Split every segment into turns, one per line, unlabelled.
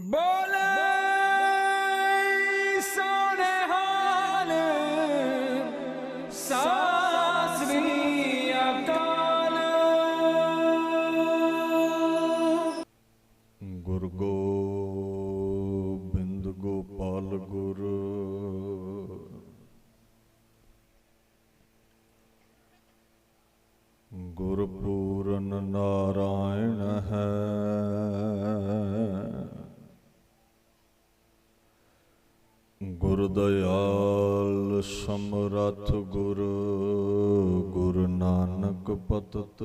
बोले सोने हाल सासरी अकाल।
गुर गोबिंद गोपाल गुर गुरपूरन नारायण है। गुरदयाल समरथ गुर गुरु नानक पतत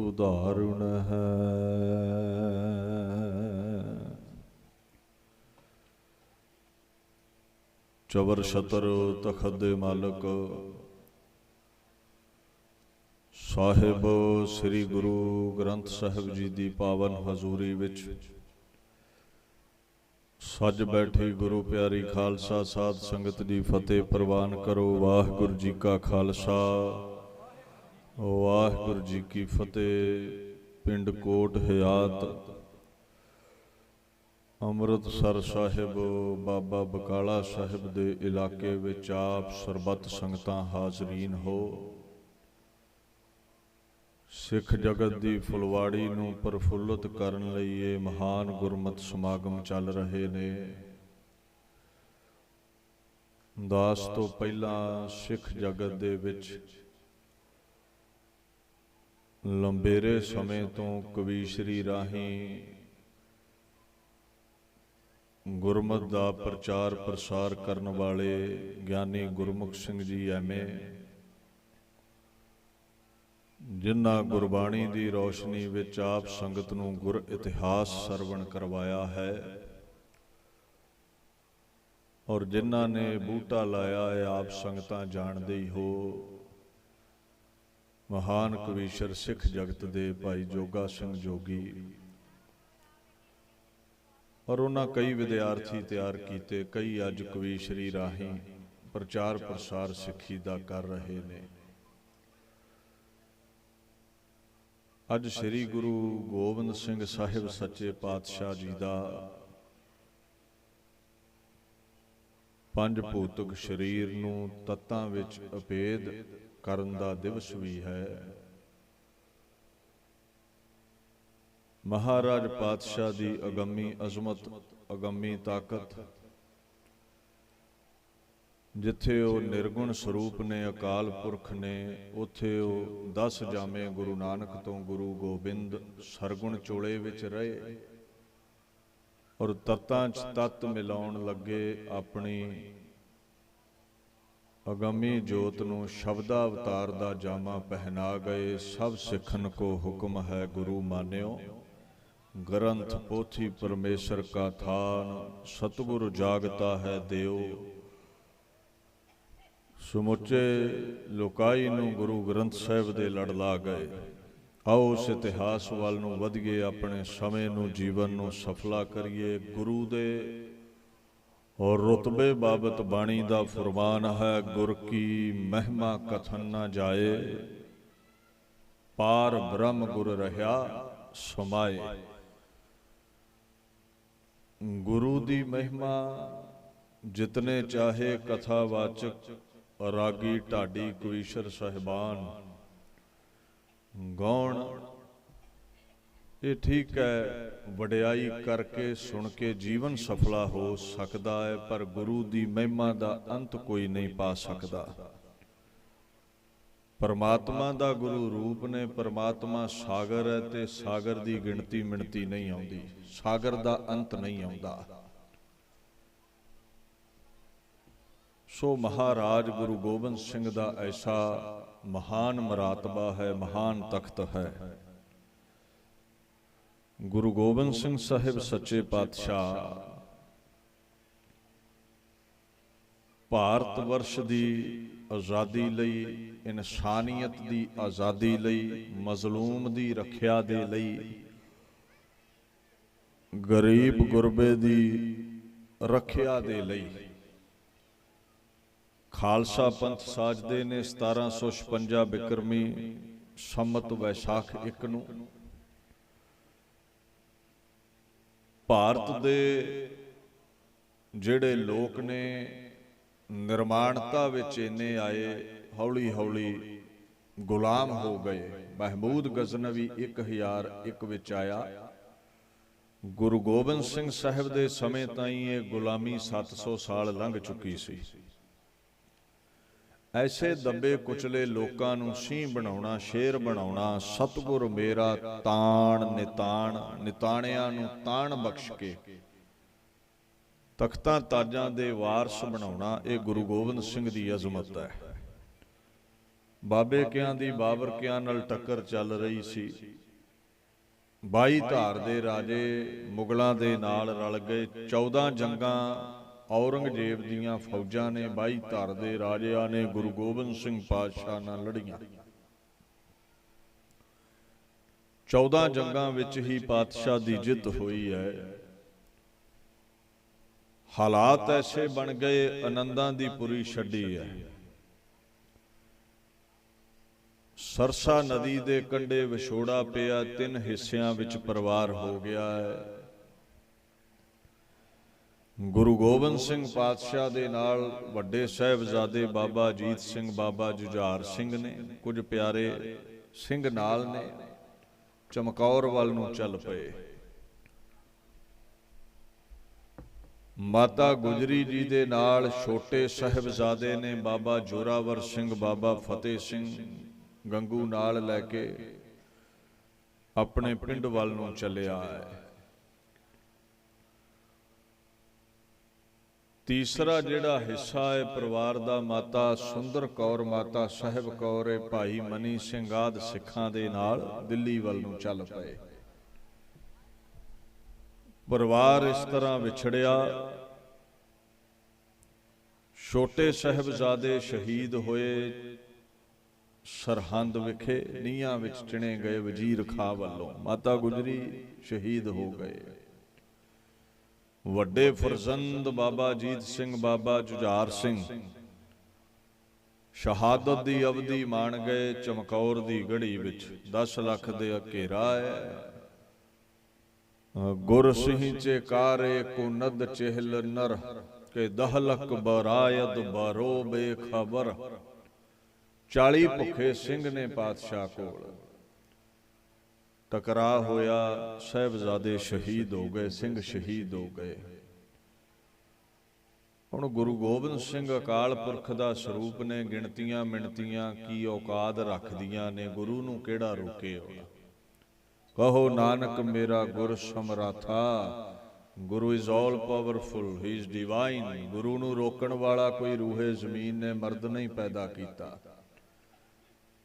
उदाहरण है। चवर छतर तखत दे मालक ਸਾਹਿਬ ਸ੍ਰੀ ਗੁਰੂ ਗ੍ਰੰਥ ਸਾਹਿਬ ਜੀ ਦੀ ਪਾਵਨ ਹਜ਼ੂਰੀ ਵਿੱਚ ਸੱਜ ਬੈਠੀ ਗੁਰੂ ਪਿਆਰੀ ਖਾਲਸਾ ਸਾਧ ਸੰਗਤ ਦੀ ਫਤਿਹ ਪ੍ਰਵਾਨ ਕਰੋ। ਵਾਹਿਗੁਰੂ ਜੀ ਕਾ ਖਾਲਸਾ ਵਾਹਿਗੁਰੂ ਜੀ ਕੀ ਫਤਿਹ। ਪਿੰਡ ਕੋਟ ਹਿਆਤ ਅੰਮ੍ਰਿਤਸਰ ਸਾਹਿਬ ਬਾਬਾ ਬਕਾਲਾ ਸਾਹਿਬ ਦੇ ਇਲਾਕੇ ਵਿੱਚ ਆਪ ਸਰਬੱਤ ਸੰਗਤਾਂ ਹਾਜ਼ਰੀਨ ਹੋ। ਸਿੱਖ ਜਗਤ ਦੀ ਫੁਲਵਾੜੀ ਨੂੰ ਪ੍ਰਫੁੱਲਤ ਕਰਨ ਲਈ ਇਹ ਮਹਾਨ ਗੁਰਮਤਿ ਸਮਾਗਮ ਚੱਲ ਰਹੇ ਨੇ। ਦਾਸ ਤੋਂ ਪਹਿਲਾਂ ਸਿੱਖ ਜਗਤ ਦੇ ਵਿੱਚ ਲੰਬੇਰੇ ਸਮੇਂ ਤੋਂ ਕਵੀਸ਼ਰੀ ਰਾਹੀਂ ਗੁਰਮਤਿ ਦਾ ਪ੍ਰਚਾਰ ਪ੍ਰਸਾਰ ਕਰਨ ਵਾਲੇ ਗਿਆਨੀ ਗੁਰਮੁਖ ਸਿੰਘ ਜੀ ਐਵੇਂ ਜਿਨ੍ਹਾਂ ਗੁਰਬਾਣੀ ਦੀ ਰੌਸ਼ਨੀ ਵਿੱਚ ਆਪ ਸੰਗਤ ਨੂੰ ਗੁਰ ਇਤਿਹਾਸ ਸਰਵਣ ਕਰਵਾਇਆ ਹੈ ਔਰ ਜਿਨ੍ਹਾਂ ਨੇ ਬੂਟਾ ਲਾਇਆ ਹੈ ਆਪ ਸੰਗਤਾਂ ਜਾਣਦੇ ਹੀ ਹੋ। ਮਹਾਨ ਕਵੀਸ਼ਰ ਸਿੱਖ ਜਗਤ ਦੇ ਭਾਈ ਜੋਗਾ ਸਿੰਘ ਜੋਗੀ ਔਰ ਉਹਨਾਂ ਕਈ ਵਿਦਿਆਰਥੀ ਤਿਆਰ ਕੀਤੇ। ਕਈ ਅੱਜ ਕਵੀਸ਼ਰੀ ਰਾਹੀਂ ਪ੍ਰਚਾਰ ਪ੍ਰਸਾਰ ਸਿੱਖੀ ਦਾ ਕਰ ਰਹੇ ਨੇ। ਅੱਜ ਸ੍ਰੀ ਗੁਰੂ ਗੋਬਿੰਦ ਸਿੰਘ ਸਾਹਿਬ ਸੱਚੇ ਪਾਤਸ਼ਾਹ ਜੀ ਦਾ ਪੰਜ ਭੂਤਕ ਸਰੀਰ ਨੂੰ ਤੱਤਾਂ ਵਿੱਚ ਅਭੇਦ ਕਰਨ ਦਾ ਦਿਵਸ ਵੀ ਹੈ। ਮਹਾਰਾਜ ਪਾਤਸ਼ਾਹ ਦੀ ਅਗੰਮੀ ਅਜ਼ਮਤ ਅਗੰਮੀ ਤਾਕਤ ਜਿੱਥੇ ਉਹ ਨਿਰਗੁਣ ਸਰੂਪ ਨੇ ਅਕਾਲ ਪੁਰਖ ਨੇ ਉੱਥੇ ਉਹ 10 ਜਾਮੇ ਗੁਰੂ ਨਾਨਕ ਤੋਂ ਗੁਰੂ ਗੋਬਿੰਦ ਸਰਗੁਣ ਚੋਲੇ ਵਿੱਚ ਰਹੇ ਔਰ ਤੱਤਾਂ 'ਚ ਤੱਤ ਮਿਲਾਉਣ ਲੱਗੇ। ਆਪਣੀ ਅਗੰਮੀ ਜੋਤ ਨੂੰ ਸ਼ਬਦਾ ਅਵਤਾਰ ਦਾ ਜਾਮਾ ਪਹਿਨਾ ਗਏ। ਸਭ ਸਿੱਖਨ ਕੋ ਹੁਕਮ ਹੈ ਗੁਰੂ ਮਾਨਿਓ, ਗ੍ਰੰਥ ਪੋਥੀ ਪਰਮੇਸ਼ਰ ਕਾ ਥਾਨ, ਸਤਿਗੁਰ ਜਾਗਤਾ ਹੈ ਦਿਓ। ਸਮੁੱਚੇ ਲੋਕਾਈ ਨੂੰ ਗੁਰੂ ਗ੍ਰੰਥ ਸਾਹਿਬ ਦੇ ਲੜ ਲਾ ਗਏ। ਆਓ ਉਸ ਇਤਿਹਾਸ ਵੱਲ ਨੂੰ ਵਧੀਏ, ਆਪਣੇ ਸਮੇਂ ਨੂੰ ਜੀਵਨ ਨੂੰ ਸਫਲਾ ਕਰੀਏ। ਗੁਰੂ ਦੇ ਔਰ ਰੁਤਬੇ ਬਾਬਤ ਬਾਣੀ ਦਾ ਫੁਰਮਾਨ ਹੈ, ਗੁਰ ਕੀ ਮਹਿਮਾ ਕਥਨ ਨਾ ਜਾਏ, ਪਾਰ ਬ੍ਰਹਮ ਗੁਰ ਰਹਿਆ ਸਮਾਏ। ਗੁਰੂ ਦੀ ਮਹਿਮਾ ਜਿਤਨੇ ਚਾਹੇ ਕਥਾਵਾਚਕ ਰਾਗੀ ਢਾਡੀ ਕਵੀਸ਼ਰ ਸਾਹਿਬਾਨ ਗਾਉਣ, ਇਹ ਠੀਕ ਹੈ, ਵਡਿਆਈ ਕਰਕੇ ਸੁਣ ਕੇ ਜੀਵਨ ਸਫਲਾ ਹੋ ਸਕਦਾ ਹੈ, ਪਰ ਗੁਰੂ ਦੀ ਮਹਿਮਾ ਦਾ ਅੰਤ ਕੋਈ ਨਹੀਂ ਪਾ ਸਕਦਾ। ਪਰਮਾਤਮਾ ਦਾ ਗੁਰੂ ਰੂਪ ਨੇ। ਪਰਮਾਤਮਾ ਸਾਗਰ ਹੈ ਤੇ ਸਾਗਰ ਦੀ ਗਿਣਤੀ ਮਿਣਤੀ ਨਹੀਂ ਆਉਂਦੀ, ਸਾਗਰ ਦਾ ਅੰਤ ਨਹੀਂ ਆਉਂਦਾ। ਸੋ ਮਹਾਰਾਜ ਗੁਰੂ ਗੋਬਿੰਦ ਸਿੰਘ ਦਾ ਐਸਾ ਮਹਾਨ ਮਰਾਤਬਾ ਹੈ, ਮਹਾਨ ਤਖਤ ਹੈ। ਗੁਰੂ ਗੋਬਿੰਦ ਸਿੰਘ ਸਾਹਿਬ ਸੱਚੇ ਪਾਤਸ਼ਾਹ ਭਾਰਤ ਵਰਸ਼ ਦੀ ਆਜ਼ਾਦੀ ਲਈ, ਇਨਸਾਨੀਅਤ ਦੀ ਆਜ਼ਾਦੀ ਲਈ, ਮਜ਼ਲੂਮ ਦੀ ਰੱਖਿਆ ਦੇ ਲਈ, ਗਰੀਬ ਗੁਰਬੇ ਦੀ ਰੱਖਿਆ ਦੇ ਲਈ ਖਾਲਸਾ ਪੰਥ ਸਾਜਦੇ ਨੇ। 1756 ਬਿਕਰਮੀ ਸੰਮਤ ਵੈਸਾਖ 1 ਨੂੰ ਭਾਰਤ ਦੇ ਜਿਹੜੇ ਲੋਕ ਨੇ ਨਿਰਮਾਣਤਾ ਵਿੱਚ ਇੰਨੇ ਆਏ, ਹੌਲੀ ਹੌਲੀ ਗੁਲਾਮ ਹੋ ਗਏ। ਮਹਿਮੂਦ ਗਜ਼ਨਵੀ 1001 ਵਿੱਚ ਆਇਆ। ਗੁਰੂ ਗੋਬਿੰਦ ਸਿੰਘ ਸਾਹਿਬ ਦੇ ਸਮੇਂ ਤਾਈਂ ਇਹ ਗੁਲਾਮੀ 700 ਸਾਲ ਲੰਘ ਚੁੱਕੀ ਸੀ। ਐਸੇ ਦੱਬੇ ਕੁਚਲੇ ਲੋਕਾਂ ਨੂੰ ਸਿੰਘ ਬਣਾਉਣਾ, ਸ਼ੇਰ ਬਣਾਉਣਾ, ਸਤਿਗੁਰ ਮੇਰਾ ਤਾਣ ਨਿਤਾਣ, ਨਿਤਾਣਿਆਂ ਨੂੰ ਤਾਣ ਬਖਸ਼ ਕੇ ਤਖਤਾਂ ਤਾਜਾਂ ਦੇ ਵਾਰਸ ਬਣਾਉਣਾ, ਇਹ ਗੁਰੂ ਗੋਬਿੰਦ ਸਿੰਘ ਦੀ ਅਜ਼ਮਤ ਹੈ। ਬਾਬੇ ਕਿਆਂ ਦੀ ਬਾਬਰ ਕਿਆਂ ਨਾਲ ਟੱਕਰ ਚੱਲ ਰਹੀ ਸੀ। 22 ਧਾਰ ਦੇ ਰਾਜੇ ਮੁਗਲਾਂ ਦੇ ਨਾਲ ਰਲ ਗਏ। 14 ਜੰਗਾਂ ਔਰੰਗਜ਼ੇਬ ਦੀਆਂ ਫੌਜਾਂ ਨੇ 22 ਧਾਰ ਦੇ ਰਾਜਿਆਂ ਨੇ ਗੁਰੂ ਗੋਬਿੰਦ ਸਿੰਘ ਪਾਤਸ਼ਾਹ ਨਾਲ ਲੜੀਆਂ। 14 ਜੰਗਾਂ ਵਿੱਚ ਹੀ ਪਾਤਸ਼ਾਹ ਦੀ ਜਿੱਤ ਹੋਈ ਹੈ। ਹਾਲਾਤ ਐਸੇ ਬਣ ਗਏ, ਆਨੰਦਾਂ ਦੀ ਪੁਰੀ ਛੱਡੀ ਹੈ। ਸਰਸਾ ਨਦੀ ਦੇ ਕੰਢੇ ਵਿਛੋੜਾ ਪਿਆ, 3 ਹਿੱਸਿਆਂ ਵਿੱਚ ਪਰਿਵਾਰ ਹੋ ਗਿਆ ਹੈ। ਗੁਰੂ ਗੋਬਿੰਦ ਸਿੰਘ ਪਾਤਸ਼ਾਹ ਦੇ ਨਾਲ ਵੱਡੇ ਸਾਹਿਬਜ਼ਾਦੇ ਬਾਬਾ ਅਜੀਤ ਸਿੰਘ, ਬਾਬਾ ਜੁਝਾਰ ਸਿੰਘ ਨੇ, ਕੁਝ ਪਿਆਰੇ ਸਿੰਘ ਨਾਲ ਨੇ, ਚਮਕੌਰ ਵੱਲ ਨੂੰ ਚੱਲ ਪਏ। ਮਾਤਾ ਗੁਜਰੀ ਜੀ ਦੇ ਨਾਲ ਛੋਟੇ ਸਾਹਿਬਜ਼ਾਦੇ ਨੇ ਬਾਬਾ ਜੋਰਾਵਰ ਸਿੰਘ, ਬਾਬਾ ਫਤਿਹ ਸਿੰਘ ਗੰਗੂ ਨਾਲ ਲੈ ਕੇ ਆਪਣੇ ਪਿੰਡ ਵੱਲ ਨੂੰ ਚੱਲਿਆ ਹੈ। ਤੀਸਰਾ ਜਿਹੜਾ ਹਿੱਸਾ ਹੈ ਪਰਿਵਾਰ ਦਾ, ਮਾਤਾ ਸੁੰਦਰ ਕੌਰ, ਮਾਤਾ ਸਾਹਿਬ ਕੌਰ, ਭਾਈ ਮਨੀ ਸਿੰਘ ਆਦਿ ਸਿੱਖਾਂ ਦੇ ਨਾਲ ਦਿੱਲੀ ਵੱਲ ਨੂੰ ਚੱਲ ਪਏ। ਪਰਿਵਾਰ ਇਸ ਤਰ੍ਹਾਂ ਵਿਛੜਿਆ। ਛੋਟੇ ਸਾਹਿਬਜ਼ਾਦੇ ਸ਼ਹੀਦ ਹੋਏ ਸਰਹੰਦ ਵਿਖੇ, ਨੀਹਾਂ ਵਿੱਚ ਚਿਣੇ ਗਏ ਵਜ਼ੀਰ ਖਾਂ ਵੱਲੋਂ। ਮਾਤਾ ਗੁਜਰੀ ਸ਼ਹੀਦ ਹੋ ਗਏ। ਵੱਡੇ ਫਰਜ਼ੰਦ ਬਾਬਾ ਅਜੀਤ ਸਿੰਘ, ਬਾਬਾ ਜੁਝਾਰ ਸਿੰਘ ਸ਼ਹਾਦਤ ਦੀ ਅਵਧੀ ਮਾਣ ਗਏ ਚਮਕੌਰ ਦੀ ਗੜੀ ਵਿੱਚ। 10 ਲੱਖ ਦੇ ਘੇਰਾ ਹੈ। ਗੁਰ ਸਿੰਘ ਚੇ ਕਾਰੇ ਕੋ ਨਦ ਚਹਿਲ ਨਰ ਕੇ ਦਹਲਕ ਬਰਾਇਦ ਬਾਰੋ ਬੇਖਬਰ। 40 ਭੁੱਖੇ ਸਿੰਘ ਨੇ ਪਾਤਸ਼ਾਹ ਕੋਲ। ਟਕਰਾਅ ਹੋਇਆ, ਸਾਹਿਬਜ਼ਾਦੇ ਸ਼ਹੀਦ ਹੋ ਗਏ, ਸਿੰਘ ਸ਼ਹੀਦ ਹੋ ਗਏ। ਹੁਣ ਗੁਰੂ ਗੋਬਿੰਦ ਸਿੰਘ ਅਕਾਲ ਪੁਰਖ ਦਾ ਸਰੂਪ ਨੇ, ਗਿਣਤੀਆਂ ਮਿਣਤੀਆਂ ਕੀ ਔਕਾਤ ਰੱਖਦੀਆਂ ਨੇ, ਗੁਰੂ ਨੂੰ ਕਿਹੜਾ ਰੋਕੇ ਹੋਣਾ। ਕਹੋ ਨਾਨਕ ਮੇਰਾ ਗੁਰ ਸਮਰਾਥਾ, guru is all powerful, he is divine. ਗੁਰੂ ਨੂੰ ਰੋਕਣ ਵਾਲਾ ਕੋਈ ਰੂਹੇ ਜ਼ਮੀਨ ਨੇ ਮਰਦ ਨਹੀਂ ਪੈਦਾ ਕੀਤਾ।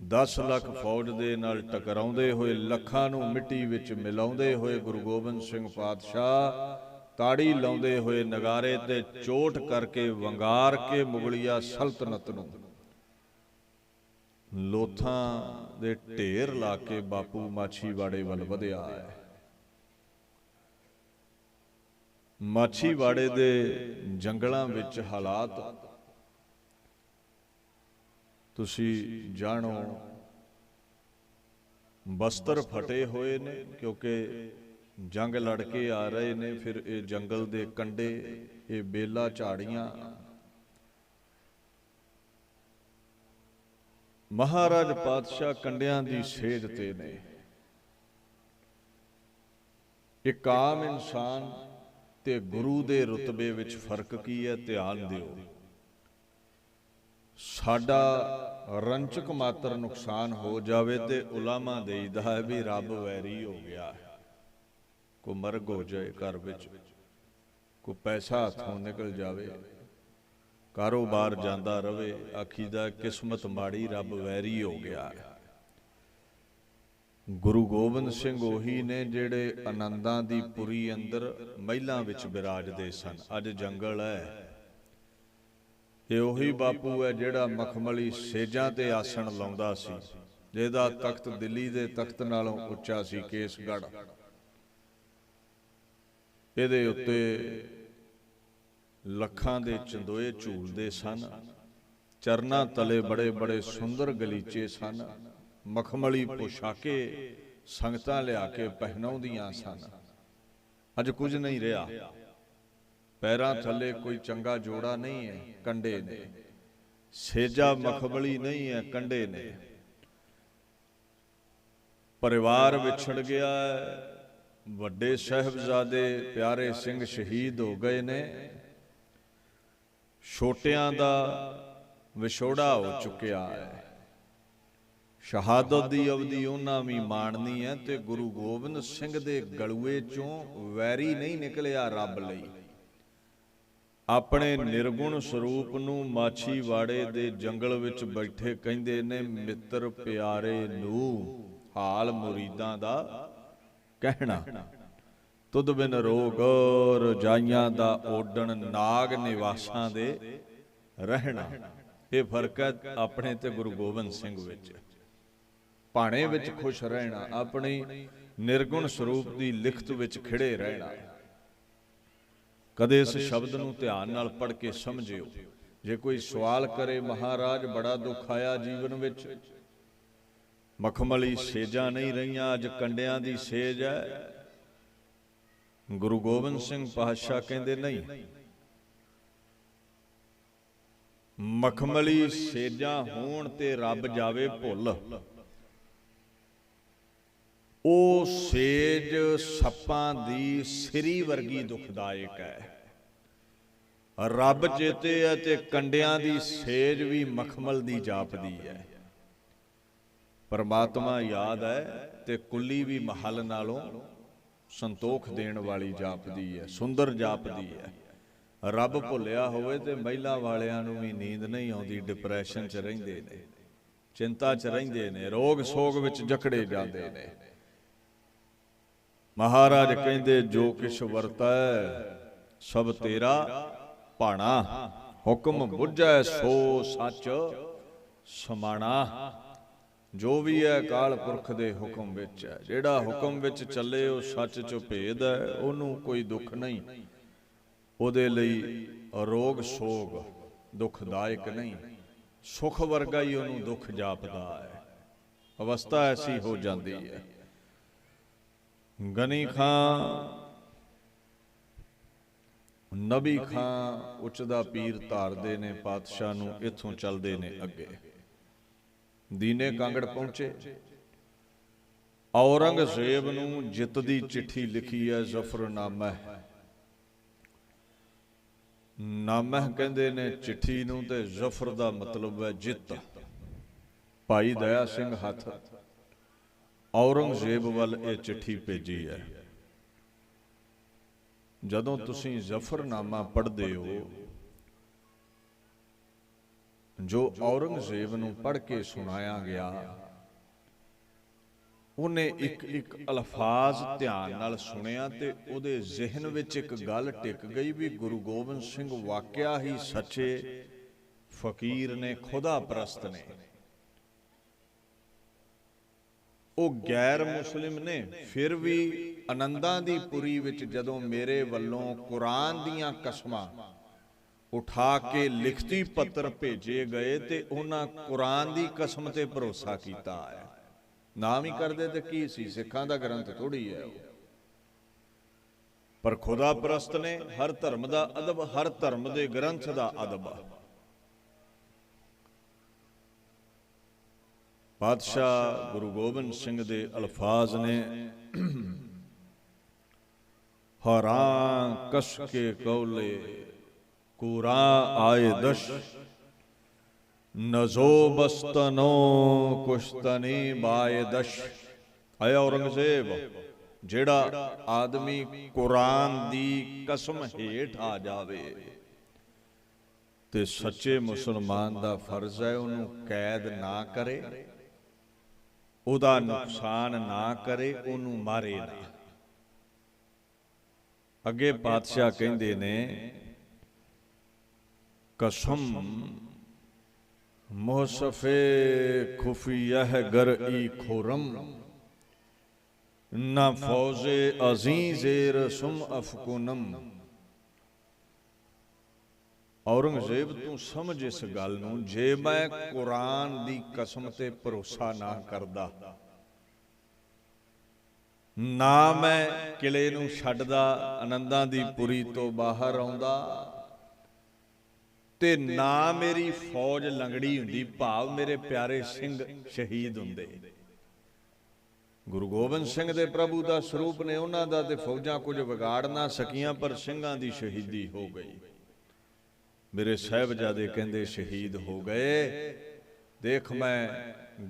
10 ਲੱਖ ਫੌਜ ਦੇ ਨਾਲ ਟਕਰਾਉਂਦੇ ਹੋਏ, ਲੱਖਾਂ ਨੂੰ ਮਿੱਟੀ ਵਿੱਚ ਮਿਲਾਉਂਦੇ ਹੋਏ ਗੁਰੂ ਗੋਬਿੰਦ ਸਿੰਘ ਪਾਤਸ਼ਾਹ ਤਾੜੀ ਲਾਉਂਦੇ ਹੋਏ, ਨਗਾਰੇ ਤੇ ਚੋਟ ਕਰਕੇ ਵੰਗਾਰ ਕੇ ਮੁਗਲਿਆ ਸਲਤਨਤ ਨੂੰ ਲੋਥਾਂ ਦੇ ਢੇਰ ਲਾ ਕੇ ਬਾਪੂ ਮਾਛੀਵਾੜੇ ਵੱਲ ਵਧਿਆ ਹੈ। ਮਾਛੀਵਾੜੇ ਦੇ ਜੰਗਲਾਂ ਵਿੱਚ ਹਾਲਾਤ ਤੁਸੀਂ ਜਾਣੋ, ਬਸਤਰ ਫਟੇ ਹੋਏ ਨੇ ਕਿਉਂਕਿ ਜੰਗ ਲੜ ਕੇ ਆ ਰਹੇ ਨੇ। ਫਿਰ ਇਹ ਜੰਗਲ ਦੇ ਕੰਢੇ, ਇਹ ਬੇਲਾ ਝਾੜੀਆਂ, ਮਹਾਰਾਜ ਪਾਤਸ਼ਾਹ ਕੰਡਿਆਂ ਦੀ ਸੇਧ ਤੇ ਨੇ। ਇੱਕ ਆਮ ਇਨਸਾਨ ਤੇ ਗੁਰੂ ਦੇ ਰੁਤਬੇ ਵਿੱਚ ਫਰਕ ਕੀ ਹੈ, ਧਿਆਨ ਦਿਓ। ਸਾਡਾ ਰੰਚਕ ਮਾਤਰ ਨੁਕਸਾਨ ਹੋ ਜਾਵੇ ਤੇ ਉਲਾਮਾ ਦੇਈਦਾ ਹੈ ਵੀ ਰੱਬ ਵੈਰੀ ਹੋ ਗਿਆ। ਕੋ ਮਰਗ ਹੋ ਜਾਏ ਘਰ ਵਿੱਚ, ਕੋ ਪੈਸਾ ਹੱਥੋਂ ਨਿਕਲ ਜਾਵੇ, ਕਾਰੋਬਾਰ ਜਾਂਦਾ ਰਵੇ, ਆਖੀਦਾ ਕਿਸਮਤ ਮਾੜੀ, ਰੱਬ ਵੈਰੀ ਹੋ ਗਿਆ। ਗੁਰੂ ਗੋਬਿੰਦ ਸਿੰਘ ਉਹੀ ਨੇ ਜਿਹੜੇ ਆਨੰਦਾਂ ਦੀ ਪੁਰੀ ਅੰਦਰ ਮਹਿਲਾਂ ਵਿੱਚ ਬਿਰਾਜਦੇ ਸਨ। ਅੱਜ ਜੰਗਲ ਹੈ। ਇਹ ਉਹੀ ਬਾਪੂ ਹੈ ਜਿਹੜਾ ਮਖਮਲੀ ਸੇਜਾਂ ਤੇ ਆਸਣ ਲਾਉਂਦਾ ਸੀ, ਜਿਹਦਾ ਤਖਤ ਦਿੱਲੀ ਦੇ ਤਖਤ ਨਾਲੋਂ ਉੱਚਾ ਸੀ, ਕੇਸਗੜ੍ਹ। ਇਹਦੇ ਉੱਤੇ ਲੱਖਾਂ ਦੇ ਚੰਦੋਏ ਝੂਲਦੇ ਸਨ। ਚਰਨਾਂ ਤਲੇ ਬੜੇ ਬੜੇ ਸੁੰਦਰ ਗਲੀਚੇ ਸਨ। ਮਖਮਲੀ ਪੋਸ਼ਾਕੇ ਸੰਗਤਾਂ ਲਿਆ ਕੇ ਪਹਿਨਾਉਂਦੀਆਂ ਸਨ। ਅੱਜ ਕੁਝ ਨਹੀਂ ਰਿਹਾ। ਪੈਰਾਂ ਥੱਲੇ ਕੋਈ ਚੰਗਾ ਜੋੜਾ ਨਹੀਂ ਹੈ, ਕੰਡੇ ਨੇ। ਸੇਜਾ ਮਖਮਲੀ ਨਹੀਂ ਹੈ, ਕੰਡੇ ਨੇ। ਪਰਿਵਾਰ ਵਿਛੜ ਗਿਆ ਹੈ। ਵੱਡੇ ਸਾਹਿਬਜ਼ਾਦੇ ਪਿਆਰੇ ਸਿੰਘ ਸ਼ਹੀਦ ਹੋ ਗਏ ਨੇ। ਛੋਟਿਆਂ ਦਾ ਵਿਛੋੜਾ ਹੋ ਚੁੱਕਿਆ ਹੈ। ਸ਼ਹਾਦਤ ਦੀ ਅਵਧੀ ਉਹਨਾਂ ਵੀ ਮਾਣਨੀ ਹੈ ਤੇ ਗੁਰੂ ਗੋਬਿੰਦ ਸਿੰਘ ਦੇ ਗਲੂਏ ਚੋਂ ਵੈਰੀ ਨਹੀਂ ਨਿਕਲਿਆ ਰੱਬ ਲਈ। ਆਪਣੇ ਨਿਰਗੁਣ ਸਰੂਪ ਨੂੰ ਮਾਛੀਵਾੜੇ ਦੇ ਜੰਗਲ ਵਿੱਚ ਬੈਠੇ ਕਹਿੰਦੇ ਨੇ, ਮਿੱਤਰ ਪਿਆਰੇ ਨੂੰ ਹਾਲ ਮੁਰੀਦਾਂ ਦਾ ਕਹਿਣਾ। ਤੁਧ ਬਿਨ ਰੋਗ ਰਜਾਈਆਂ ਦਾ ਓਡਣ, ਨਾਗ ਨਿਵਾਸਾਂ ਦੇ ਰਹਿਣਾ। ਇਹ ਫਰਕ ਹੈ ਆਪਣੇ ਤੇ ਗੁਰੂ ਗੋਬਿੰਦ ਸਿੰਘ ਵਿੱਚ। ਭਾਣੇ ਵਿੱਚ ਖੁਸ਼ ਰਹਿਣਾ, ਆਪਣੀ ਨਿਰਗੁਣ ਸਰੂਪ ਦੀ ਲਿਖਤ ਵਿੱਚ ਖਿੜੇ ਰਹਿਣਾ। ਕਦੇ ਇਸ ਸ਼ਬਦ ਨੂੰ ਧਿਆਨ ਨਾਲ ਪੜ੍ਹ ਕੇ ਸਮਝਿਓ। ਜੇ ਕੋਈ ਸਵਾਲ ਕਰੇ, ਮਹਾਰਾਜ ਬੜਾ ਦੁੱਖ ਆਇਆ ਜੀਵਨ ਵਿੱਚ, ਮਖਮਲੀ ਸੇਜਾਂ ਨਹੀਂ ਰਹੀਆਂ, ਅੱਜ ਕੰਡਿਆਂ ਦੀ ਸੇਜ ਹੈ। ਗੁਰੂ ਗੋਬਿੰਦ ਸਿੰਘ ਪਾਤਸ਼ਾਹ ਕਹਿੰਦੇ ਨਹੀਂ, ਮਖਮਲੀ ਸੇਜਾਂ ਹੋਣ ਤੇ ਰੱਬ ਜਾਵੇ ਭੁੱਲ। ਉਹ ਸੇਜ ਸੱਪਾਂ ਦੀ ਸਿਰੀ ਵਰਗੀ ਦੁਖਦਾਇਕ ਹੈ। ਰੱਬ ਚੇਤੇ ਹੈ ਤੇ ਕੰਡਿਆਂ ਦੀ ਸੇਜ ਵੀ ਮਖਮਲ ਦੀ ਜਾਪਦੀ ਹੈ। ਪਰਮਾਤਮਾ ਯਾਦ ਹੈ ਤੇ ਕੁੱਲੀ ਵੀ ਮਹਲ ਨਾਲੋਂ ਸੰਤੋਖ ਦੇਣ ਵਾਲੀ ਜਾਪਦੀ ਹੈ, ਸੁੰਦਰ ਜਾਪਦੀ ਹੈ। ਰੱਬ ਭੁੱਲਿਆ ਹੋਵੇ ਤੇ ਮਹਿਲਾ ਵਾਲਿਆਂ ਨੂੰ ਵੀ ਨੀਂਦ ਨਹੀਂ ਆਉਂਦੀ, ਡਿਪਰੈਸ਼ਨ 'ਚ ਰਹਿੰਦੇ ਨੇ, ਚਿੰਤਾ 'ਚ ਰਹਿੰਦੇ ਨੇ, ਰੋਗ ਸੋਗ ਵਿੱਚ ਜਕੜੇ ਜਾਂਦੇ ਨੇ। ਮਹਾਰਾਜ ਕਹਿੰਦੇ, ਜੋ ਕਿਛ ਵਰਤੈ ਸਭ ਤੇਰਾ ਭਾਣਾ, ਹੁਕਮ ਬੁੱਝੈ ਸੋ ਸੱਚ ਸਮਾਣਾ। ਜੋ ਵੀ ਹੈ ਅਕਾਲ ਪੁਰਖ ਦੇ ਹੁਕਮ ਵਿੱਚ ਹੈ। ਜਿਹੜਾ ਹੁਕਮ ਵਿੱਚ ਚੱਲੇ ਉਹ ਸੱਚ 'ਚ ਭੇਦ ਹੈ, ਉਹਨੂੰ ਕੋਈ ਦੁੱਖ ਨਹੀਂ। ਉਹਦੇ ਲਈ ਰੋਗ ਸੋਗ ਦੁਖਦਾਇਕ ਨਹੀਂ, ਸੁਖ ਵਰਗਾ ਹੀ ਉਹਨੂੰ ਦੁੱਖ ਜਾਪਦਾ ਹੈ। ਅਵਸਥਾ ਐਸੀ ਹੋ ਜਾਂਦੀ ਹੈ। ਗਨੀ ਖਾਂ ਨਬੀ ਖਾਂ ਉੱਚਦਾ ਪੀਰ ਧਾਰਦੇ ਨੇ ਪਾਤਸ਼ਾਹ ਨੂੰ, ਇੱਥੋਂ ਚੱਲਦੇ ਨੇ ਅੱਗੇ। ਦੀਨੇ ਕਾਂਗੜ ਪਹੁੰਚੇ। ਔਰੰਗਜ਼ੇਬ ਨੂੰ ਜਿੱਤ ਦੀ ਚਿੱਠੀ ਲਿਖੀ ਹੈ, ਜ਼ਫਰਨਾਮਾ। ਨਾਮਾ ਕਹਿੰਦੇ ਨੇ ਚਿੱਠੀ ਨੂੰ, ਤੇ ਜ਼ਫਰ ਦਾ ਮਤਲਬ ਹੈ ਜਿੱਤ। ਭਾਈ ਦਇਆ ਸਿੰਘ ਹੱਥ ਔਰੰਗਜ਼ੇਬ ਵੱਲ ਇਹ ਚਿੱਠੀ ਭੇਜੀ ਹੈ। ਜਦੋਂ ਤੁਸੀਂ ਜ਼ਫਰਨਾਮਾ ਪੜ੍ਹਦੇ ਹੋ, ਜੋ ਔਰੰਗਜ਼ੇਬ ਨੂੰ ਪੜ੍ਹ ਕੇ ਸੁਣਾਇਆ ਗਿਆ, ਉਹਨੇ ਇੱਕ ਇੱਕ ਅਲਫਾਜ਼ ਧਿਆਨ ਨਾਲ ਸੁਣਿਆ ਤੇ ਉਹਦੇ ਜ਼ਿਹਨ ਵਿੱਚ ਇੱਕ ਗੱਲ ਟਿਕ ਗਈ ਵੀ ਗੁਰੂ ਗੋਬਿੰਦ ਸਿੰਘ ਵਾਕਿਆ ਹੀ ਸੱਚੇ ਫਕੀਰ ਨੇ, ਖੁਦਾ ਪ੍ਰਸਤ ਨੇ। ਉਹ ਗੈਰ ਮੁਸਲਿਮ ਨੇ, ਫਿਰ ਵੀ ਆਨੰਦਾਂ ਦੀ ਪੁਰੀ ਵਿੱਚ ਜਦੋਂ ਮੇਰੇ ਵੱਲੋਂ ਕੁਰਾਨ ਦੀਆਂ ਕਸਮਾਂ ਉਠਾ ਕੇ ਲਿਖਤੀ ਪੱਤਰ ਭੇਜੇ ਗਏ ਤੇ ਉਹਨਾਂ ਕੁਰਾਨ ਦੀ ਕਸਮ ਤੇ ਭਰੋਸਾ ਕੀਤਾ ਹੈ। ਨਾਮ ਹੀ ਕਰਦੇ ਤੇ ਕੀ ਸੀ, ਸਿੱਖਾਂ ਦਾ ਗ੍ਰੰਥ ਥੋੜੀ ਹੈ ਉਹ। ਪਰ ਖੁਦਾ ਪ੍ਰਸਤ ਨੇ, ਹਰ ਧਰਮ ਦਾ ਅਦਬ, ਹਰ ਧਰਮ ਦੇ ਗ੍ਰੰਥ ਦਾ ਅਦਬ। ਪਾਤਸ਼ਾਹ ਗੁਰੂ ਗੋਬਿੰਦ ਸਿੰਘ ਦੇ ਅਲਫਾਜ਼ ਨੇ, ਹਰਾਂ ਕਸ ਕੇ ਕੌਲੇ ਕੁਰਾ ਆਏ ਦਸ਼, ਨਜ਼ੋ ਬਸਤਨੋ ਕੁਸ਼ਤਨੀ ਬਾਏ ਦਸ਼। ਆਏ ਔਰੰਗਜ਼ੇਬ, ਜਿਹੜਾ ਆਦਮੀ ਕੁਰਾਨ ਦੀ ਕਸਮ ਹੇਠ ਆ ਜਾਵੇ ਤੇ ਸੱਚੇ ਮੁਸਲਮਾਨ ਦਾ ਫਰਜ਼ ਹੈ ਉਹਨੂੰ ਕੈਦ ਨਾ ਕਰੇ, ਉਹਦਾ ਨੁਕਸਾਨ ਨਾ ਕਰੇ, ਉਹਨੂੰ ਮਾਰੇ ਨਾ। ਅੱਗੇ ਪਾਤਸ਼ਾਹ ਕਹਿੰਦੇ ਨੇ, ਕਸਮ ਮੁਹਸਫੇ ਖੁਫੀਯਹ ਗਰਈ ਖੁਰਮ, ਨਾ ਫੌਜ਼ੇ ਅਜ਼ੀਜ਼ੇ ਰਸਮ ਅਫਕੁਨਮ। ਔਰੰਗਜ਼ੇਬ ਤੂੰ ਸਮਝ ਇਸ ਗੱਲ ਨੂੰ, ਜੇ ਮੈਂ ਕੁਰਾਨ ਦੀ ਕਸਮ ਤੇ ਭਰੋਸਾ ਨਾ ਕਰਦਾ ਨਾ ਮੈਂ ਕਿਲੇ ਨੂੰ ਛੱਡਦਾ, ਆਨੰਦਾਂ ਦੀ ਪੁਰੀ ਤੋਂ ਬਾਹਰ ਆਉਂਦਾ, ਤੇ ਨਾ ਮੇਰੀ ਫੌਜ ਲੰਗੜੀ ਹੁੰਦੀ, ਭਾਵ ਮੇਰੇ ਪਿਆਰੇ ਸਿੰਘ ਸ਼ਹੀਦ ਹੁੰਦੇ। ਗੁਰੂ ਗੋਬਿੰਦ ਸਿੰਘ ਦੇ ਪ੍ਰਭੂ ਦਾ ਸਰੂਪ ਨੇ, ਉਹਨਾਂ ਦਾ ਤੇ ਫੌਜਾਂ ਕੁਝ ਵਿਗਾੜ ਨਾ ਸਕੀਆਂ, ਪਰ ਸਿੰਘਾਂ ਦੀ ਸ਼ਹੀਦੀ ਹੋ ਗਈ। ਮੇਰੇ ਸਾਹਿਬਜ਼ਾਦੇ ਕਹਿੰਦੇ ਸ਼ਹੀਦ ਹੋ ਗਏ। ਦੇਖ, ਮੈਂ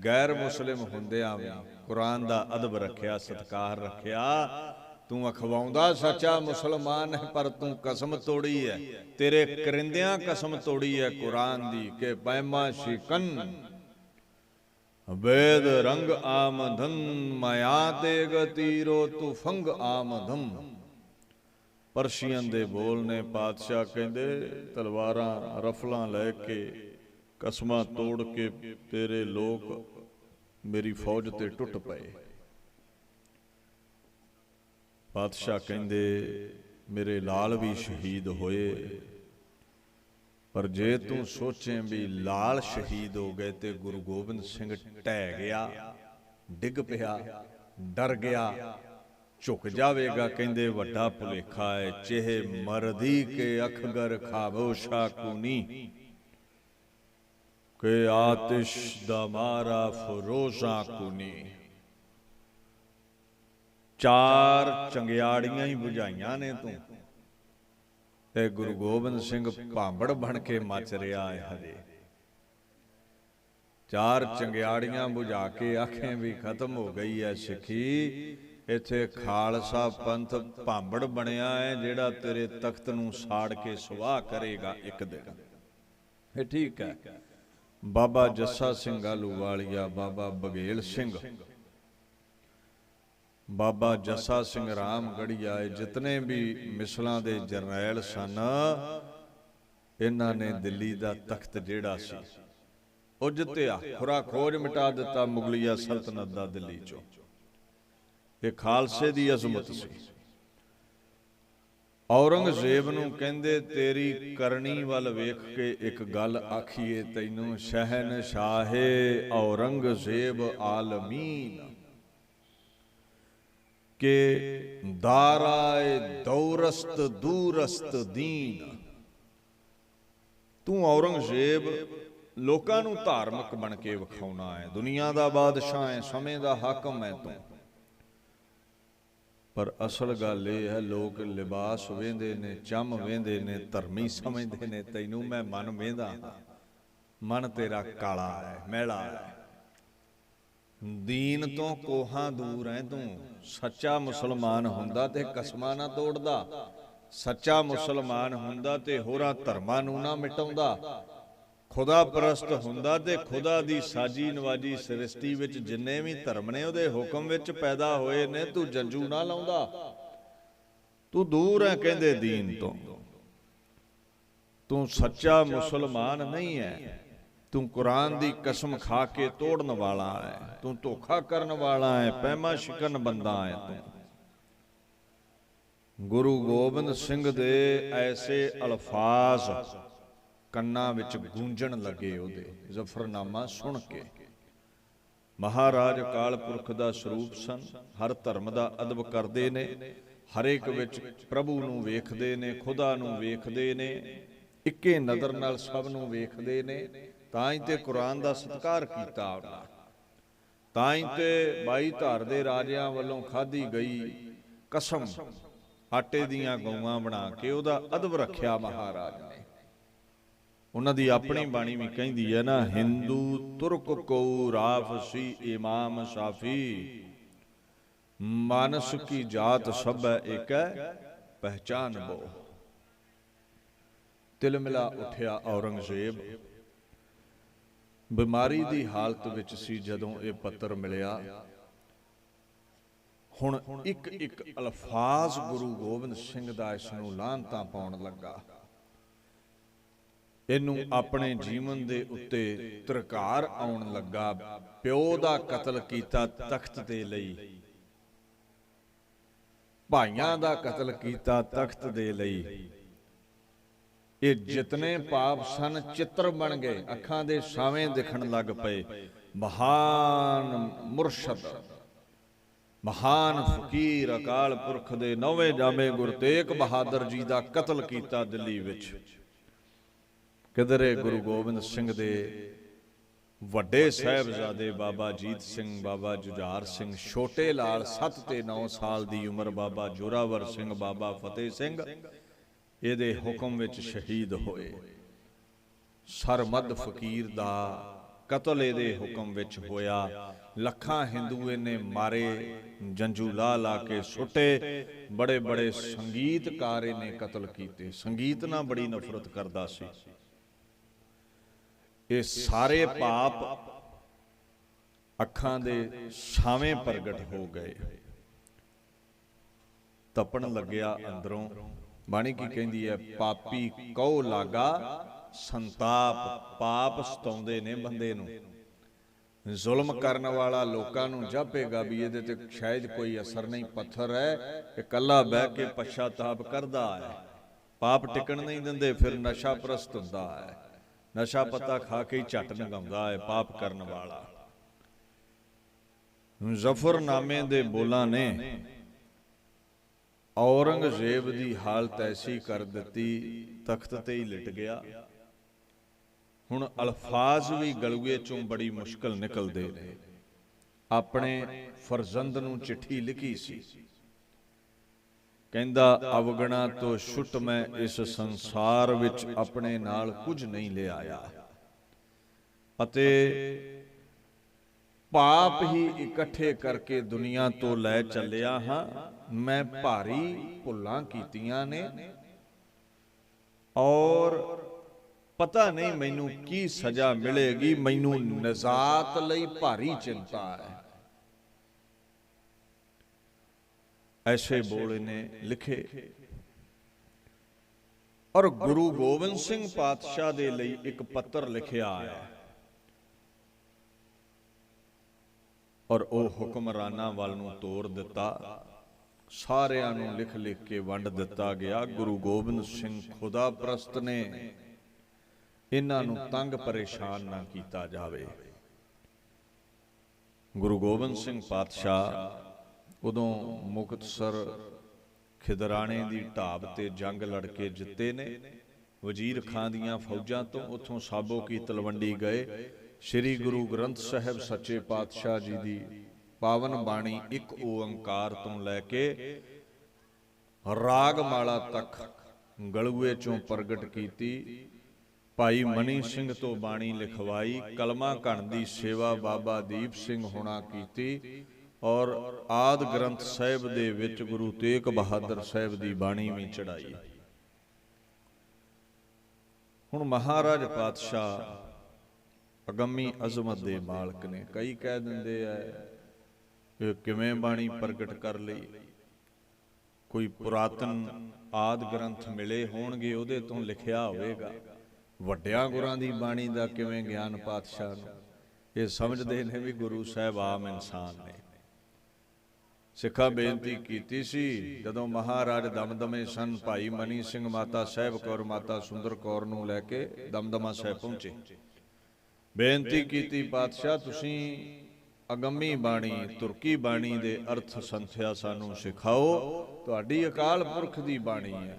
ਗੈਰ ਮੁਸਲਿਮ ਹੁੰਦਿਆਂ ਵੀ ਕੁਰਾਨ ਦਾ ਅਦਬ ਰੱਖਿਆ, ਸਤਿਕਾਰ ਰੱਖਿਆ। ਤੂੰ ਅਖਵਾਉਂਦਾ ਸੱਚਾ ਮੁਸਲਮਾਨ ਹੈ, ਪਰ ਤੂੰ ਕਸਮ ਤੋੜੀ ਹੈ, ਤੇਰੇ ਕਰਿੰਦਿਆਂ ਕਸਮ ਤੋੜੀ ਹੈ ਕੁਰਾਨ ਦੀ, ਕਿ ਪੈਮਾ ਸ਼ਿਕਨ ਵੇਦ ਰੰਗ ਆਮਦਨ, ਮਾਇਆ ਤੇ ਗਤੀਰੋ ਤੂੰ ਫੰਗ ਆਮਦਮ। ਪਰਸ਼ੀਅਨ ਦੇ ਬੋਲ ਨੇ। ਪਾਤਸ਼ਾਹ ਕਹਿੰਦੇ ਤਲਵਾਰਾਂ ਰਫਲਾਂ ਲੈ ਕੇ, ਕਸਮਾਂ ਤੋੜ ਕੇ ਤੇਰੇ ਲੋਕ ਮੇਰੀ ਫੌਜ ਤੇ ਟੁੱਟ ਪਏ। ਪਾਤਸ਼ਾਹ ਕਹਿੰਦੇ ਮੇਰੇ ਲਾਲ ਵੀ ਸ਼ਹੀਦ ਹੋਏ, ਪਰ ਜੇ ਤੂੰ ਸੋਚੇ ਵੀ ਲਾਲ ਸ਼ਹੀਦ ਹੋ ਗਏ ਤੇ ਗੁਰੂ ਗੋਬਿੰਦ ਸਿੰਘ ਢਹਿ ਗਿਆ, ਡਿੱਗ ਪਿਆ, ਡਰ ਗਿਆ, ਝੁਕ ਜਾਵੇਗਾ, ਕਹਿੰਦੇ ਵੱਡਾ ਭੁਲੇਖਾ ਹੈ। ਚੇਹ ਮਰਦੀ ਕੇ ਅਖਗਰ ਖਾਬੋਸ਼ਾ ਕੂਨੀ, ਕਿ ਆਤਿਸ਼ ਦਾ ਮਾਰਾ ਫਰੋਜ਼ਾ ਕੂਨੀ। ਚਾਰ ਚੰਗਿਆੜੀਆਂ ਹੀ ਬੁਝਾਈਆਂ ਨੇ ਤੂੰ, ਤੇ ਗੁਰੂ ਗੋਬਿੰਦ ਸਿੰਘ ਭਾਂਬੜ ਬਣ ਕੇ ਮੱਚ ਰਿਹਾ ਹੈ ਹਜੇ। ਚਾਰ ਚੰਗਿਆੜੀਆਂ ਬੁਝਾ ਕੇ ਆਖੇ ਵੀ ਖਤਮ ਹੋ ਗਈ ਹੈ ਸਿੱਖੀ। ਇੱਥੇ ਖਾਲਸਾ ਪੰਥ ਭਾਂਬੜ ਬਣਿਆ ਹੈ, ਜਿਹੜਾ ਤੇਰੇ ਤਖਤ ਨੂੰ ਸਾੜ ਕੇ ਸੁਆਹ ਕਰੇਗਾ ਇੱਕ ਦਿਨ। ਇਹ ਠੀਕ ਹੈ। ਬਾਬਾ ਜੱਸਾ ਸਿੰਘ ਆਹਲੂਵਾਲੀਆ, ਬਾਬਾ ਬਘੇਲ ਸਿੰਘ, ਬਾਬਾ ਜੱਸਾ ਸਿੰਘ ਰਾਮਗੜੀਆ, ਜਿਤਨੇ ਵੀ ਮਿਸਲਾਂ ਦੇ ਜਰਨੈਲ ਸਨ, ਇਹਨਾਂ ਨੇ ਦਿੱਲੀ ਦਾ ਤਖਤ ਜਿਹੜਾ ਸੀ ਉਹ ਜਿੱਤਿਆ, ਖੁਰਾ ਖੋਜ ਮਿਟਾ ਦਿੱਤਾ ਮੁਗਲੀਆ ਸਲਤਨਤ ਦਾ ਦਿੱਲੀ ਚੋਂ। ਇਹ ਖਾਲਸੇ ਦੀ ਅਜ਼ਮਤ ਸੀ। ਔਰੰਗਜ਼ੇਬ ਨੂੰ ਕਹਿੰਦੇ ਤੇਰੀ ਕਰਨੀ ਵੱਲ ਵੇਖ ਕੇ ਇੱਕ ਗੱਲ ਆਖੀਏ ਤੈਨੂੰ, ਸ਼ਹਿਨਸ਼ਾਹੇ ਔਰੰਗਜ਼ੇਬ ਆਲਮੀਨ, ਕਿ ਦਾਰਾਏ ਦੌਰਸਤ ਦੂਰਸਤ ਦੀਨ। ਤੂੰ ਔਰੰਗਜ਼ੇਬ ਲੋਕਾਂ ਨੂੰ ਧਾਰਮਿਕ ਬਣ ਕੇ ਵਿਖਾਉਣਾ ਹੈ, ਦੁਨੀਆ ਦਾ ਬਾਦਸ਼ਾਹ ਹੈ, ਸਮੇਂ ਦਾ ਹਾਕਮ ਹੈ ਤੂੰ। ਪਰ ਅਸਲ ਗੱਲ ਇਹ ਹੈ, ਲੋਕ ਲਿਬਾਸ ਵੇਂਦੇ ਨੇ, ਚੰਮ ਵੇਂਦੇ ਨੇ, ਧਰਮੀ ਸਮਝਦੇ ਨੇ ਤੈਨੂੰ। ਮੈਂ ਮਨ ਵੇਂਦਾ ਹਾਂ, ਮਨ ਤੇਰਾ ਕਾਲਾ ਹੈ, ਮੈਲਾ ਹੈ, ਦੀਨ ਤੋਂ ਕੋਹਾਂ ਦੂਰ ਹੈ ਤੂੰ। ਸੱਚਾ ਮੁਸਲਮਾਨ ਹੁੰਦਾ ਤੇ ਕਸਮਾਂ ਨਾ ਤੋੜਦਾ, ਸੱਚਾ ਮੁਸਲਮਾਨ ਹੁੰਦਾ ਤੇ ਹੋਰਾਂ ਧਰਮਾਂ ਨੂੰ ਨਾ ਮਿਟਾਉਂਦਾ, ਖੁਦਾ ਪ੍ਰਸਤ ਹੁੰਦਾ ਤੇ ਖੁਦਾ ਦੀ ਸਾਜੀ ਨਵਾਜੀ ਸ੍ਰਿਸ਼ਟੀ ਵਿੱਚ ਜਿੰਨੇ ਵੀ ਧਰਮ ਨੇ ਉਹਦੇ ਹੁਕਮ ਵਿੱਚ ਪੈਦਾ ਹੋਏ ਨੇ, ਤੂੰ ਜੰਜੂ ਨਾ ਲਾਉਂਦਾ। ਤੂੰ ਦੂਰ ਹੈ ਕਹਿੰਦੇ ਦੀਨ ਤੋਂ, ਤੂੰ ਸੱਚਾ ਮੁਸਲਮਾਨ ਨਹੀਂ ਹੈ। ਤੂੰ ਕੁਰਾਨ ਦੀ ਕਸਮ ਖਾ ਕੇ ਤੋੜਨ ਵਾਲਾ ਹੈ, ਤੂੰ ਧੋਖਾ ਕਰਨ ਵਾਲਾ ਹੈ, ਪੈਮਾ ਸ਼ਿਕਨ ਬੰਦਾ ਹੈ ਤੂੰ। ਗੁਰੂ ਗੋਬਿੰਦ ਸਿੰਘ ਦੇ ਐਸੇ ਅਲਫਾਜ਼ ਕੰਨਾਂ ਵਿੱਚ ਗੂੰਜਣ ਲੱਗੇ ਉਹਦੇ, ਜ਼ਫਰਨਾਮਾ ਸੁਣ ਕੇ। ਮਹਾਰਾਜ ਅਕਾਲ ਪੁਰਖ ਦਾ ਸਰੂਪ ਸਨ, ਹਰ ਧਰਮ ਦਾ ਅਦਬ ਕਰਦੇ ਨੇ, ਹਰੇਕ ਵਿੱਚ ਪ੍ਰਭੂ ਨੂੰ ਵੇਖਦੇ ਨੇ, ਖੁਦਾ ਨੂੰ ਵੇਖਦੇ ਨੇ, ਇੱਕੇ ਨਜ਼ਰ ਨਾਲ ਸਭ ਨੂੰ ਵੇਖਦੇ ਨੇ। ਤਾਂ ਹੀ ਤੇ ਕੁਰਾਨ ਦਾ ਸਤਿਕਾਰ ਕੀਤਾ ਉਹਨਾਂ, ਤਾਂ ਹੀ ਤੇ 22 ਧਾਰ ਦੇ ਰਾਜਿਆਂ ਵੱਲੋਂ ਖਾਧੀ ਗਈ ਕਸਮ ਆਟੇ ਦੀਆਂ ਗਊਆਂ ਬਣਾ ਕੇ ਉਹਦਾ ਅਦਬ ਰੱਖਿਆ ਮਹਾਰਾਜ ਨੇ। ਉਹਨਾਂ ਦੀ ਆਪਣੀ ਬਾਣੀ ਵੀ ਕਹਿੰਦੀ ਹੈ ਨਾ, ਹਿੰਦੂ ਤੁਰਕ ਕੋ ਰਾਫਸੀ ਇਮਾਮ ਸਾਫੀ, ਮਾਨਸ ਕੀ ਜਾਤ ਸਭੈ ਏਕੈ ਪਹਿਚਾਨ ਬੋ। ਤਿਲ ਮਿਲਾ ਉੱਠਿਆ ਔਰੰਗਜ਼ੇਬ, ਬਿਮਾਰੀ ਦੀ ਹਾਲਤ ਵਿੱਚ ਸੀ ਜਦੋਂ ਇਹ ਪੱਤਰ ਮਿਲਿਆ। ਹੁਣ ਇੱਕ ਇੱਕ ਅਲਫਾਜ਼ ਗੁਰੂ ਗੋਬਿੰਦ ਸਿੰਘ ਦਾ ਇਸ ਨੂੰ ਲਾਹਨਤਾਂ ਪਾਉਣ ਲੱਗਾ। ਇਹਨੂੰ ਆਪਣੇ ਜੀਵਨ ਦੇ ਉੱਤੇ ਧਰਕਾਰ ਆਉਣ ਲੱਗਾ। ਪਿਓ ਦਾ ਕਤਲ ਕੀਤਾ ਤਖਤ ਦੇ ਲਈ, ਭਾਈਆਂ ਦਾ ਕਤਲ ਕੀਤਾ ਤਖਤ ਦੇ ਲਈ। ਇਹ ਜਿਤਨੇ ਪਾਪ ਸਨ ਚਿੱਤਰ ਬਣ ਗਏ, ਅੱਖਾਂ ਦੇ ਸਾਵੇਂ ਦਿਖਣ ਲੱਗ ਪਏ। ਮਹਾਨ ਮੁਰਸ਼ਦ ਮਹਾਨ ਫਕੀਰ ਅਕਾਲ ਪੁਰਖ ਦੇ 9ਵੇਂ ਜਾਮੇ ਗੁਰੂ ਤੇਗ ਬਹਾਦਰ ਜੀ ਦਾ ਕਤਲ ਕੀਤਾ ਦਿੱਲੀ ਵਿੱਚ। ਕਿਧਰੇ ਗੁਰੂ ਗੋਬਿੰਦ ਸਿੰਘ ਦੇ ਵੱਡੇ ਸਾਹਿਬਜ਼ਾਦੇ ਬਾਬਾ ਅਜੀਤ ਸਿੰਘ, ਬਾਬਾ ਜੁਝਾਰ ਸਿੰਘ, ਛੋਟੇ ਲਾਲ 7 ਤੇ 9 ਸਾਲ ਦੀ ਉਮਰ ਬਾਬਾ ਜੋਰਾਵਰ ਸਿੰਘ, ਬਾਬਾ ਫਤਿਹ ਸਿੰਘ ਇਹਦੇ ਹੁਕਮ ਵਿੱਚ ਸ਼ਹੀਦ ਹੋਏ। ਸਰਮਦ ਫਕੀਰ ਦਾ ਕਤਲ ਇਹਦੇ ਹੁਕਮ ਵਿੱਚ ਹੋਇਆ। ਲੱਖਾਂ ਹਿੰਦੂ ਇਹਨੇ ਮਾਰੇ, ਜੰਜੂ ਲਾ ਲਾ ਕੇ ਸੁੱਟੇ। ਬੜੇ ਬੜੇ ਸੰਗੀਤਕਾਰ ਇਹਨੇ ਕਤਲ ਕੀਤੇ। ਸੰਗੀਤ ਨਾਲ ਬੜੀ ਨਫ਼ਰਤ ਕਰਦਾ ਸੀ। ਇਹ ਸਾਰੇ ਪਾਪ ਅੱਖਾਂ ਦੇ ਸਾਵੇਂ ਪ੍ਰਗਟ ਹੋ ਗਏ। ਤਪਣ ਲੱਗਿਆ ਅੰਦਰੋਂ। ਬਾਣੀ ਕੀ ਕਹਿੰਦੀ ਹੈ? ਪਾਪੀ ਕਉ ਲਾਗਾ ਸੰਤਾਪ। ਪਾਪ ਸਤਾਉਂਦੇ ਨੇ ਬੰਦੇ ਨੂੰ। ਜ਼ੁਲਮ ਕਰਨ ਵਾਲਾ ਲੋਕਾਂ ਨੂੰ ਜਾਪੇਗਾ ਵੀ ਇਹਦੇ ਤੇ ਸ਼ਾਇਦ ਕੋਈ ਅਸਰ ਨਹੀਂ, ਪੱਥਰ ਹੈ, ਇਹ ਕੱਲਾ ਬਹਿ ਕੇ ਪਛਤਾਪ ਕਰਦਾ ਹੈ। ਪਾਪ ਟਿਕਣ ਨਹੀਂ ਦਿੰਦੇ। ਫਿਰ ਨਸ਼ਾ ਪ੍ਰਸਤ ਹੁੰਦਾ ਹੈ। ਨਸ਼ਾ ਪੱਤਾ ਖਾ ਕੇ ਹੀ ਝੱਟ ਨਗਾਉਂਦਾ ਹੈ ਪਾਪ ਕਰਨ ਵਾਲਾ। ਜ਼ਫਰਨਾਮੇ ਦੇ ਬੋਲਾਂ ਨੇ ਔਰੰਗਜ਼ੇਬ ਦੀ ਹਾਲਤ ਐਸੀ ਕਰ ਦਿੱਤੀ, ਤਖਤ ਤੇ ਹੀ ਲਿਟ ਗਿਆ। ਹੁਣ ਅਲਫਾਜ਼ ਵੀ ਗਲੂਏ ਚੋਂ ਬੜੀ ਮੁਸ਼ਕਲ ਨਿਕਲਦੇ ਨੇ। ਆਪਣੇ ਫਰਜ਼ੰਦ ਨੂੰ ਚਿੱਠੀ ਲਿਖੀ ਸੀ, ਕਹਿੰਦਾ ਅਵਗਣਾ ਤੋਂ ਛੁੱਟ ਮੈਂ ਇਸ ਸੰਸਾਰ ਵਿੱਚ ਆਪਣੇ ਨਾਲ ਕੁਝ ਨਹੀਂ ਲਿਆਇਆ, ਅਤੇ ਪਾਪ ਹੀ ਇਕੱਠੇ ਕਰਕੇ ਦੁਨੀਆ ਤੋਂ ਲੈ ਚੱਲਿਆ ਹਾਂ। ਮੈਂ ਭਾਰੀ ਭੁੱਲਾਂ ਕੀਤੀਆਂ ਨੇ ਔਰ ਪਤਾ ਨਹੀਂ ਮੈਨੂੰ ਕੀ ਸਜ਼ਾ ਮਿਲੇਗੀ। ਮੈਨੂੰ ਨਜ਼ਾਤ ਲਈ ਭਾਰੀ ਚਿੰਤਾ ਹੈ। ਐਸੇ ਬੋਲ ਨੇ ਲਿਖੇ। ਔਰ ਗੁਰੂ ਗੋਬਿੰਦ ਸਿੰਘ ਪਾਤਸ਼ਾਹ ਦੇ ਲਈ ਇੱਕ ਪੱਤਰ ਲਿਖਿਆ ਹੈ, ਔਰ ਉਹ ਹੁਕਮਰਾਨਾਂ ਵੱਲ ਨੂੰ ਤੋਰ ਦਿੱਤਾ। ਸਾਰਿਆਂ ਨੂੰ ਲਿਖ ਲਿਖ ਕੇ ਵੰਡ ਦਿੱਤਾ ਗਿਆ। ਗੁਰੂ ਗੋਬਿੰਦ ਸਿੰਘ ਖੁਦਾ ਪ੍ਰਸਤ ਨੇ, ਇਹਨਾਂ ਨੂੰ ਤੰਗ ਪਰੇਸ਼ਾਨ ਨਾ ਕੀਤਾ ਜਾਵੇ। ਗੁਰੂ ਗੋਬਿੰਦ ਸਿੰਘ ਪਾਤਸ਼ਾਹ ਉਦੋਂ ਮੁਕਤਸਰ ਖਿਦਰਾਣੇ ਦੀ ਢਾਬ ਤੇ ਜੰਗ ਲੜ ਕੇ ਜਿੱਤੇ ਨੇ। ਵਜ਼ੀਰ ਖਾਂ ਦੀਆਂ ਫੌਜਾਂ ਤੋਂ ਉੱਥੋਂ ਸਾਬੋ ਕੀ ਤਲਵੰਡੀ ਗਏ। ਸ੍ਰੀ ਗੁਰੂ ਗ੍ਰੰਥ ਸਾਹਿਬ ਸੱਚੇ ਪਾਤਸ਼ਾਹ ਜੀ ਦੀ ਪਾਵਨ ਬਾਣੀ ਇੱਕ ਓੰਕਾਰ ਤੋਂ ਲੈ ਕੇ ਰਾਗਮਾਲਾ ਤੱਕ ਗਲੂਏ ਚੋਂ ਪ੍ਰਗਟ ਕੀਤੀ। ਭਾਈ ਮਨੀ ਸਿੰਘ ਤੋਂ ਬਾਣੀ ਲਿਖਵਾਈ। ਕਲਮਾ ਘਣ ਦੀ ਸੇਵਾ ਬਾਬਾ ਦੀਪ ਸਿੰਘ ਹੋਣਾ ਕੀਤੀ, ਔਰ ਆਦ ਗ੍ਰੰਥ ਸਾਹਿਬ ਦੇ ਵਿੱਚ ਗੁਰੂ ਤੇਗ ਬਹਾਦਰ ਸਾਹਿਬ ਦੀ ਬਾਣੀ ਵੀ ਚੜਾਈ। ਹੁਣ ਮਹਾਰਾਜ ਪਾਤਸ਼ਾਹ ਅਗੰਮੀ ਅਜ਼ਮਤ ਦੇ ਮਾਲਕ ਨੇ। ਕਈ ਕਹਿ ਦਿੰਦੇ ਆ ਕਿ ਕਿਵੇਂ ਬਾਣੀ ਪ੍ਰਗਟ ਕਰ ਲਈ। ਕੋਈ ਪੁਰਾਤਨ ਆਦ ਗ੍ਰੰਥ ਮਿਲੇ ਹੋਣਗੇ, ਉਹਦੇ ਤੋਂ ਲਿਖਿਆ ਹੋਵੇਗਾ। ਵੱਡਿਆਂ ਗੁਰਾਂ ਦੀ ਬਾਣੀ ਦਾ ਕਿਵੇਂ ਗਿਆਨ ਪਾਤਸ਼ਾਹ ਨੂੰ? ਇਹ ਸਮਝਦੇ ਨੇ ਵੀ ਗੁਰੂ ਸਾਹਿਬ ਆਮ ਇਨਸਾਨ ਨੇ। ਸਿੱਖਾਂ ਬੇਨਤੀ ਕੀਤੀ ਸੀ ਜਦੋਂ ਮਹਾਰਾਜ ਦਮਦਮੇ ਸਨ, ਭਾਈ ਮਨੀ ਸਿੰਘ ਮਾਤਾ ਸਾਹਿਬ ਕੌਰ, ਮਾਤਾ ਸੁੰਦਰ ਕੌਰ ਨੂੰ ਲੈ ਕੇ ਦਮਦਮਾ ਸਾਹਿਬ ਪਹੁੰਚੇ। ਬੇਨਤੀ ਕੀਤੀ, ਪਾਤਸ਼ਾਹ ਤੁਸੀਂ ਅਗੰਮੀ ਬਾਣੀ, ਤੁਰਕੀ ਬਾਣੀ ਦੇ ਅਰਥ ਸੰਥਿਆ ਸਾਨੂੰ ਸਿਖਾਓ। ਤੁਹਾਡੀ ਅਕਾਲ ਪੁਰਖ ਦੀ ਬਾਣੀ ਹੈ,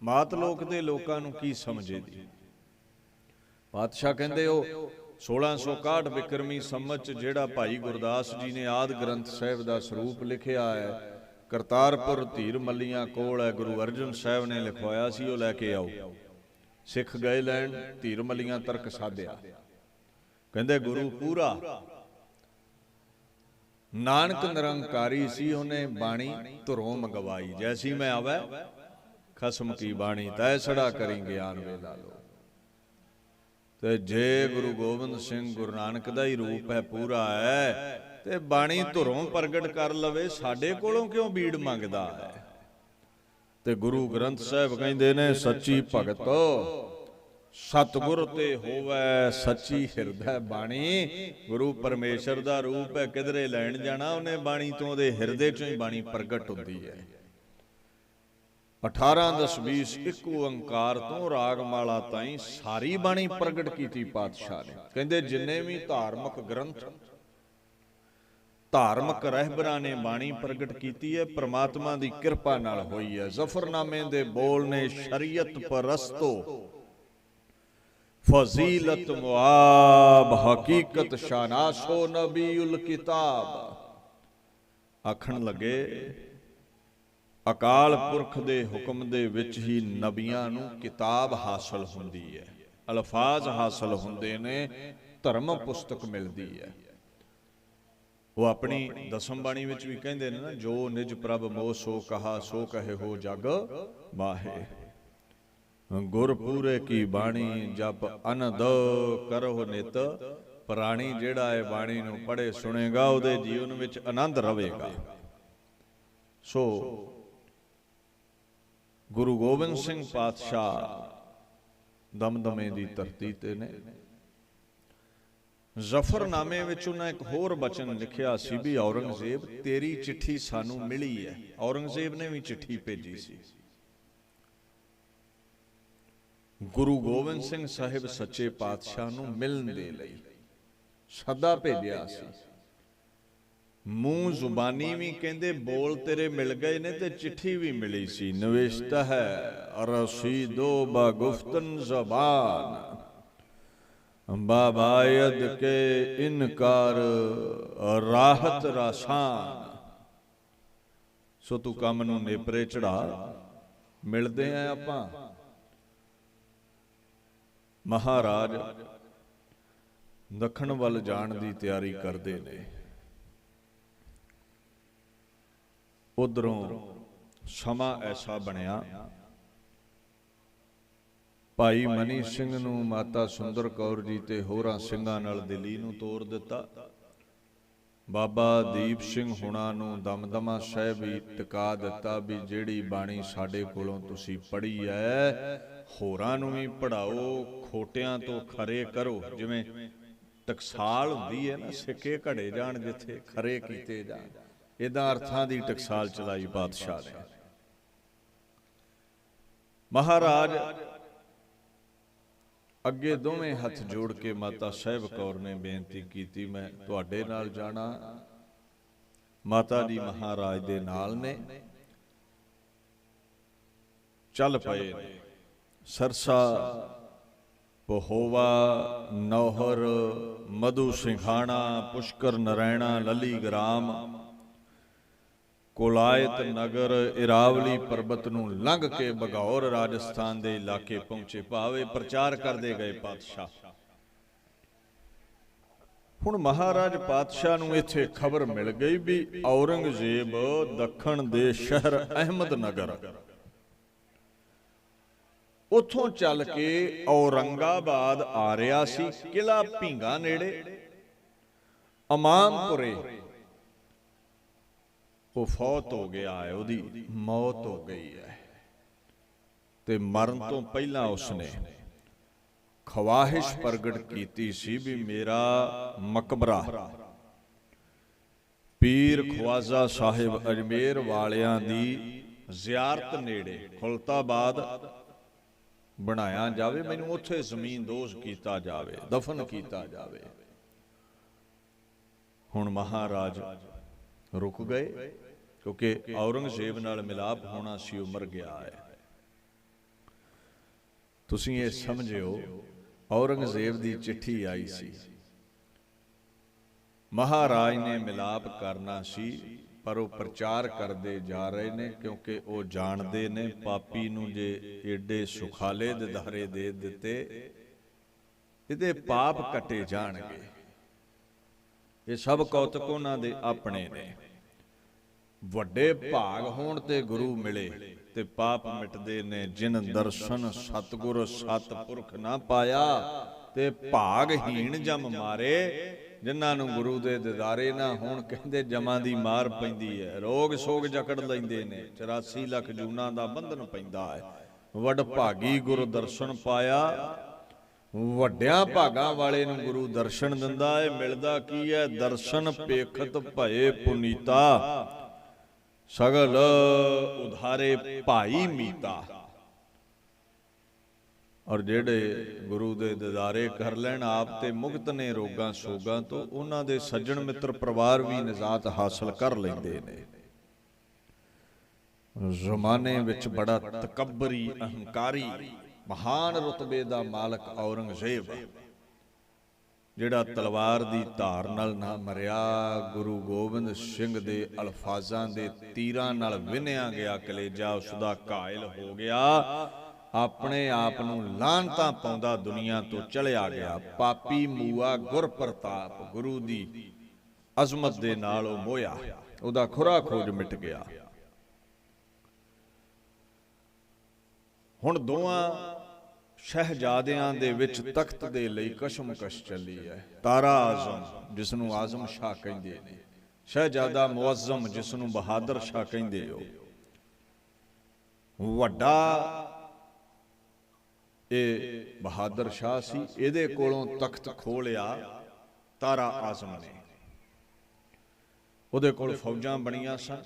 ਮਾਤ ਲੋਕ ਦੇ ਲੋਕਾਂ ਨੂੰ ਕੀ ਸਮਝੇ ਦੀ। ਪਾਤਸ਼ਾਹ ਕਹਿੰਦੇ ਉਹ 1661 ਬਿਕਰਮੀ ਸੰਮਤ ਚ ਜਿਹੜਾ ਭਾਈ ਗੁਰਦਾਸ ਜੀ ਨੇ ਆਦ ਗ੍ਰੰਥ ਸਾਹਿਬ ਦਾ ਸਰੂਪ ਲਿਖਿਆ ਹੈ, ਕਰਤਾਰਪੁਰ ਧੀਰ ਮੱਲੀਆਂ ਕੋਲ ਹੈ, ਗੁਰੂ ਅਰਜਨ ਸਾਹਿਬ ਨੇ ਲਿਖਵਾਇਆ ਸੀ, ਉਹ ਲੈ ਕੇ ਆਓ। ਸਿੱਖ ਗਏ ਲੈਣ, ਧੀਰ ਮੱਲੀਆਂ ਤਰਕ ਸਾਧਿਆ। ਕਹਿੰਦੇ ਗੁਰੂ ਪੂਰਾ ਨਾਨਕ ਨਿਰੰਕਾਰੀ ਸੀ, ਉਹਨੇ ਬਾਣੀ ਧੁਰੋਂ ਮੰਗਵਾਈ। ਜੈਸੀ ਮੈਂ ਆਵੈ ਖਸਮ ਕੀ ਬਾਣੀ, ਤੈ ਸੜਾ ਕਰੀ ਗਿਆਨ ਵੇਲਾ ਲੋ। ਤੇ ਜੇ ਗੁਰੂ ਗੋਬਿੰਦ ਸਿੰਘ ਗੁਰੂ ਨਾਨਕ ਦਾ ਹੀ ਰੂਪ ਹੈ, ਪੂਰਾ ਹੈ, ਤੇ ਬਾਣੀ ਧੁਰੋਂ ਪ੍ਰਗਟ ਕਰ ਲਵੇ, ਸਾਡੇ ਕੋਲੋਂ ਕਿਉਂ ਬੀੜ ਮੰਗਦਾ ਹੈ। ਤੇ ਗੁਰੂ ਗ੍ਰੰਥ ਸਾਹਿਬ ਕਹਿੰਦੇ ਨੇ ਸੱਚੀ ਭਗਤ ਸਤਿਗੁਰ ਤੇ ਹੋਵੇ ਸੱਚੀ ਹਿਰਦੈ ਬਾਣੀ। ਗੁਰੂ ਪਰਮੇਸ਼ਰ ਦਾ ਰੂਪ ਹੈ, ਕਿਧਰੇ ਲੈਣ ਜਾਣਾ ਉਹਨੇ ਬਾਣੀ ਤੋਂ, ਉਹਦੇ ਹਿਰਦੇ ਚੋਂ ਹੀ ਬਾਣੀ ਪ੍ਰਗਟ ਹੁੰਦੀ ਹੈ। 18 10 20 ਇੱਕ ਓੰਕਾਰ ਤੋਂ ਰਾਗਮਾਲਾ ਤਾਈਂ ਸਾਰੀ ਬਾਣੀ ਪ੍ਰਗਟ ਕੀਤੀ ਪਾਤਸ਼ਾਹ ਨੇ। ਕਹਿੰਦੇ ਜਿੰਨੇ ਵੀ ਧਾਰਮਿਕ ਗ੍ਰੰਥ ਧਾਰਮਿਕ ਰਹਿਬਰਾਂ ਨੇ ਬਾਣੀ ਪ੍ਰਗਟ ਕੀਤੀ ਹੈ, ਪ੍ਰਮਾਤਮਾ ਦੀ ਕਿਰਪਾ ਨਾਲ ਹੋਈ ਹੈ। ਜ਼ਫਰਨਾਮੇ ਦੇ ਬੋਲ ਨੇ ਸ਼ਰੀਅਤ ਪਰਸਤੋ ਫਜ਼ੀਲਤ ਮੁਆਬ ਹਕੀਕਤ ਸ਼ਾਨਾਸੋ ਨਬੀਉਲ ਕਿਤਾਬ। ਆਖਣ ਲੱਗੇ ਅਕਾਲ ਪੁਰਖ ਦੇ ਹੁਕਮ ਦੇ ਵਿੱਚ ਹੀ ਨਬੀਆਂ ਨੂੰ ਕਿਤਾਬ ਹਾਸਲ ਹੁੰਦੀ ਹੈ, ਅਲਫਾਜ਼ ਹਾਸਲ ਹੁੰਦੇ ਨੇ, ਧਰਮ ਪੁਸਤਕ ਮਿਲਦੀ ਹੈ। ਉਹ ਆਪਣੀ ਦਸਮ ਬਾਣੀ ਵਿੱਚ ਵੀ ਕਹਿੰਦੇ ਨੇ ਨਾ, ਜੋ ਨਿਜ ਪ੍ਰਭ ਮੋਹ ਸੋ ਕਹਾ ਸੋ ਕਹੇ ਹੋ ਜਗ ਮਾਹੇ। ਗੁਰ ਪੂਰੇ ਕੀ ਬਾਣੀ ਜਪ ਅਨੰਦ ਕਰੋ ਨਿਤ ਪ੍ਰਾਣੀ। ਜਿਹੜਾ ਇਹ ਬਾਣੀ ਨੂੰ ਪੜ੍ਹੇ ਸੁਣੇਗਾ ਉਹਦੇ ਜੀਵਨ ਵਿੱਚ ਆਨੰਦ ਰਵੇਗਾ। ਸੋ ਗੁਰੂ ਗੋਬਿੰਦ ਸਿੰਘ ਪਾਤਸ਼ਾਹ ਦਮਦਮੇ ਦੀ ਧਰਤੀ ਤੇ ਨੇ। ਜ਼ਫਰਨਾਮੇ ਵਿੱਚ ਉਹਨਾਂ ਇੱਕ ਹੋਰ ਬਚਨ ਲਿਖਿਆ ਸੀ ਵੀ ਔਰੰਗਜ਼ੇਬ ਤੇਰੀ ਚਿੱਠੀ ਸਾਨੂੰ ਮਿਲੀ ਹੈ। ਔਰੰਗਜ਼ੇਬ ਨੇ ਵੀ ਚਿੱਠੀ ਭੇਜੀ ਸੀ। ਗੁਰੂ ਗੋਬਿੰਦ ਸਿੰਘ ਸਾਹਿਬ ਸੱਚੇ ਪਾਤਸ਼ਾਹ ਨੂੰ ਮਿਲਣ ਦੇ ਲਈ ਸੱਦਾ ਭੇਜਿਆ ਸੀ। ਮੂੰਹ ਜ਼ੁਬਾਨੀ ਵੀ ਕਹਿੰਦੇ ਬੋਲ ਤੇਰੇ ਮਿਲ ਗਏ ਨੇ ਤੇ ਚਿੱਠੀ ਵੀ ਮਿਲੀ ਸੀ। ਨਵਿਸ਼ਤ ਹੈ ਰਸੀਦੋ ਬਗੁਫਤਨ ਜ਼ਬਾਨ ਬਾਬਾਇਦ ਕੇ ਇਨਕਾਰ ਰਾਹਤ ਰਾਸਾਨ। ਸੋ ਤੂੰ ਕੰਮ ਨੂੰ ਨੇਪਰੇ ਚੜਾ, ਮਿਲਦੇ ਆ ਆਪਾਂ। ਮਹਾਰਾਜ ਦੱਖਣ ਵੱਲ ਜਾਣ ਦੀ ਤਿਆਰੀ ਕਰਦੇ ਨੇ। ਉਧਰੋਂ ਸਮਾਂ ਐਸਾ ਬਣਿਆ, ਭਾਈ ਮਨੀ ਸਿੰਘ ਨੂੰ ਮਾਤਾ ਸੁੰਦਰ ਕੌਰ ਜੀ ਤੇ ਹੋਰਾਂ ਸਿੰਘਾਂ ਨਾਲ ਦਿੱਲੀ ਨੂੰ ਤੋਰ ਦਿੱਤਾ। ਬਾਬਾ ਦੀਪ ਸਿੰਘ ਹੁਣਾਂ ਨੂੰ ਦਮਦਮਾ ਸਾਹਿਬ ਹੀ ਟਿਕਾ ਦਿੱਤਾ ਵੀ ਜਿਹੜੀ ਬਾਣੀ ਸਾਡੇ ਕੋਲੋਂ ਤੁਸੀਂ ਪੜ੍ਹੀ ਹੈ ਹੋਰਾਂ ਨੂੰ ਵੀ ਪੜ੍ਹਾਓ, ਖੋਟਿਆਂ ਤੋਂ ਖਰੇ ਕਰੋ। ਜਿਵੇਂ ਟਕਸਾਲ ਹੁੰਦੀ ਹੈ ਨਾ, ਸਿੱਕੇ ਘੜੇ ਜਾਣ ਜਿੱਥੇ ਖਰੇ ਕੀਤੇ ਜਾਣ, ਇਹਦਾ ਅਰਥਾਂ ਦੀ ਟਕਸਾਲ ਚਲਾਈ ਬਾਦਸ਼ਾਹ ਨੇ। ਮਹਾਰਾਜ ਅੱਗੇ ਦੋਵੇਂ ਹੱਥ ਜੋੜ ਕੇ ਮਾਤਾ ਸਾਹਿਬ ਕੌਰ ਨੇ ਬੇਨਤੀ ਕੀਤੀ, ਮੈਂ ਤੁਹਾਡੇ ਨਾਲ ਜਾਣਾ। ਮਾਤਾ ਜੀ ਮਹਾਰਾਜ ਦੇ ਨਾਲ ਨੇ, ਚੱਲ ਪਏ ਨੇ। ਸਰਸਾ ਪਹੋਵਾ ਨੌਹਰ ਮਧੂ ਸਿੰਘਾਣਾ ਪੁਸ਼ਕਰ ਨਰੈਣਾ ਲੱਲੀ ਗ੍ਰਾਮ ਕੋਲਾਇਤ ਨਗਰ ਇਰਾਵਲੀ ਪਰਬਤ ਨੂੰ ਲੰਘ ਕੇ ਬਗੌਰ ਰਾਜਸਥਾਨ ਦੇ ਇਲਾਕੇ ਪਹੁੰਚੇ। ਭਾਵੇਂ ਪ੍ਰਚਾਰ ਕਰਦੇ ਗਏ ਪਾਤਸ਼ਾਹ। ਹੁਣ ਮਹਾਰਾਜ ਪਾਤਸ਼ਾਹ ਨੂੰ ਇੱਥੇ ਖਬਰ ਮਿਲ ਗਈ ਵੀ ਔਰੰਗਜ਼ੇਬ ਦੱਖਣ ਦੇ ਸ਼ਹਿਰ ਅਹਿਮਦ ਨਗਰ ਉੱਥੋਂ ਚੱਲ ਕੇ ਔਰੰਗਾਬਾਦ ਆ ਰਿਹਾ ਸੀ। ਕਿਲਾ ਭੀਂਗਾ ਨੇੜੇ ਅਮਾਨਪੁਰੇ ਉਹ ਫੌਤ ਹੋ ਗਿਆ ਹੈ, ਉਹਦੀ ਮੌਤ ਹੋ ਗਈ ਹੈ। ਤੇ ਮਰਨ ਤੋਂ ਪਹਿਲਾਂ ਉਸਨੇ ਖਵਾਹਿਸ਼ ਪ੍ਰਗਟ ਕੀਤੀ ਸੀ ਵੀ ਮੇਰਾ ਮਕਬਰਾ ਪੀਰ ਖਵਾਜਾ ਸਾਹਿਬ ਅਜਮੇਰ ਵਾਲਿਆਂ ਦੀ ਜ਼ਿਆਰਤ ਨੇੜੇ ਖੁਲਤਾਬਾਦ ਬਣਾਇਆ ਜਾਵੇ, ਮੈਨੂੰ ਉੱਥੇ ਜ਼ਮੀਨ ਦੋਜ਼ ਕੀਤਾ ਜਾਵੇ, ਦਫਨ ਕੀਤਾ ਜਾਵੇ। ਹੁਣ ਮਹਾਰਾਜ ਰੁਕ ਗਏ ਕਿਉਂਕਿ ਔਰੰਗਜ਼ੇਬ ਨਾਲ ਮਿਲਾਪ ਹੋਣਾ ਸੀ, ਉਹ ਮਰ ਗਿਆ ਹੈ। ਤੁਸੀਂ ਇਹ ਸਮਝਿਓ ਔਰੰਗਜ਼ੇਬ ਦੀ ਚਿੱਠੀ ਆਈ ਸੀ, ਮਹਾਰਾਜ ਨੇ ਮਿਲਾਪ ਕਰਨਾ ਸੀ, ਪਰ ਉਹ ਪ੍ਰਚਾਰ ਕਰਦੇ ਜਾ ਰਹੇ ਨੇ ਕਿਉਂਕਿ ਉਹ ਜਾਣਦੇ ਨੇ ਪਾਪੀ ਨੂੰ ਜੇ ਏਡੇ ਸੁਖਾਲੇ ਦਿਦਾਰੇ ਦੇ ਦਿੱਤੇ ਇਹਦੇ ਪਾਪ ਕੱਟੇ ਜਾਣਗੇ। ਇਹ ਸਭ ਕੌਤਕ ਉਹਨਾਂ ਦੇ ਆਪਣੇ ਨੇ। ਵੱਡੇ ਭਾਗ ਹੋਣ ਤੇ ਗੁਰੂ ਮਿਲੇ ਤੇ ਪਾਪ ਮਿਟਦੇ ਨੇ। ਜਿਨ ਦਰਸ਼ਨ ਸਤਿਗੁਰ ਸਤਿਪੁਰਖ ਨਾ ਪਾਇਆ ਤੇ ਭਾਗਹੀਣ ਜਮ ਮਾਰੇ। ਜਿਨ੍ਹਾਂ ਨੂੰ ਗੁਰੂ ਦੇ ਦਿਦਾਰੇ ਨਾ ਹੋਣ ਕਹਿੰਦੇ ਜਮਾਂ ਦੀ ਮਾਰ ਪੈਂਦੀ ਹੈ, ਰੋਗ ਸੋਗ ਜਕੜ ਲੈਂਦੇ ਨੇ, 84 ਲੱਖ ਜੂਨਾਂ ਦਾ ਬੰਧਨ ਪੈਂਦਾ ਹੈ। ਵਡ ਭਾਗੀ ਗੁਰੂ ਦਰਸ਼ਨ ਪਾਇਆ। ਵੱਡਿਆਂ ਭਾਗਾਂ ਵਾਲੇ ਨੂੰ ਗੁਰੂ ਦਰਸ਼ਨ ਦਿੰਦਾ ਹੈ। ਮਿਲਦਾ ਕੀ ਹੈ? ਦਰਸ਼ਨ ਪੇਖਤ ਭਏ ਪੁਨੀਤਾ ਸਗਲ ਉਧਾਰੇ ਭਾਈ ਮੀਤਾ। ਔਰ ਜਿਹੜੇ ਗੁਰੂ ਦੇ ਦਿਦਾਰੇ ਕਰ ਲੈਣ ਆਪ ਤੇ ਮੁਕਤ ਨੇ ਰੋਗਾਂ ਸੋਗਾਂ ਤੋਂ, ਉਹਨਾਂ ਦੇ ਸੱਜਣ ਮਿੱਤਰ ਪਰਿਵਾਰ ਵੀ ਨਿਜਾਤ ਹਾਸਲ ਕਰ ਲੈਂਦੇ ਨੇ। ਜ਼ਮਾਨੇ ਵਿੱਚ ਬੜਾ ਤਕੱਬਰੀ ਅਹੰਕਾਰੀ ਮਹਾਨ ਰੁਤਬੇ ਦਾ ਮਾਲਕ ਔਰੰਗਜ਼ੇਬ, ਜਿਹੜਾ ਤਲਵਾਰ ਦੀ ਧਾਰ ਨਾਲ ਨਾ ਮਰਿਆ, ਗੁਰੂ ਗੋਬਿੰਦ ਸਿੰਘ ਦੇ ਅਲਫਾਜ਼ਾਂ ਦੇ ਤੀਰਾਂ ਨਾਲ ਵਿੰਨਿਆ ਗਿਆ ਕਲੇਜਾ ਉਸ ਦਾ ਘਾਇਲ ਹੋ ਗਿਆ, ਆਪਣੇ ਆਪ ਨੂੰ ਲਾਹਨਤਾਂ ਪਾਉਂਦਾ ਦੁਨੀਆ ਤੋਂ ਚਲਿਆ ਗਿਆ। ਪਾਪੀ ਮੂਆ ਗੁਰ ਪ੍ਰਤਾਪ, ਗੁਰੂ ਦੀ ਅਜ਼ਮਤ ਦੇ ਨਾਲ ਉਹ ਮੋਇਆ, ਉਹਦਾ ਖੁਰਾ ਖੋਜ ਮਿਟ ਗਿਆ। ਹੁਣ ਦੋਵਾਂ ਸ਼ਹਿਜ਼ਾਦਿਆਂ ਦੇ ਵਿੱਚ ਤਖਤ ਦੇ ਲਈ ਕਸ਼ਮਕਸ਼ ਚੱਲੀ ਹੈ। ਤਾਰਾ ਆਜ਼ਮ ਜਿਸ ਨੂੰ ਆਜ਼ਮ ਸ਼ਾਹ ਕਹਿੰਦੇ ਨੇ, ਸ਼ਹਿਜ਼ਾਦਾ ਮੁਅੱਜ਼ਮ ਜਿਸ ਨੂੰ ਬਹਾਦਰ ਸ਼ਾਹ ਕਹਿੰਦੇ ਹੋ, ਵੱਡਾ ਇਹ ਬਹਾਦਰ ਸ਼ਾਹ ਸੀ, ਇਹਦੇ ਕੋਲੋਂ ਤਖਤ ਖੋਲਿਆ ਤਾਰਾ ਆਜ਼ਮ ਨੇ। ਉਹਦੇ ਕੋਲ ਫੌਜਾਂ ਬਣੀਆਂ ਸਨ।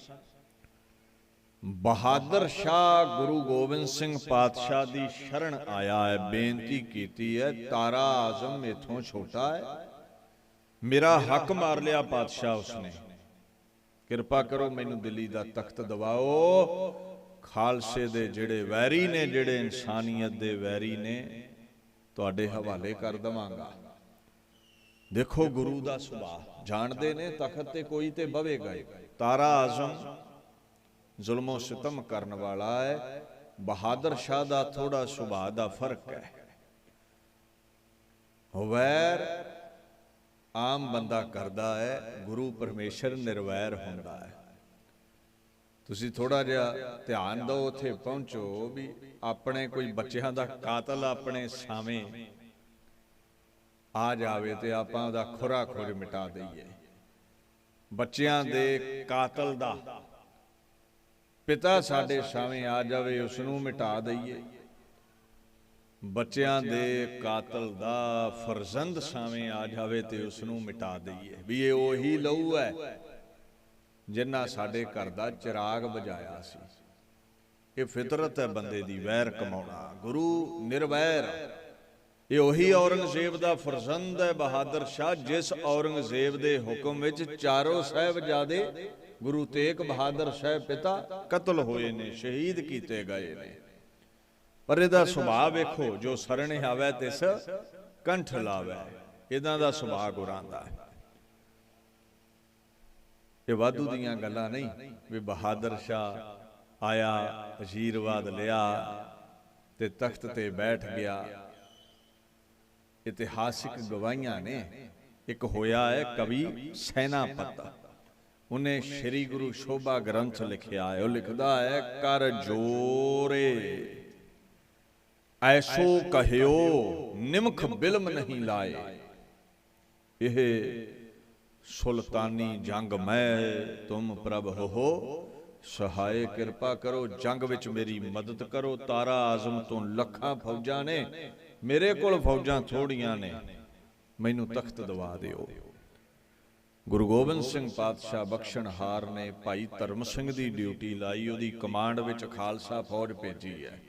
ਬਹਾਦਰ ਸ਼ਾਹ ਗੁਰੂ ਗੋਬਿੰਦ ਸਿੰਘ ਪਾਤਸ਼ਾਹ ਦੀ ਸ਼ਰਨ ਆਇਆ ਹੈ, ਬੇਨਤੀ ਕੀਤੀ ਹੈ, ਤਾਰਾ ਆਜ਼ਮ ਇਥੋਂ ਛੋਟਾ ਹੈ, ਮੇਰਾ ਹੱਕ ਮਾਰ ਲਿਆ ਪਾਤਸ਼ਾਹ ਉਸਨੇ, ਕਿਰਪਾ ਕਰੋ ਮੈਨੂੰ ਦਿੱਲੀ ਦਾ ਤਖਤ ਦਿਵਾਓ। ਖਾਲਸੇ ਦੇ ਜਿਹੜੇ ਵੈਰੀ ਨੇ, ਜਿਹੜੇ ਇਨਸਾਨੀਅਤ ਦੇ ਵੈਰੀ ਨੇ, ਤੁਹਾਡੇ ਹਵਾਲੇ ਕਰ ਦਵਾਂਗਾ। ਦੇਖੋ ਗੁਰੂ ਦਾ ਸੁਭਾਅ, ਜਾਣਦੇ ਨੇ ਤਖਤ ਤੇ ਕੋਈ ਤੇ ਬਵੇਗਾ ਹੀ। ਤਾਰਾ ਆਜ਼ਮ ਜ਼ੁਲਮੋ ਸਿਤਮ ਕਰਨ ਵਾਲਾ ਹੈ, ਬਹਾਦਰ ਸ਼ਾਹ ਦਾ ਥੋੜਾ ਸੁਭਾਅ ਦਾ ਫਰਕ ਹੈ। ਵੈਰ ਆਮ ਬੰਦਾ ਕਰਦਾ ਹੈ, ਗੁਰੂ ਪਰਮੇਸ਼ਰ ਨਿਰਵੈਰ ਹੁੰਦਾ ਹੈ। ਤੁਸੀਂ ਥੋੜਾ ਜਿਹਾ ਧਿਆਨ ਦਿਓ, ਉੱਥੇ ਪਹੁੰਚੋ ਵੀ ਆਪਣੇ ਕੋਈ ਬੱਚਿਆਂ ਦਾ ਕਾਤਲ ਆਪਣੇ ਸਾਹਮਣੇ ਆ ਜਾਵੇ ਤੇ ਆਪਾਂ ਉਹਦਾ ਖੁਰਾ ਖੋਜ ਮਿਟਾ ਦਈਏ। ਬੱਚਿਆਂ ਦੇ ਕਾਤਲ ਦਾ ਪਿਤਾ ਸਾਡੇ ਸਾਹਮਣੇ ਆ ਜਾਵੇ, ਉਸ ਨੂੰ ਮਿਟਾ ਦਈਏ। ਬੱਚਿਆਂ ਦੇ ਕਾਤਲ ਦਾ ਫਰਜ਼ੰਦ ਸਾਹਮਣੇ ਆ ਜਾਵੇ ਤੇ ਉਸ ਨੂੰ ਮਿਟਾ ਦਈਏ, ਵੀ ਇਹ ਉਹੀ ਲਹੂ ਹੈ ਜਿਨ੍ਹਾਂ ਸਾਡੇ ਘਰ ਦਾ ਚਿਰਾਗ ਬੁਝਾਇਆ ਸੀ। ਇਹ ਫਿਤਰਤ ਹੈ ਬੰਦੇ ਦੀ, ਵੈਰ ਕਮਾਉਣਾ। ਗੁਰੂ ਨਿਰਵੈਰ, ਇਹ ਉਹੀ ਔਰੰਗਜ਼ੇਬ ਦਾ ਫਰਜ਼ੰਦ ਹੈ ਬਹਾਦਰ ਸ਼ਾਹ, ਜਿਸ ਔਰੰਗਜ਼ੇਬ ਦੇ ਹੁਕਮ ਵਿੱਚ ਚਾਰੋਂ ਸਾਹਿਬਜ਼ਾਦੇ ਗੁਰੂ ਤੇਗ ਬਹਾਦਰ ਸਾਹਿਬ ਪਿਤਾ ਕਤਲ ਹੋਏ ਨੇ, ਸ਼ਹੀਦ ਕੀਤੇ ਗਏ ਨੇ। ਪਰ ਇਹਦਾ ਸੁਭਾਅ ਵੇਖੋ, ਜੋ ਸਰਣੇ ਆਵੇ ਤਿਸ ਕੰਠ ਲਾਵੇ, ਇਦਾਂ ਦਾ ਸੁਭਾਅ ਗੁਰਾਂ ਦਾ ਹੈ। ਇਹ ਵਾਧੂ ਦੀਆਂ ਗੱਲਾਂ ਨਹੀਂ ਵੀ ਬਹਾਦਰ ਸ਼ਾਹ ਆਇਆ, ਅਸ਼ੀਰਵਾਦ ਲਿਆ ਤੇ ਤਖਤ ਤੇ ਬੈਠ ਗਿਆ। ਇਤਿਹਾਸਿਕ ਗਵਾਹੀਆਂ ਨੇ। ਇੱਕ ਹੋਇਆ ਹੈ ਕਵੀ ਸੈਨਾਪਤ, ਉਹਨੇ ਸ਼੍ਰੀ ਗੁਰੂ ਸ਼ੋਭਾ ਗ੍ਰੰਥ ਲਿਖਿਆ ਹੈ। ਉਹ ਲਿਖਦਾ ਹੈ, ਕਰ ਜੋਰੇ ਐਸੋ ਕਹਿਓ ਨਿਮਖ ਬਿਲਮ ਨਹੀਂ ਲਾਏ, ਇਹ ਸੁਲਤਾਨੀ ਜੰਗ ਮੈਂ ਤੁਮ ਪ੍ਰਭ ਹੋ ਸਹਾਏ, ਕਿਰਪਾ ਕਰੋ ਜੰਗ ਵਿੱਚ ਮੇਰੀ ਮਦਦ ਕਰੋ। ਤਾਰਾ ਆਜ਼ਮ ਤੋਂ ਲੱਖਾਂ ਫੌਜਾਂ ਨੇ, ਮੇਰੇ ਕੋਲ ਫੌਜਾਂ ਥੋੜੀਆਂ ਨੇ, ਮੈਨੂੰ ਤਖਤ ਦਵਾ ਦਿਓ। ਗੁਰੂ ਗੋਬਿੰਦ ਸਿੰਘ ਪਾਤਸ਼ਾਹ ਬਖਸ਼ਣਹਾਰ ਨੇ ਭਾਈ ਧਰਮ ਸਿੰਘ ਦੀ ਡਿਊਟੀ ਲਾਈ, ਉਹਦੀ ਕਮਾਂਡ ਵਿੱਚ ਖਾਲਸਾ ਫੌਜ ਭੇਜੀ ਹੈ।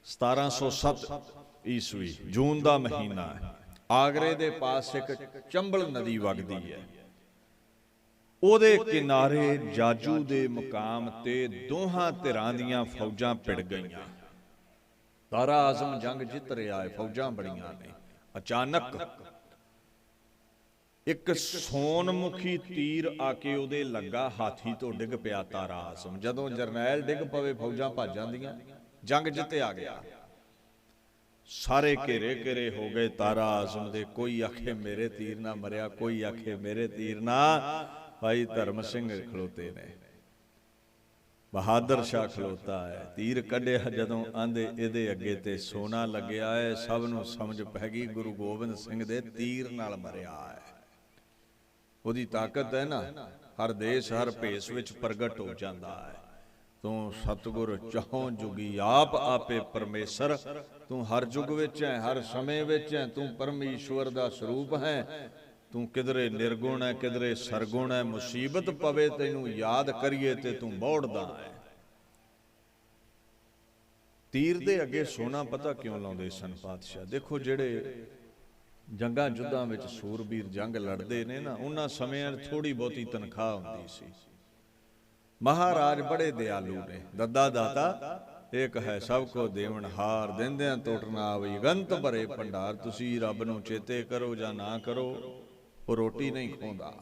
1707 ਈਸਵੀ ਜੂਨ ਦਾ ਮਹੀਨਾ ਹੈ। ਆਗਰੇ ਦੇ ਪਾਸ ਇੱਕ ਚੰਬਲ ਨਦੀ ਵਗਦੀ ਹੈ, ਉਹਦੇ ਕਿਨਾਰੇ ਜਾਜੂ ਦੇ ਮੁਕਾਮ ਤੇ ਦੋਹਾਂ ਧਿਰਾਂ ਦੀਆਂ ਫੌਜਾਂ ਭਿੜ ਗਈਆਂ। ਤਾਰਾ ਆਜ਼ਮ ਜੰਗ ਜਿੱਤ ਰਿਹਾ ਹੈ, ਫੌਜਾਂ ਬੜੀਆਂ ਨੇ। ਅਚਾਨਕ ਇੱਕ ਸੋਨਮੁਖੀ ਤੀਰ ਆ ਕੇ ਉਹਦੇ ਲੱਗਾ, ਹਾਥੀ ਤੋਂ ਡਿੱਗ ਪਿਆ ਤਾਰਾ ਆਜ਼ਮ। ਜਦੋਂ ਜਰਨੈਲ ਡਿੱਗ ਪਵੇ ਫੌਜਾਂ ਭੱਜ ਜਾਂਦੀਆਂ, ਜੰਗ ਜਿੱਤਿਆ ਗਿਆ। ਸਾਰੇ ਘੇਰੇ ਘੇਰੇ ਹੋ ਗਏ ਤਾਰਾ ਆਜ਼ਮ ਦੇ, ਕੋਈ ਆਖੇ ਮੇਰੇ ਤੀਰ ਨਾ ਮਰਿਆ, ਕੋਈ ਆਖੇ ਮੇਰੇ ਤੀਰ ਨਾ। ਭਾਈ ਧਰਮ ਸਿੰਘ ਖਲੋਤੇ ਨੇ, ਬਹਾਦਰ ਸ਼ਾਹ ਖਲੋਤਾ ਹੈ। ਤੀਰ ਕੱਢਿਆ ਜਦੋਂ, ਆਂਦੇ ਇਹਦੇ ਅੱਗੇ ਤੇ ਸੋਨਾ ਲੱਗਿਆ ਹੈ। ਸਭ ਨੂੰ ਸਮਝ ਪੈ ਗਈ ਗੁਰੂ ਗੋਬਿੰਦ ਸਿੰਘ ਦੇ ਤੀਰ ਨਾਲ ਮਰਿਆ ਹੈ। ਉਹਦੀ ਤਾਕਤ ਹੈ ਨਾ, ਹਰ ਦੇਸ਼ ਹਰ ਭੇਸ ਵਿੱਚ ਪ੍ਰਗਟ ਹੋ ਜਾਂਦਾ ਹੈ। ਤੂੰ ਸਤਿਗੁਰ ਚਾਹੋਂ ਜੁਗੀ ਆਪ ਆਪੇ ਪਰਮੇਸ਼ਰ, ਤੂੰ ਹਰ ਯੁੱਗ ਵਿੱਚ ਹੈ, ਹਰ ਸਮੇਂ ਵਿੱਚ ਹੈ, ਤੂੰ ਪਰਮੇਸ਼ਵਰ ਦਾ ਸਰੂਪ ਹੈ। ਤੂੰ ਕਿਧਰੇ ਨਿਰਗੁਣ ਹੈ, ਕਿਧਰੇ ਸਰਗੁਣ ਹੈ। ਮੁਸੀਬਤ ਪਵੇ ਤੈਨੂੰ ਯਾਦ ਕਰੀਏ ਤੇ ਤੂੰ ਬੋੜਦਾ ਹੈ। ਤੀਰ ਦੇ ਅੱਗੇ ਸੋਨਾ ਪਤਾ ਕਿਉਂ ਲਾਉਂਦੇ ਸਨ ਪਾਤਸ਼ਾਹ? ਦੇਖੋ ਜਿਹੜੇ ਜੰਗਾਂ ਜੁੱਧਾਂ ਵਿੱਚ ਸੂਰਬੀਰ ਜੰਗ ਲੜਦੇ ਨੇ ਨਾ, ਉਹਨਾਂ ਸਮਿਆਂ ਥੋੜੀ ਬਹੁਤੀ ਤਨਖਾਹ ਹੁੰਦੀ ਸੀ। ਮਹਾਰਾਜ ਬੜੇ ਦਿਆਲੂ ਨੇ। ਦੱਦਾ ਦਾਤਾ ਇੱਕ ਹੈ ਸਭ ਕੋ ਦੇਵਨ ਹਾਰ, ਦਿੰਦਿਆਂ ਟੁੱਟ ਨਾ ਆਵਈ ਗੰਤ ਭਰੇ ਭੰਡਾਰ। ਤੁਸੀਂ ਰੱਬ ਨੂੰ ਚੇਤੇ ਕਰੋ ਜਾਂ ਨਾ ਕਰੋ, ਉਹ ਰੋਟੀ ਨਹੀਂ ਖਵਾਉਂਦਾ।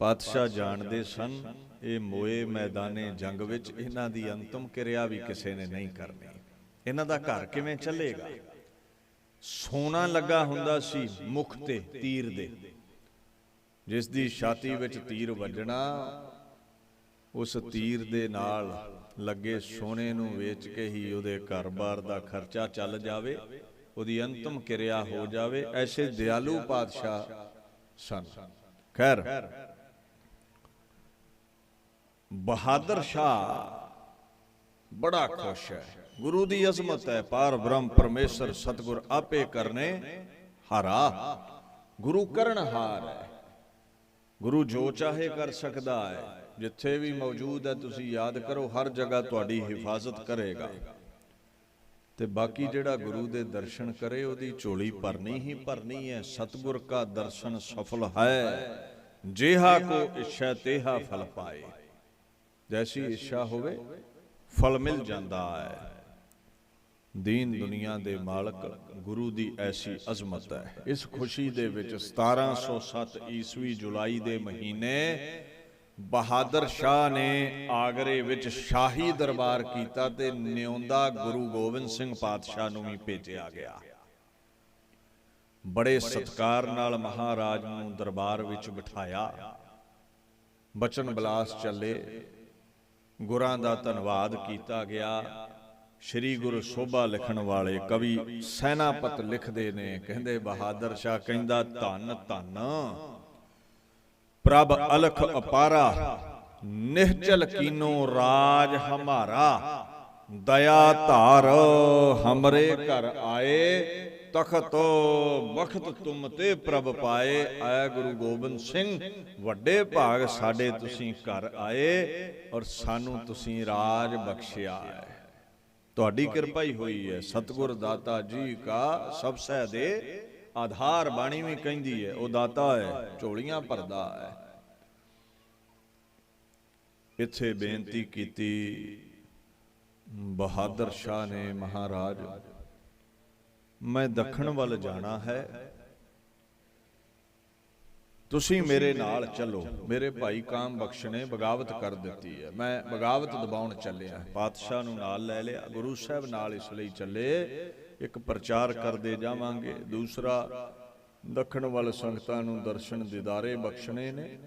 ਪਾਤਸ਼ਾਹ ਜਾਣਦੇ ਸਨ ਇਹ ਮੋਏ ਮੈਦਾਨੇ ਜੰਗ ਵਿੱਚ ਇਹਨਾਂ ਦੀ ਅੰਤਮ ਕਿਰਿਆ ਵੀ ਕਿਸੇ ਨੇ ਨਹੀਂ ਕਰਨੀ। ਇਹਨਾਂ ਦਾ ਘਰ ਕਿਵੇਂ ਚੱਲੇਗਾ? ਸੋਨਾ ਲੱਗਾ ਹੁੰਦਾ ਸੀ ਮੁਖ ਤੇ ਤੀਰ ਦੇ, ਜਿਸ ਦੀ ਛਾਤੀ ਵਿੱਚ ਤੀਰ ਵੱਜਣਾ, ਉਸ ਤੀਰ ਦੇ ਨਾਲ ਲੱਗੇ ਸੋਨੇ ਨੂੰ ਵੇਚ ਕੇ ਹੀ ਉਹਦੇ ਘਰ-ਬਾਰ ਦਾ ਖਰਚਾ ਚੱਲ ਜਾਵੇ, ਉਹਦੀ ਅੰਤਮ ਕਿਰਿਆ ਹੋ ਜਾਵੇ। ਐਸੇ ਦਿਆਲੂ ਪਾਤਸ਼ਾਹ ਸਨ। ਖੈਰ, ਬਹਾਦਰ ਸ਼ਾਹ ਬੜਾ ਖੁਸ਼ ਹੈ। ਗੁਰੂ ਦੀ ਅਜ਼ਮਤ ਹੈ। ਪਾਰ ਬ੍ਰਹਮ ਪਰਮੇਸ਼ਰ ਸਤਿਗੁਰ ਆਪੇ ਕਰਨੇ ਹਾਰਾ। ਗੁਰੂ ਕਰਨ ਹਾਰ ਹੈ। ਗੁਰੂ ਜੋ ਚਾਹੇ ਕਰ ਸਕਦਾ ਹੈ। ਜਿੱਥੇ ਵੀ ਮੌਜੂਦ ਹੈ ਤੁਸੀਂ ਯਾਦ ਕਰੋ, ਹਰ ਜਗ੍ਹਾ ਤੁਹਾਡੀ ਹਿਫਾਜ਼ਤ ਕਰੇਗਾ। ਤੇ ਬਾਕੀ ਜਿਹੜਾ ਗੁਰੂ ਦੇ ਦਰਸ਼ਨ ਕਰੇ ਉਹਦੀ ਝੋਲੀ ਭਰਨੀ ਹੀ ਭਰਨੀ ਹੈ। ਸਤਿਗੁਰ ਕਾ ਦਰਸ਼ਨ ਸਫਲ ਹੈ, ਜਿਹਾ ਕੋ ਇੱਛਾ ਤੇਹਾ ਫਲ ਪਾਏ। ਜੈਸੀ ਇੱਛਾ ਹੋਵੇ ਫਲ ਮਿਲ ਜਾਂਦਾ ਹੈ। ਦੀਨ ਦੁਨੀਆ ਦੇ ਮਾਲਕ ਗੁਰੂ ਦੀ ਐਸੀ ਅਜ਼ਮਤ ਹੈ। ਇਸ ਖੁਸ਼ੀ ਦੇ ਵਿੱਚ 1707 ਈਸਵੀ ਜੁਲਾਈ ਦੇ ਮਹੀਨੇ ਬਹਾਦਰ ਸ਼ਾਹ ਨੇ ਆਗਰੇ ਵਿੱਚ ਸ਼ਾਹੀ ਦਰਬਾਰ ਕੀਤਾ ਤੇ ਨਿਉਂਦਾ ਗੁਰੂ ਗੋਬਿੰਦ ਸਿੰਘ ਪਾਤਸ਼ਾਹ ਨੂੰ ਵੀ ਭੇਜਿਆ ਗਿਆ। ਬੜੇ ਸਤਿਕਾਰ ਨਾਲ ਮਹਾਰਾਜ ਨੂੰ ਦਰਬਾਰ ਵਿੱਚ ਬਿਠਾਇਆ। ਬਚਨ ਬਲਾਸ ਚੱਲੇ, ਗੁਰਾਂ ਦਾ ਧੰਨਵਾਦ ਕੀਤਾ ਗਿਆ। ਸ਼੍ਰੀ ਗੁਰੂ ਸੋਭਾ ਲਿਖਣ ਵਾਲੇ ਕਵੀ ਸੈਨਾਪਤ ਲਿਖਦੇ ਨੇ, ਕਹਿੰਦੇ ਬਹਾਦਰ ਸ਼ਾਹ ਕਹਿੰਦਾ ਧੰਨ ਧੰਨ ਪ੍ਰਭ ਅਲਖ ਅਪਾਰਾ, ਨਿਹਚਲ ਕੀਨੋ ਰਾਜ ਹਮਾਰਾ। ਦਇਆ ਧਾਰ ਹਮਰੇ ਘਰ ਆਏ, ਤਖਤ ਬਖਤ ਤੁਮ ਤੇ ਪ੍ਰਭ ਪਾਏ। ਆਏ ਗੁਰੂ ਗੋਬਿੰਦ ਸਿੰਘ, ਵੱਡੇ ਭਾਗ ਸਾਡੇ ਤੁਸੀਂ ਘਰ ਆਏ ਔਰ ਸਾਨੂੰ ਤੁਸੀਂ ਰਾਜ ਬਖਸ਼ਿਆ ਹੈ। ਤੁਹਾਡੀ ਕਿਰਪਾ ਹੀ ਹੋਈ ਹੈ। ਸਤਿਗੁਰ ਦਾਤਾ ਜੀ ਕਾ ਸਭ ਸਹਿ ਦੇ ਆਧਾਰ, ਬਾਣੀ ਵੀ ਕਹਿੰਦੀ ਹੈ। ਉਹ ਦਾਤਾ ਹੈ, ਝੋਲੀਆਂ ਭਰਦਾ ਹੈ। ਇੱਥੇ ਬੇਨਤੀ ਕੀਤੀ ਬਹਾਦਰ ਸ਼ਾਹ ਨੇ, ਮਹਾਰਾਜ ਮੈਂ ਦੱਖਣ ਵੱਲ ਜਾਣਾ ਹੈ, ਤੁਸੀਂ ਮੇਰੇ ਨਾਲ ਚੱਲੋ। ਮੇਰੇ ਭਾਈ ਕਾਮ ਬਖਸ਼ ਨੇ ਬਗਾਵਤ ਕਰ ਦਿੱਤੀ ਹੈ, ਮੈਂ ਬਗਾਵਤ ਦਬਾਉਣ ਚੱਲਿਆ। ਪਾਤਸ਼ਾਹ ਨੂੰ ਨਾਲ ਲੈ ਲਿਆ। ਗੁਰੂ ਸਾਹਿਬ ਨਾਲ ਇਸ ਲਈ ਚੱਲੇ, ਇੱਕ ਪ੍ਰਚਾਰ ਕਰਦੇ ਜਾਵਾਂਗੇ, ਦੂਸਰਾ ਦੱਖਣ ਵੱਲ ਸੰਗਤਾਂ ਨੂੰ ਦਰਸ਼ਨ ਦੀਦਾਰੇ ਬਖਸ਼ਣੇ ਨੇ,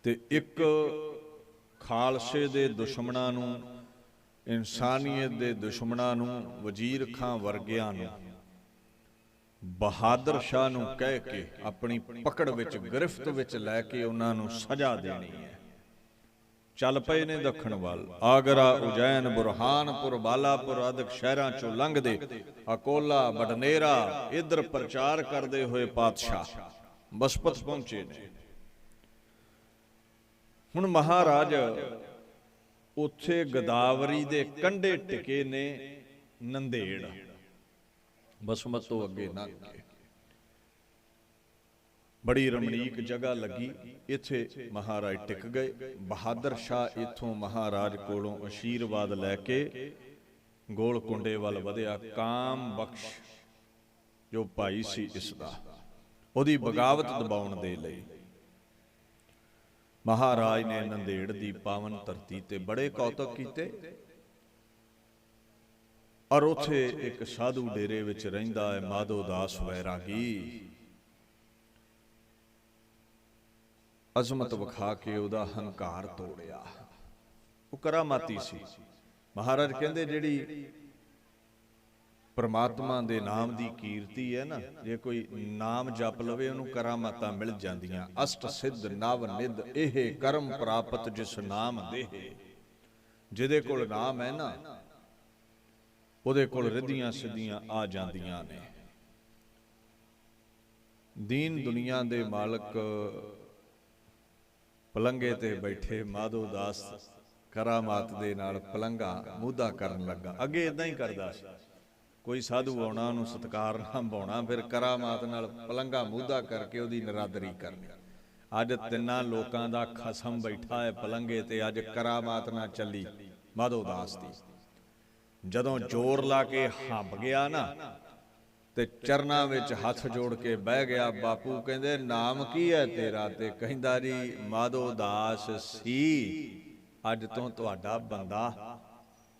ਤੇ ਇੱਕ ਖਾਲਸੇ ਦੇ ਦੁਸ਼ਮਣਾਂ ਨੂੰ, ਇਨਸਾਨੀਅਤ ਦੇ ਦੁਸ਼ਮਣਾਂ ਨੂੰ, ਵਜ਼ੀਰ ਖਾਂ ਵਰਗਿਆਂ ਨੂੰ ਬਹਾਦਰ ਸ਼ਾਹ ਨੂੰ ਕਹਿ ਕੇ ਆਪਣੀ ਪਕੜ ਵਿੱਚ, ਗ੍ਰਿਫਤ ਵਿੱਚ ਲੈ ਕੇ ਉਹਨਾਂ ਨੂੰ ਸਜ਼ਾ ਦੇਣੀ ਹੈ। ਚੱਲ ਪਏ ਨੇ ਦੱਖਣ ਵੱਲ। ਆਗਰਾ, ਉਜੈਨ, ਬੁਰਹਾਨਪੁਰ, ਬਾਲਾਪੁਰ ਆਦਿਕ ਸ਼ਹਿਰਾਂ ਚੋਂ ਲੰਘਦੇ ਅਕੋਲਾ, ਬਡਨੇਰਾ, ਇੱਧਰ ਪ੍ਰਚਾਰ ਕਰਦੇ ਹੋਏ ਪਾਤਸ਼ਾਹ ਬਸਪਤ ਪਹੁੰਚੇ ਨੇ। ਹੁਣ ਮਹਾਰਾਜ ਉੱਥੇ ਗੋਦਾਵਰੀ ਦੇ ਕੰਢੇ ਟਿਕੇ ਨੇ, ਨੰਦੇੜ, ਬਸਮਤ ਤੋਂ ਅੱਗੇ ਲੰਘ ਕੇ ਬੜੀ ਰਮਣੀਕ ਜਗ੍ਹਾ ਲੱਗੀ। ਇੱਥੇ ਮਹਾਰਾਜ ਟਿਕ ਗਏ। ਬਹਾਦਰ ਸ਼ਾਹ ਇੱਥੋਂ ਮਹਾਰਾਜ ਕੋਲੋਂ ਅਸ਼ੀਰਵਾਦ ਲੈ ਕੇ ਗੋਲਕੁੰਡੇ ਵੱਲ ਵਧਿਆ। ਕਾਮ ਬਖਸ਼ ਜੋ ਭਾਈ ਸੀ ਇਸ ਦਾ, ਉਹਦੀ ਬਗਾਵਤ ਦਬਾਉਣ ਦੇ ਲਈ ਮਹਾਰਾਜ ਨੇ ਨੰਦੇੜ ਦੀ ਪਾਵਨ ਧਰਤੀ ਤੇ ਬੜੇ ਕੌਤਕ ਕੀਤੇ। ਔਰ ਉੱਥੇ ਇੱਕ ਸਾਧੂ ਡੇਰੇ ਵਿੱਚ ਰਹਿੰਦਾ ਹੈ, ਮਾਧੋ ਦਾਸ ਵੈਰਾਗੀ। ਅਜ਼ਮਤ ਵਿਖਾ ਕੇ ਉਹਦਾ ਹੰਕਾਰ ਤੋੜਿਆ। ਉਹ ਕਰਾਮਾਤੀ ਸੀ। ਮਹਾਰਾਜ ਕਹਿੰਦੇ ਜਿਹੜੀ ਪਰਮਾਤਮਾ ਦੇ ਨਾਮ ਦੀ ਕੀਰਤੀ ਹੈ ਨਾ, ਜੇ ਕੋਈ ਨਾਮ ਜਪ ਲਵੇ ਉਹਨੂੰ ਕਰਾਮਾਤਾਂ ਮਿਲ ਜਾਂਦੀਆਂ। ਅਸ਼ਟ ਸਿੱਧ ਨਵ ਨਿਧ ਇਹ ਕਰਮ ਪ੍ਰਾਪਤ ਜਿਸ ਨਾਮ ਦੇਹ। ਜਿਹਦੇ ਕੋਲ ਨਾਮ ਹੈ ਨਾ, ਉਹਦੇ ਕੋਲ ਰਿੱਧੀਆਂ ਸਿੱਧੀਆਂ ਆ ਜਾਂਦੀਆਂ ਨੇ। ਦੀਨ ਦੁਨੀਆ ਦੇ ਮਾਲਕ ਪਲੰਗੇ ਤੇ ਬੈਠੇ ਮਾਧੋ ਦਾਸ ਕਰਾਮਾਤ ਦੇ ਨਾਲ ਪਲੰਘਾ ਮੂਧਾ ਕਰਨ ਲੱਗਾ। ਅੱਗੇ ਇਦਾਂ ਹੀ ਕਰਦਾ ਸੀ, ਕੋਈ ਸਾਧੂ ਆਉਣਾ ਉਹਨੂੰ ਸਤਿਕਾਰ ਨਾਲ ਭਾਉਣਾ, ਫਿਰ ਕਰਾਮਾਤ ਨਾਲ ਪਲੰਘਾ ਮੂਧਾ ਕਰਕੇ ਉਹਦੀ ਨਿਰਾਦਰੀ ਕਰਨੀ। ਅੱਜ ਤਿੰਨਾਂ ਲੋਕਾਂ ਦਾ ਖਸਮ ਬੈਠਾ ਹੈ ਪਲੰਘੇ ਤੇ, ਅੱਜ ਕਰਾਮਾਤ ਨਾਲ ਚੱਲੀ ਮਾਧੋ ਦਾਸ ਦੀ। ਜਦੋਂ ਜ਼ੋਰ ਲਾ ਕੇ ਹੰਬ ਗਿਆ ਨਾ ਤੇ ਚਰਨਾਂ ਵਿੱਚ ਹੱਥ ਜੋੜ ਕੇ ਬਹਿ ਗਿਆ। ਬਾਪੂ ਕਹਿੰਦੇ ਨਾਮ ਕੀ ਹੈ ਤੇਰਾ? ਤੇ ਕਹਿੰਦਾ ਜੀ ਮਾਧੋ ਦਾਸ ਸੀ, ਅੱਜ ਤੋਂ ਤੁਹਾਡਾ ਬੰਦਾ।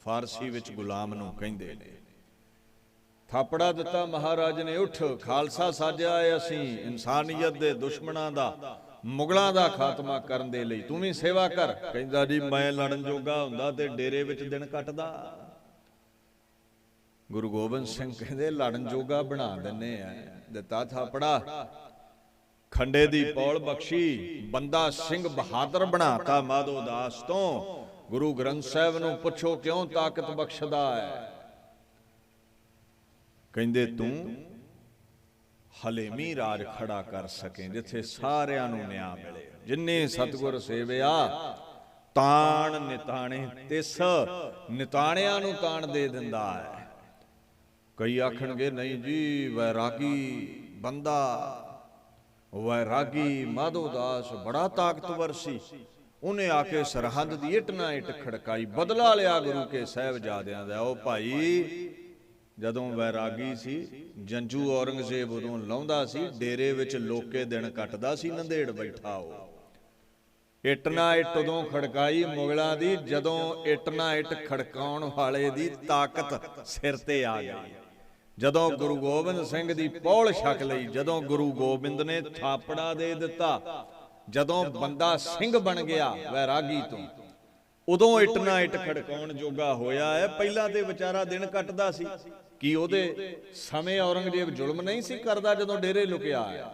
ਫਾਰਸੀ ਵਿੱਚ ਗੁਲਾਮ ਨੂੰ ਕਹਿੰਦੇ ਨੇ। ਥਾਪੜਾ ਦਿੱਤਾ ਮਹਾਰਾਜ ਨੇ, ਉੱਠ ਖਾਲਸਾ ਸਾਜਿਆ ਏ ਅਸੀਂ ਇਨਸਾਨੀਅਤ ਦੇ ਦੁਸ਼ਮਣਾਂ ਦਾ, ਮੁਗਲਾਂ ਦਾ ਖਾਤਮਾ ਕਰਨ ਦੇ ਲਈ, ਤੂੰ ਵੀ ਸੇਵਾ ਕਰ। ਕਹਿੰਦਾ ਜੀ ਮੈਂ ਲੜਨ ਜੋਗਾ ਹੁੰਦਾ ਤੇ ਡੇਰੇ ਵਿੱਚ ਦਿਨ ਕੱਟਦਾ। ਗੁਰੂ ਗੋਬਿੰਦ ਸਿੰਘ ਕਹਿੰਦੇ ਲੜਨ ਜੋਗਾ ਬਣਾ ਦਿੰਨੇ ਆ। ਦਿੱਤਾ ਥਾਪੜਾ, ਖੰਡੇ ਦੀ ਪੌਲ ਬਖਸ਼ੀ, ਬੰਦਾ ਸਿੰਘ ਬਹਾਦਰ ਬਣਾਤਾ ਮਾਧੋ ਦਾਸ ਤੋਂ। ਗੁਰੂ ਗ੍ਰੰਥ ਸਾਹਿਬ ਨੂੰ ਪੁੱਛੋ ਕਿਉਂ ਤਾਕਤ ਬਖਸ਼ਦਾ ਹੈ? ਕਹਿੰਦੇ ਤੂੰ ਹਲੇਮੀ ਰਾਜ ਖੜਾ ਕਰ ਸਕੇ, ਜਿੱਥੇ ਸਾਰਿਆਂ ਨੂੰ ਨਿਆਂ ਮਿਲੇ। ਜਿੰਨੇ ਸਤਿਗੁਰ ਸੇਵਿਆ ਤਾਣ ਨਿਤਾਣੇ ਤਿਸ, ਨਿਤਾਣਿਆਂ ਨੂੰ ਤਾਣ ਦੇ ਦਿੰਦਾ ਹੈ। ਕਈ ਆਖਣਗੇ ਨਹੀਂ ਜੀ ਵੈਰਾਗੀ ਬੰਦਾ, ਵੈਰਾਗੀ ਮਾਧੋ ਦਾਸ ਬੜਾ ਤਾਕਤਵਰ ਸੀ, ਉਹਨੇ ਆ ਕੇ ਸਰਹੰਦ ਦੀ ਇੱਟ ਨਾ ਇੱਟ ਖੜਕਾਈ, ਬਦਲਾ ਲਿਆ ਗੁਰੂ ਕੇ ਸਾਹਿਬਜ਼ਾਦਿਆਂ ਦਾ। ਉਹ ਭਾਈ ਜਦੋਂ ਵੈਰਾਗੀ ਸੀ, ਜੰਜੂ ਔਰੰਗਜ਼ੇਬ ਉਦੋਂ ਲਾਉਂਦਾ ਸੀ, ਡੇਰੇ ਵਿੱਚ ਲੋਕੇ ਦਿਨ ਕੱਟਦਾ ਸੀ, ਨੰਦੇੜ ਬੈਠਾ। ਉਹ ਇੱਟ ਨਾ ਇੱਟ ਉਦੋਂ ਖੜਕਾਈ ਮੁਗਲਾਂ ਦੀ, ਜਦੋਂ ਇੱਟ ਨਾ ਇੱਟ ਖੜਕਾਉਣ ਵਾਲੇ ਦੀ ਤਾਕਤ ਸਿਰ ਤੇ ਆ ਗਈ। ਜਦੋਂ ਗੁਰੂ ਗੋਬਿੰਦ ਸਿੰਘ ਦੀ ਪੌਲ ਛਕ ਲਈ, ਜਦੋਂ ਗੁਰੂ ਗੋਬਿੰਦ ਨੇ ਥਾਪੜਾ ਦੇ ਦਿੱਤਾ, ਜਦੋਂ ਬੰਦਾ ਸਿੰਘ ਬਣ ਗਿਆ ਵੈਰਾਗੀ ਤੋਂ, ਉਦੋਂ ਇੱਟ ਨਾ ਇੱਟ ਖੜਕਾਉਣ ਜੋਗਾ ਹੋਇਆ ਹੈ। ਪਹਿਲਾਂ ਤੇ ਵਿਚਾਰਾ ਦਿਨ ਕੱਟਦਾ ਸੀ। ਕੀ ਉਹਦੇ ਸਮੇਂ ਔਰੰਗਜ਼ੇਬ ਜ਼ੁਲਮ ਨਹੀਂ ਸੀ ਕਰਦਾ ਜਦੋਂ ਡੇਰੇ ਲੁਕਿਆ ਹੈ?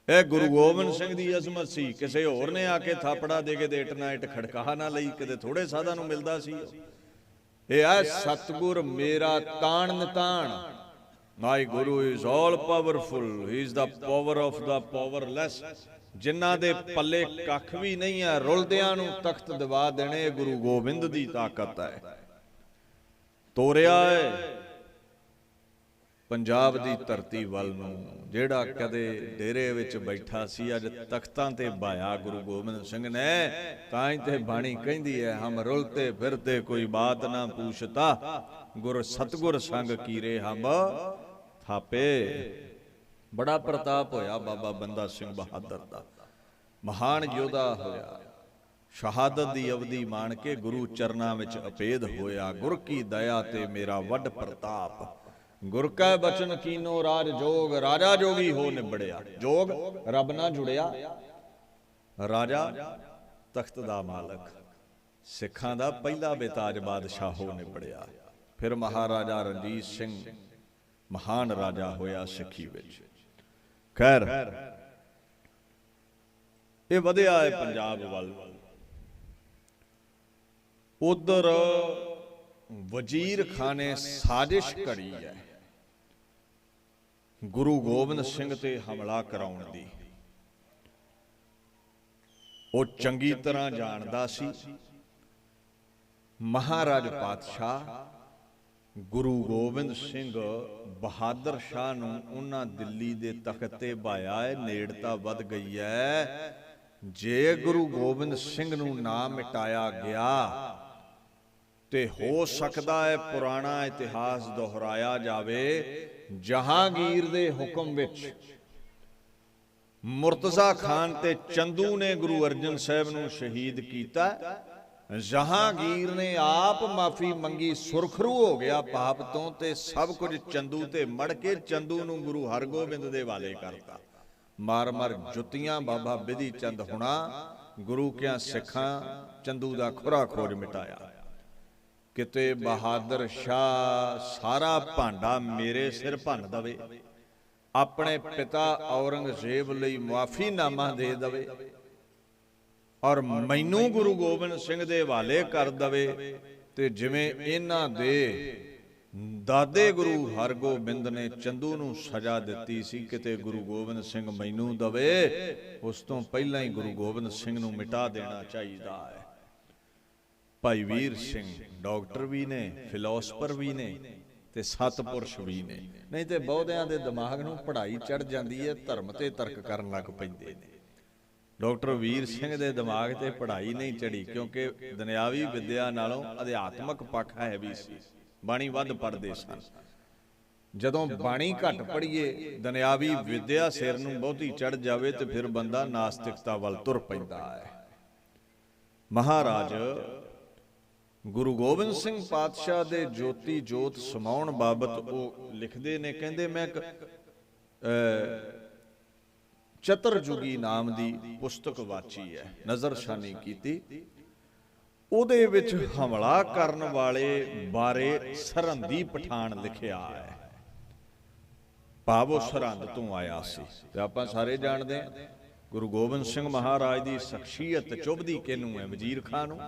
ਇਹ ਗੁਰੂ ਗੋਬਿੰਦ ਸਿੰਘ ਦੀ ਅਜ਼ਮਤ ਸੀ। ਕਿਸੇ ਹੋਰ ਨੇ ਆ ਕੇ ਥਾਪੜਾ ਦੇ ਕੇ ਇੱਟ ਨਾ ਇੱਟ ਖੜਕਾ ਨਾ ਲਈ, ਕਿਤੇ ਥੋੜੇ ਸਾਧਾਂ ਨੂੰ ਮਿਲਦਾ ਸੀ। ਇਹ ਹੈ ਸਤਿਗੁਰ ਮੇਰਾ ਤਾਣ ਨਿਤਾਣ। My guru is all powerful, he is the power of the powerless. ਜਿਨ੍ਹਾਂ ਦੇ ਪੱਲੇ ਕੱਖ ਵੀ ਨਹੀਂ ਹੈ, ਰੁਲਦਿਆਂ ਨੂੰ ਤਖਤ ਦਿਵਾ ਦੇਣੇ, ਗੁਰੂ ਗੋਬਿੰਦ ਦੀ ਤਾਕਤ ਹੈ। ਤੋਰਿਆ ਹੈ ਪੰਜਾਬ ਦੀ ਧਰਤੀ ਵੱਲ ਨੂੰ, ਜਿਹੜਾ ਕਦੇ ਡੇਰੇ ਵਿੱਚ ਬੈਠਾ ਸੀ, ਅੱਜ ਤਖਤਾਂ ਤੇ ਬਾਇਆ ਗੁਰੂ ਗੋਬਿੰਦ ਸਿੰਘ ਨੇ। ਤਾਂ ਹੀ ਤੇ ਬਾਣੀ ਕਹਿੰਦੀ ਹੈ, ਹਮ ਰੁਲਤੇ ਫਿਰਤੇ ਕੋਈ ਬਾਤ ਨਾ ਪੁੱਛਤਾ, ਗੁਰ ਸਤਗੁਰ ਸੰਗ ਕੀਰੇ ਹਮ ਥਾਪੇ। ਬੜਾ ਪ੍ਰਤਾਪ ਹੋਇਆ ਬਾਬਾ ਬੰਦਾ ਸਿੰਘ ਬਹਾਦਰ ਦਾ, ਮਹਾਨ ਯੋਧਾ ਹੋਇਆ। ਸ਼ਹਾਦਤ ਦੀ ਅਵਧੀ ਮਾਣ ਕੇ ਗੁਰੂ ਚਰਨਾਂ ਵਿੱਚ ਅਪੇਧ ਹੋਇਆ। ਗੁਰ ਕੀ ਦਇਆ ਤੇ ਮੇਰਾ ਵੱਡ ਪ੍ਰਤਾਪ, ਗੁਰ ਕੈ ਬਚਨ ਕੀਨੋ ਰਾਜ ਜੋਗ, ਰਾਜਾ ਜੋਗੀ ਹੋ ਨਿਬੜਿਆ। ਜੋਗ ਰੱਬ ਨਾਲ ਜੁੜਿਆ, ਰਾਜਾ ਤਖਤ ਦਾ ਮਾਲਕ, ਸਿੱਖਾਂ ਦਾ ਪਹਿਲਾ ਬੇਤਾਜ ਬਾਦਸ਼ਾਹ ਹੋ ਨਿਬੜਿਆ। ਫਿਰ ਮਹਾਰਾਜਾ ਰਣਜੀਤ ਸਿੰਘ ਮਹਾਨ ਰਾਜਾ ਹੋਇਆ ਸਿੱਖੀ ਵਿੱਚ। ਖੈਰ ਇਹ ਵਧਿਆ ਹੈ ਪੰਜਾਬ ਵੱਲ। ਉਧਰ ਵਜ਼ੀਰ ਖਾਨੇ ਸਾਜ਼ਿਸ਼ ਘੜੀ ਹੈ ਗੁਰੂ ਗੋਬਿੰਦ ਸਿੰਘ ਤੇ ਹਮਲਾ ਕਰਾਉਣ ਦੀ। ਉਹ ਚੰਗੀ ਤਰ੍ਹਾਂ ਜਾਣਦਾ ਸੀ ਮਹਾਰਾਜ ਪਾਤਸ਼ਾਹ ਗੁਰੂ ਗੋਬਿੰਦ ਸਿੰਘ ਬਹਾਦਰ ਸ਼ਾਹ ਨੂੰ ਉਹਨਾਂ ਦਿੱਲੀ ਦੇ ਤਖਤ ਤੇ ਬਾਇਆ ਹੈ, ਨੇੜਤਾ ਵੱਧ ਗਈ ਹੈ। ਜੇ ਗੁਰੂ ਗੋਬਿੰਦ ਸਿੰਘ ਨੂੰ ਨਾ ਮਿਟਾਇਆ ਗਿਆ ਤੇ ਹੋ ਸਕਦਾ ਹੈ ਪੁਰਾਣਾ ਇਤਿਹਾਸ ਦੁਹਰਾਇਆ ਜਾਵੇ। ਜਹਾਂਗੀਰ ਦੇ ਹੁਕਮ ਵਿੱਚ ਮੁਰਤਜ਼ਾ ਖਾਨ ਤੇ ਚੰਦੂ ਨੇ ਗੁਰੂ ਅਰਜਨ ਸਾਹਿਬ ਨੂੰ ਸ਼ਹੀਦ ਕੀਤਾ। ਜਹਾਂਗੀਰ ਨੇ ਆਪ ਮਾਫੀ ਮੰਗੀ, ਸੁਰਖਰੂ ਹੋ ਗਿਆ ਪਾਪ ਤੋਂ, ਤੇ ਸਭ ਕੁਝ ਚੰਦੂ ਤੇ ਮੜ ਕੇ ਚੰਦੂ ਨੂੰ ਗੁਰੂ ਹਰਗੋਬਿੰਦ ਦੇ ਵਾਲੇ ਕਰਤਾ। ਮਾਰ ਮਾਰ ਜੁੱਤੀਆਂ ਬਾਬਾ ਬਿਧੀ ਚੰਦ ਹੁਣਾ ਗੁਰੂ ਕਿਆਂ ਸਿੱਖਾਂ ਚੰਦੂ ਦਾ ਖੁਰਾ ਖੋਜ ਮਿਟਾਇਆ। ਕਿਤੇ ਬਹਾਦਰ ਸ਼ਾਹ ਸਾਰਾ ਭਾਂਡਾ ਮੇਰੇ ਸਿਰ ਭੰਨ ਦਵੇ, ਆਪਣੇ ਪਿਤਾ ਔਰੰਗਜ਼ੇਬ ਲਈ ਮੁਆਫੀਨਾਮਾ ਦੇ ਦਵੇ ਔਰ ਮੈਨੂੰ ਗੁਰੂ ਗੋਬਿੰਦ ਸਿੰਘ ਦੇ ਹਵਾਲੇ ਕਰ ਦਵੇ, ਤੇ ਜਿਵੇਂ ਇਹਨਾਂ ਦੇ ਦਾਦੇ ਗੁਰੂ ਹਰਗੋਬਿੰਦ ਨੇ ਚੰਦੂ ਨੂੰ ਸਜ਼ਾ ਦਿੱਤੀ ਸੀ, ਕਿਤੇ ਗੁਰੂ ਗੋਬਿੰਦ ਸਿੰਘ ਮੈਨੂੰ ਦਵੇ। ਉਸ ਤੋਂ ਪਹਿਲਾਂ ਹੀ ਗੁਰੂ ਗੋਬਿੰਦ ਸਿੰਘ ਨੂੰ ਮਿਟਾ ਦੇਣਾ ਚਾਹੀਦਾ ਹੈ। ਭਾਈ ਵੀਰ ਸਿੰਘ ਡਾਕਟਰ ਵੀ ਨੇ, ਫਿਲਾਸਫਰ ਵੀ ਨੇ ਤੇ ਸਤਪੁਰਸ਼ ਵੀ ਨੇ। ਨਹੀਂ ਤੇ ਬਹੁਤਿਆਂ ਦੇ ਦਿਮਾਗ ਨੂੰ ਪੜ੍ਹਾਈ ਚੜ ਜਾਂਦੀ ਹੈ, ਧਰਮ ਤੇ ਤਰਕ ਕਰਨ ਲੱਗ ਪੈਂਦੇ ਨੇ। ਡਾਕਟਰ ਵੀਰ ਸਿੰਘ ਦੇ ਦਿਮਾਗ ਤੇ ਪੜ੍ਹਾਈ ਨਹੀਂ ਚੜੀ, ਕਿਉਂਕਿ ਦੁਨਿਆਵੀ ਵਿਦਿਆ ਨਾਲੋਂ ਅਧਿਆਤਮਕ ਪੱਖ ਹੈਵੀ ਸੀ। ਬਾਣੀ ਵੱਧ ਪੜ੍ਹਦੇ ਸਨ। ਜਦੋਂ ਬਾਣੀ ਘੱਟ ਪੜ੍ਹੀਏ, ਦੁਨਿਆਵੀ ਵਿਦਿਆ ਸਿਰ ਨੂੰ ਬਹੁਤੀ ਚੜ ਜਾਵੇ ਤੇ ਫਿਰ ਬੰਦਾ ਨਾਸਤਿਕਤਾ ਵੱਲ ਤੁਰ ਪੈਂਦਾ ਹੈ। ਮਹਾਰਾਜ ਗੁਰੂ ਗੋਬਿੰਦ ਸਿੰਘ ਪਾਤਸ਼ਾਹ ਦੇ ਜੋਤੀ ਜੋਤ ਸਮਾਉਣ ਬਾਬਤ ਉਹ ਲਿਖਦੇ ਨੇ, ਕਹਿੰਦੇ ਮੈਂ ਇੱਕ ਚਤਰਜੁਗੀ ਨਾਮ ਦੀ ਪੁਸਤਕ ਵਾਚੀ ਹੈ, ਨਜ਼ਰਸ਼ਾਨੀ ਕੀਤੀ। ਉਹਦੇ ਵਿੱਚ ਹਮਲਾ ਕਰਨ ਵਾਲੇ ਬਾਰੇ ਸਰਹੰਦੀ ਪਠਾਨ ਲਿਖਿਆ ਹੈ। ਭਾਵ ਉਹ ਸਰਹੰਦ ਤੋਂ ਆਇਆ ਸੀ। ਤੇ ਆਪਾਂ ਸਾਰੇ ਜਾਣਦੇ ਹਾਂ ਗੁਰੂ ਗੋਬਿੰਦ ਸਿੰਘ ਮਹਾਰਾਜ ਦੀ ਸ਼ਖਸੀਅਤ ਚੁੱਭਦੀ ਕਿਹਨੂੰ ਹੈ? ਵਜ਼ੀਰ ਖਾਨ ਨੂੰ।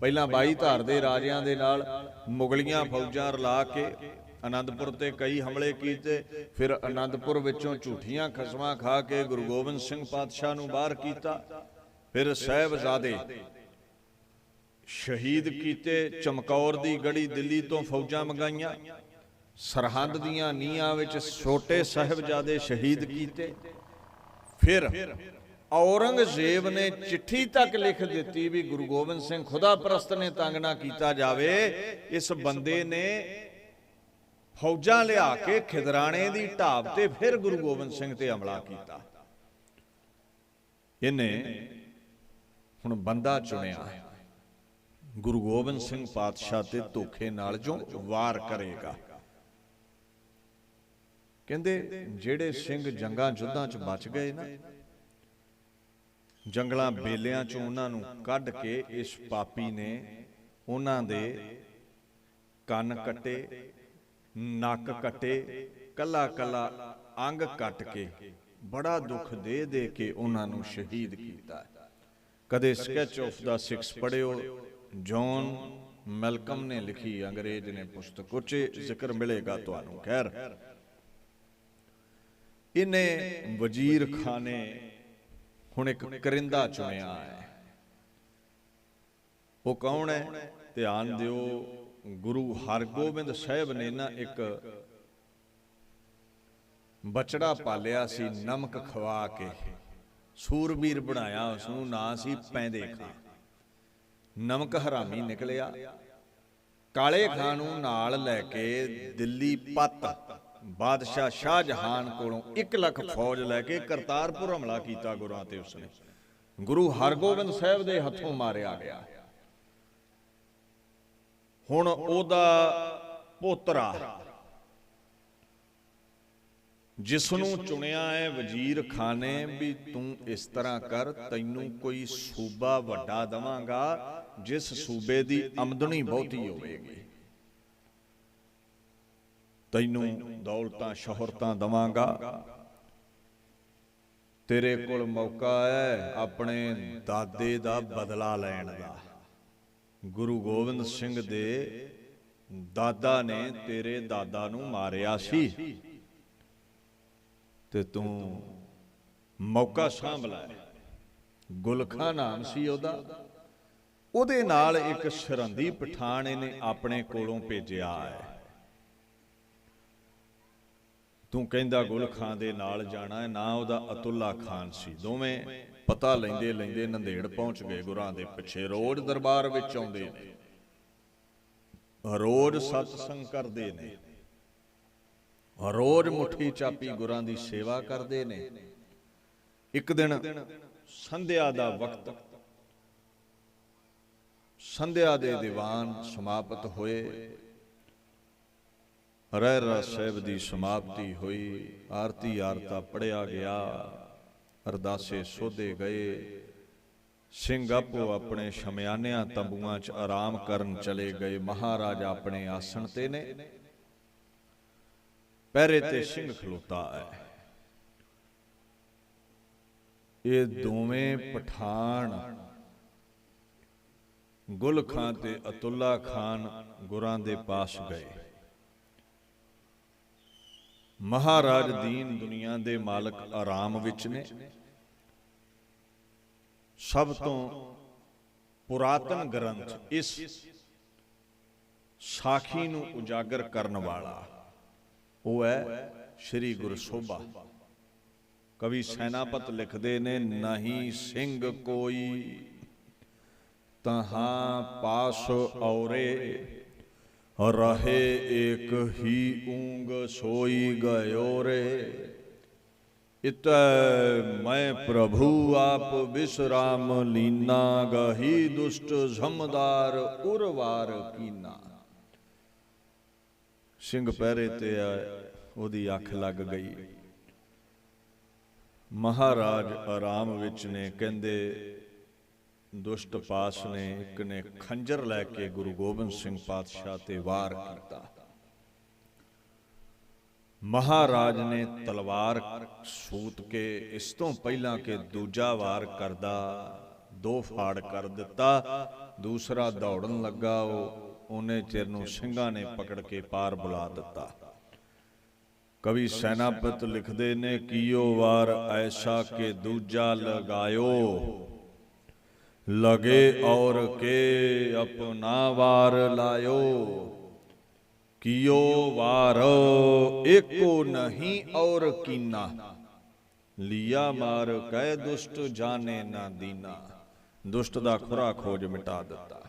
ਪਹਿਲਾਂ 22 ਧਾਰ ਦੇ ਰਾਜਿਆਂ ਦੇ ਨਾਲ ਮੁਗਲੀਆਂ ਫੌਜਾਂ ਰਲਾ ਕੇ ਆਨੰਦਪੁਰ ਤੇ ਕਈ ਹਮਲੇ ਕੀਤੇ। ਫਿਰ ਆਨੰਦਪੁਰ ਵਿੱਚੋਂ ਝੂਠੀਆਂ ਖਸਮਾਂ ਖਾ ਕੇ ਗੁਰੂ ਗੋਬਿੰਦ ਸਿੰਘ ਪਾਤਸ਼ਾਹ ਨੂੰ ਬਾਹਰ ਕੀਤਾ। ਫਿਰ ਸਾਹਿਬਜ਼ਾਦੇ ਸ਼ਹੀਦ ਕੀਤੇ। ਚਮਕੌਰ ਦੀ ਗੜੀ ਦਿੱਲੀ ਤੋਂ ਫੌਜਾਂ ਮੰਗਾਈਆਂ। ਸਰਹੰਦ ਦੀਆਂ ਨੀਹਾਂ ਵਿੱਚ ਛੋਟੇ ਸਾਹਿਬਜ਼ਾਦੇ ਸ਼ਹੀਦ ਕੀਤੇ। ਫਿਰ ਔਰੰਗਜ਼ੇਬ ਨੇ ਚਿੱਠੀ ਤੱਕ ਲਿਖ ਦਿੱਤੀ ਵੀ ਗੁਰੂ ਗੋਬਿੰਦ ਸਿੰਘ ਖੁਦਾ ਪ੍ਰਸਤ ਨੇ ਤੰਗ ਨਾ ਕੀਤਾ ਜਾਵੇ। ਇਸ ਬੰਦੇ ਨੇ ਫੌਜਾਂ ਲਿਆ ਕੇ ਖਿਦਰਾਣੇ ਦੀ ਢਾਬ ਤੇ ਫਿਰ ਗੁਰੂ ਗੋਬਿੰਦ ਸਿੰਘ ਤੇ ਹਮਲਾ ਕੀਤਾ। ਇਹਨੇ ਹੁਣ ਬੰਦਾ ਚੁਣਿਆ ਗੁਰੂ ਗੋਬਿੰਦ ਸਿੰਘ ਪਾਤਸ਼ਾਹ ਤੇ ਧੋਖੇ ਨਾਲ ਜੋ ਵਾਰ ਕਰੇਗਾ। ਕਹਿੰਦੇ ਜਿਹੜੇ ਸਿੰਘ ਜੰਗਾਂ ਯੁੱਧਾਂ 'ਚ ਬਚ ਗਏ ਨਾ, ਜੰਗਲਾਂ ਬੇਲਿਆਂ 'ਚੋਂ ਉਹਨਾਂ ਨੂੰ ਕੱਢ ਕੇ ਇਸ ਪਾਪੀ ਨੇ ਉਹਨਾਂ ਦੇ ਕੰਨ ਕੱਟੇ, ਨੱਕ ਕੱਟੇ, ਕੱਲਾ ਕੱਲਾ ਅੰਗ ਕੱਟ ਕੇ ਬੜਾ ਦੁੱਖ ਦੇ ਦੇ ਕੇ ਉਹਨਾਂ ਨੂੰ ਸ਼ਹੀਦ ਕੀਤਾ। ਕਦੇ ਸਕੈਚ ਆਫ ਦਾ ਸਿਕਸ ਪੜ੍ਹਿਓ, ਜੌਨ ਮੈਲਕਮ ਨੇ ਲਿਖੀ, ਅੰਗਰੇਜ਼ ਨੇ ਪੁਸਤਕ, ਉੱਚ ਜ਼ਿਕਰ ਮਿਲੇਗਾ ਤੁਹਾਨੂੰ। ਖੈਰ, ਇਹਨੇ ਵਜ਼ੀਰ ਖਾਨ ਨੇ ਹੁਣ ਇੱਕ ਕਰਿੰਦਾ ਚੁਣਿਆ ਹੈ। ਉਹ ਕੌਣ ਹੈ? ਧਿਆਨ ਦਿਓ। ਗੁਰੂ ਹਰਗੋਬਿੰਦ ਸਾਹਿਬ ਨੇ ਨਾ ਇੱਕ ਬਚੜਾ ਪਾਲਿਆ ਸੀ, ਨਮਕ ਖਵਾ ਕੇ ਸੂਰਬੀਰ ਬਣਾਇਆ ਉਸ ਨੂੰ, ਨਾਂ ਸੀ ਪੈਂਦੇ ਖਾਂ। ਨਮਕ ਹਰਾਮੀ ਨਿਕਲਿਆ। ਕਾਲੇ ਖਾਂ ਨੂੰ ਨਾਲ ਲੈ ਕੇ ਦਿੱਲੀ ਪੱਤ ਬਾਦਸ਼ਾਹ ਸ਼ਾਹਜਹਾਨ ਕੋਲੋਂ 1 ਲੱਖ ਫੌਜ ਲੈ ਕੇ ਕਰਤਾਰਪੁਰ ਹਮਲਾ ਕੀਤਾ ਗੁਰਾਂ ਤੇ। ਉਸਨੇ ਗੁਰੂ ਹਰਗੋਬਿੰਦ ਸਾਹਿਬ ਦੇ ਹੱਥੋਂ ਮਾਰਿਆ ਗਿਆ। ਹੁਣ ਉਹਦਾ ਪੋਤਰਾ ਜਿਸ ਨੂੰ ਚੁਣਿਆ ਹੈ ਵਜ਼ੀਰ ਖਾਨ ਨੇ ਵੀ ਤੂੰ ਇਸ ਤਰ੍ਹਾਂ ਕਰ, ਤੈਨੂੰ ਕੋਈ ਸੂਬਾ ਵੱਡਾ ਦਵਾਂਗਾ ਜਿਸ ਸੂਬੇ ਦੀ ਆਮਦਨੀ ਬਹੁਤੀ ਹੋਵੇਗੀ, ਤੈਨੂੰ ਦੌਲਤਾਂ ਸ਼ੋਹਰਤਾਂ ਦਵਾਂਗਾ। ਤੇਰੇ ਕੋਲ ਮੌਕਾ ਹੈ ਆਪਣੇ ਦਾਦੇ ਦਾ ਬਦਲਾ ਲੈਣ ਦਾ। ਗੁਰੂ ਗੋਬਿੰਦ ਸਿੰਘ ਦੇ ਦਾਦਾ ਨੇ ਤੇਰੇ ਦਾਦਾ ਨੂੰ ਮਾਰਿਆ ਸੀ ਤੇ ਤੂੰ ਮੌਕਾ ਸਾਂਭ ਲੈ। ਗੁਲਖਾ ਨਾਮ ਸੀ ਉਹਦਾ। ਉਹਦੇ ਨਾਲ ਇੱਕ ਸਰਹੰਦੀ ਪਠਾਨ ਇਹਨੇ ਆਪਣੇ ਕੋਲੋਂ ਭੇਜਿਆ ਹੈ। ਤੂੰ ਕਹਿੰਦਾ ਗੁਲ ਖਾਨ ਦੇ ਨਾਲ ਜਾਣਾ ਹੈ, ਨਾ ਉਹਦਾ ਅਤੁੱਲਾ ਖਾਨ ਸੀ। ਦੋਵੇਂ ਪਤਾ ਲੈਂਦੇ ਲੈਂਦੇ ਨੰਦੇੜ ਪਹੁੰਚ ਗਏ ਗੁਰਾਂ ਦੇ ਪਿੱਛੇ। ਰੋਜ਼ ਦਰਬਾਰ ਵਿੱਚ ਆਉਂਦੇ ਨੇ, ਰੋਜ਼ ਸਤਸੰਗ ਕਰਦੇ ਨੇ, ਰੋਜ਼ ਮੁੱਠੀ ਚਾਪੀ ਗੁਰਾਂ ਦੀ ਸੇਵਾ ਕਰਦੇ ਨੇ। ਇੱਕ ਦਿਨ ਸੰਧਿਆ ਦਾ ਵਕਤ, ਸੰਧਿਆ ਦੇ ਦੀਵਾਨ ਸਮਾਪਤ ਹੋਏ, ਰਹਿਰਾਸ ਸਾਹਿਬ ਦੀ ਸਮਾਪਤੀ ਹੋਈ, ਆਰਤੀ ਆਰਤਾ ਪੜਿਆ ਗਿਆ, ਅਰਦਾਸੇ ਸੋਧੇ ਗਏ। ਸਿੰਘ ਆਪੋ ਆਪਣੇ ਸ਼ਮਿਆਨਿਆਂ ਤੰਬੂਆਂ 'ਚ ਆਰਾਮ ਕਰਨ ਚਲੇ ਗਏ। ਮਹਾਰਾਜ ਆਪਣੇ ਆਸਣ ਤੇ ਨੇ, ਪਹਿਰੇ ਤੇ ਸਿੰਘ ਖਲੋਤਾ ਹੈ। ਇਹ ਦੋਵੇਂ ਪਠਾਨ ਗੁਲ ਖਾਨ ਤੇ ਅਤੁੱਲਾ ਖਾਨ ਗੁਰਾਂ ਦੇ ਪਾਸ ਗਏ। ਮਹਾਰਾਜ ਦੀਨ ਦੁਨੀਆ ਦੇ ਮਾਲਕ ਆਰਾਮ ਵਿੱਚ ਨੇ। ਸਭ ਤੋਂ ਪੁਰਾਤਨ ਗ੍ਰੰਥ ਇਸ ਸਾਖੀ ਨੂੰ ਉਜਾਗਰ ਕਰਨ ਵਾਲਾ ਉਹ ਹੈ ਸ਼੍ਰੀ ਗੁਰੂ ਸੋਭਾ। ਕਵੀ ਸੈਨਾਪਤ ਲਿਖਦੇ ਨੇ, ਨਹੀਂ ਸਿੰਘ ਕੋਈ ਤਹਾਂ ਪਾਸ ਔਰੇ, ਰਹੇ ਏਕ ਹੀ ਊਂਗ ਸੋਈ ਗਇਓ ਰੇ। ਇਤੈ ਮੈਂ ਪ੍ਰਭੂ ਆਪ ਵਿਸਰਾਮ ਲੀਨਾ, ਗਹੀ ਦੁਸ਼ਟ ਜ਼ਮਦਾਰ ਉਰਵਾਰ ਕੀਨਾ। ਸਿੰਘ ਪਹਿਰੇ ਤੇ ਉਹਦੀ ਅੱਖ ਲੱਗ ਗਈ। ਮਹਾਰਾਜ ਆਰਾਮ ਵਿੱਚ ਨੇ। ਕਹਿੰਦੇ ਦੁਸ਼ਟ ਪਾਸ ਨੇ ਇੱਕ ਨੇ ਖੰਜਰ ਲੈ ਕੇ ਗੁਰੂ ਗੋਬਿੰਦ ਸਿੰਘ ਪਾਤਸ਼ਾਹ ਤੇ ਵਾਰ ਕੀਤਾ। ਮਹਾਰਾਜ ਨੇ ਤਲਵਾਰ ਸੂਤ ਕੇ ਇਸ ਤੋਂ ਪਹਿਲਾਂ ਕਿ ਦੂਜਾ ਵਾਰ ਕਰਦਾ 2 ਫਾੜ ਕਰ ਦਿੱਤਾ। ਦੂਸਰਾ ਦੌੜਨ ਲੱਗਾ, ਉਹਨੇ ਚਿਰ ਨੂੰ ਸਿੰਘਾਂ ਨੇ ਪਕੜ ਕੇ ਪਾਰ ਬੁਲਾ ਦਿੱਤਾ। ਕਵੀ ਸੈਨਾਪਤ ਲਿਖਦੇ ਨੇ, ਕੀਓ ਵਾਰ ਐਸਾ ਕਿ ਦੂਜਾ ਲਗਾਇਓ, ਲਗੇ ਔਰ ਕੇ ਆਪਣਾ ਵਾਰ ਲਾਇਓ। ਕੀਓ ਵਾਰ ਏਕੋ ਨਹੀਂ ਔਰ ਕੀਨਾ, ਲਿਆ ਮਾਰ ਕਹਿ ਦੁਸ਼ਟ ਜਾਣੇ ਨਾ ਦੀਨਾ। ਦੁਸ਼ਟ ਦਾ ਖੁਰਾ ਖੋਜ ਮਿਟਾ ਦਿੱਤਾ।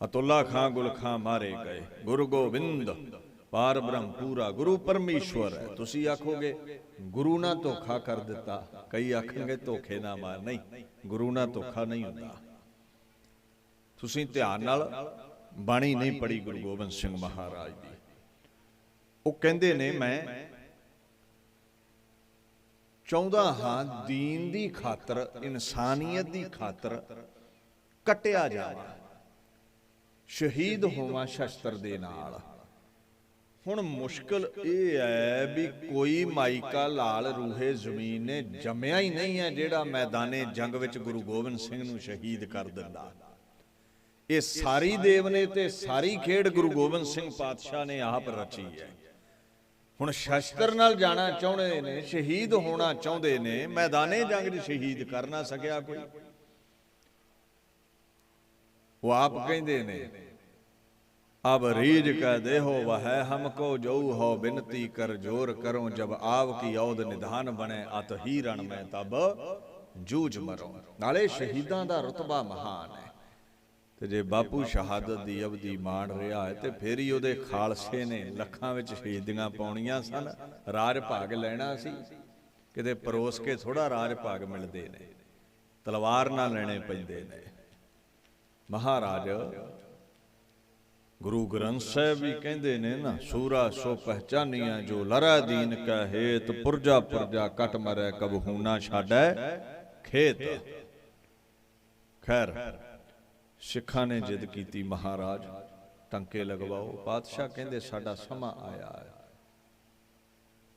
ਅਤੁੱਲਾ ਖਾਂ ਗੁਲ ਖਾਂ ਮਾਰੇ ਗਏ। ਗੁਰੂ ਗੋਬਿੰਦ ਪਾਰ ਬ੍ਰਹਮ ਪੂਰਾ, ਗੁਰੂ ਪਰਮੇਸ਼ਵਰ ਹੈ। ਤੁਸੀਂ ਆਖੋਗੇ ਗੁਰੂ ਨਾਲ ਧੋਖਾ ਕਰ ਦਿੱਤਾ, ਕਈ ਆਖਣਗੇ ਧੋਖੇ ਨਾ ਮਾਰ। ਨਹੀਂ, ਗੁਰੂ ਨਾਲ ਧੋਖਾ ਨਹੀਂ ਹੁੰਦਾ। ਤੁਸੀਂ ਧਿਆਨ ਨਾਲ ਬਾਣੀ ਨਹੀਂ ਪੜ੍ਹੀ ਗੁਰੂ ਗੋਬਿੰਦ ਸਿੰਘ ਮਹਾਰਾਜ ਦੀ। ਉਹ ਕਹਿੰਦੇ ਨੇ, ਮੈਂ ਚਾਹੁੰਦਾ ਹਾਂ ਦੀਨ ਦੀ ਖਾਤਰ, ਇਨਸਾਨੀਅਤ ਦੀ ਖਾਤਰ ਕੱਟਿਆ ਜਾਵਾਂ, ਸ਼ਹੀਦ ਹੋਵਾਂ ਸ਼ਸਤਰ ਦੇ ਨਾਲ। ਹੁਣ ਮੁਸ਼ਕਲ ਇਹ ਹੈ ਵੀ ਕੋਈ ਮਾਈਕਾ ਲਾਲ ਰੂਹੇ ਜ਼ਮੀਨ ਨੇ ਜੰਮਿਆ ਹੀ ਨਹੀਂ ਹੈ ਜਿਹੜਾ ਮੈਦਾਨੇ ਜੰਗ ਵਿੱਚ ਗੁਰੂ ਗੋਬਿੰਦ ਸਿੰਘ ਨੂੰ ਸ਼ਹੀਦ ਕਰ ਦਿੰਦਾ। ਇਹ ਸਾਰੀ ਦੇਵ ਨੇ ਤੇ ਸਾਰੀ ਖੇਡ ਗੁਰੂ ਗੋਬਿੰਦ ਸਿੰਘ ਪਾਤਸ਼ਾਹ ਨੇ ਆਪ ਰਚੀ ਹੈ। ਹੁਣ ਸ਼ਸਤਰ ਨਾਲ ਜਾਣਾ ਚਾਹੁੰਦੇ ਨੇ, ਸ਼ਹੀਦ ਹੋਣਾ ਚਾਹੁੰਦੇ ਨੇ, ਮੈਦਾਨੇ ਜੰਗ 'ਚ ਸ਼ਹੀਦ ਕਰ ਨਾ ਸਕਿਆ ਕੋਈ। ਉਹ ਆਪ ਕਹਿੰਦੇ ਨੇ, अब रीज का देहो वह हमको जो हो, बिनती कर जोर करो, जब आव की औद निधान बने, अत ही रण में तब जूझ मरो। नाले शहीदां दा रुतबा महान है। ਤੇ ਜੇ ਬਾਪੂ ਸ਼ਹਾਦਤ ਦੀ ਅਵਧੀ ਮਾਣ ਰਿਹਾ ਹੈ ਤੇ ਫੇਰ ਹੀ ਉਹਦੇ ਖਾਲਸੇ ਨੇ ਲੱਖਾਂ ਵਿੱਚ ਸ਼ਹੀਦੀਆਂ ਪਾਉਣੀਆਂ ਸਨ, ਰਾਜ ਭਾਗ ਲੈਣਾ ਸੀ। ਕਿਤੇ ਪਰੋਸ ਕੇ ਥੋੜਾ ਰਾਜ ਭਾਗ ਮਿਲਦੇ ਨੇ, ਤਲਵਾਰ ਨਾਲ ਲੈਣੇ ਪੈਂਦੇ ਨੇ। ਮਹਾਰਾਜ ਗੁਰੂ ਗ੍ਰੰਥ ਸਾਹਿਬ ਵੀ ਕਹਿੰਦੇ ਨੇ ਨਾ, ਸੂਰਾ ਸੋ ਪਹਿਚਾਨੀਆਂ ਜੋ ਲੜਾ ਦੀਨ ਕਾ ਹੇਤ, ਪੁਰਜਾ ਪੁਰਜਾ ਕਟ ਮਰੈ ਕਬਹੂ ਨਾ ਛਾੜੈ ਖੇਤ। ਖੈਰ ਸਿੱਖਾਂ ਨੇ ਜਿੱਦ ਕੀਤੀ, ਮਹਾਰਾਜ ਟੰਕੇ ਲਗਵਾਓ। ਪਾਤਸ਼ਾਹ ਕਹਿੰਦੇ ਸਾਡਾ ਸਮਾਂ ਆਇਆ ਹੈ।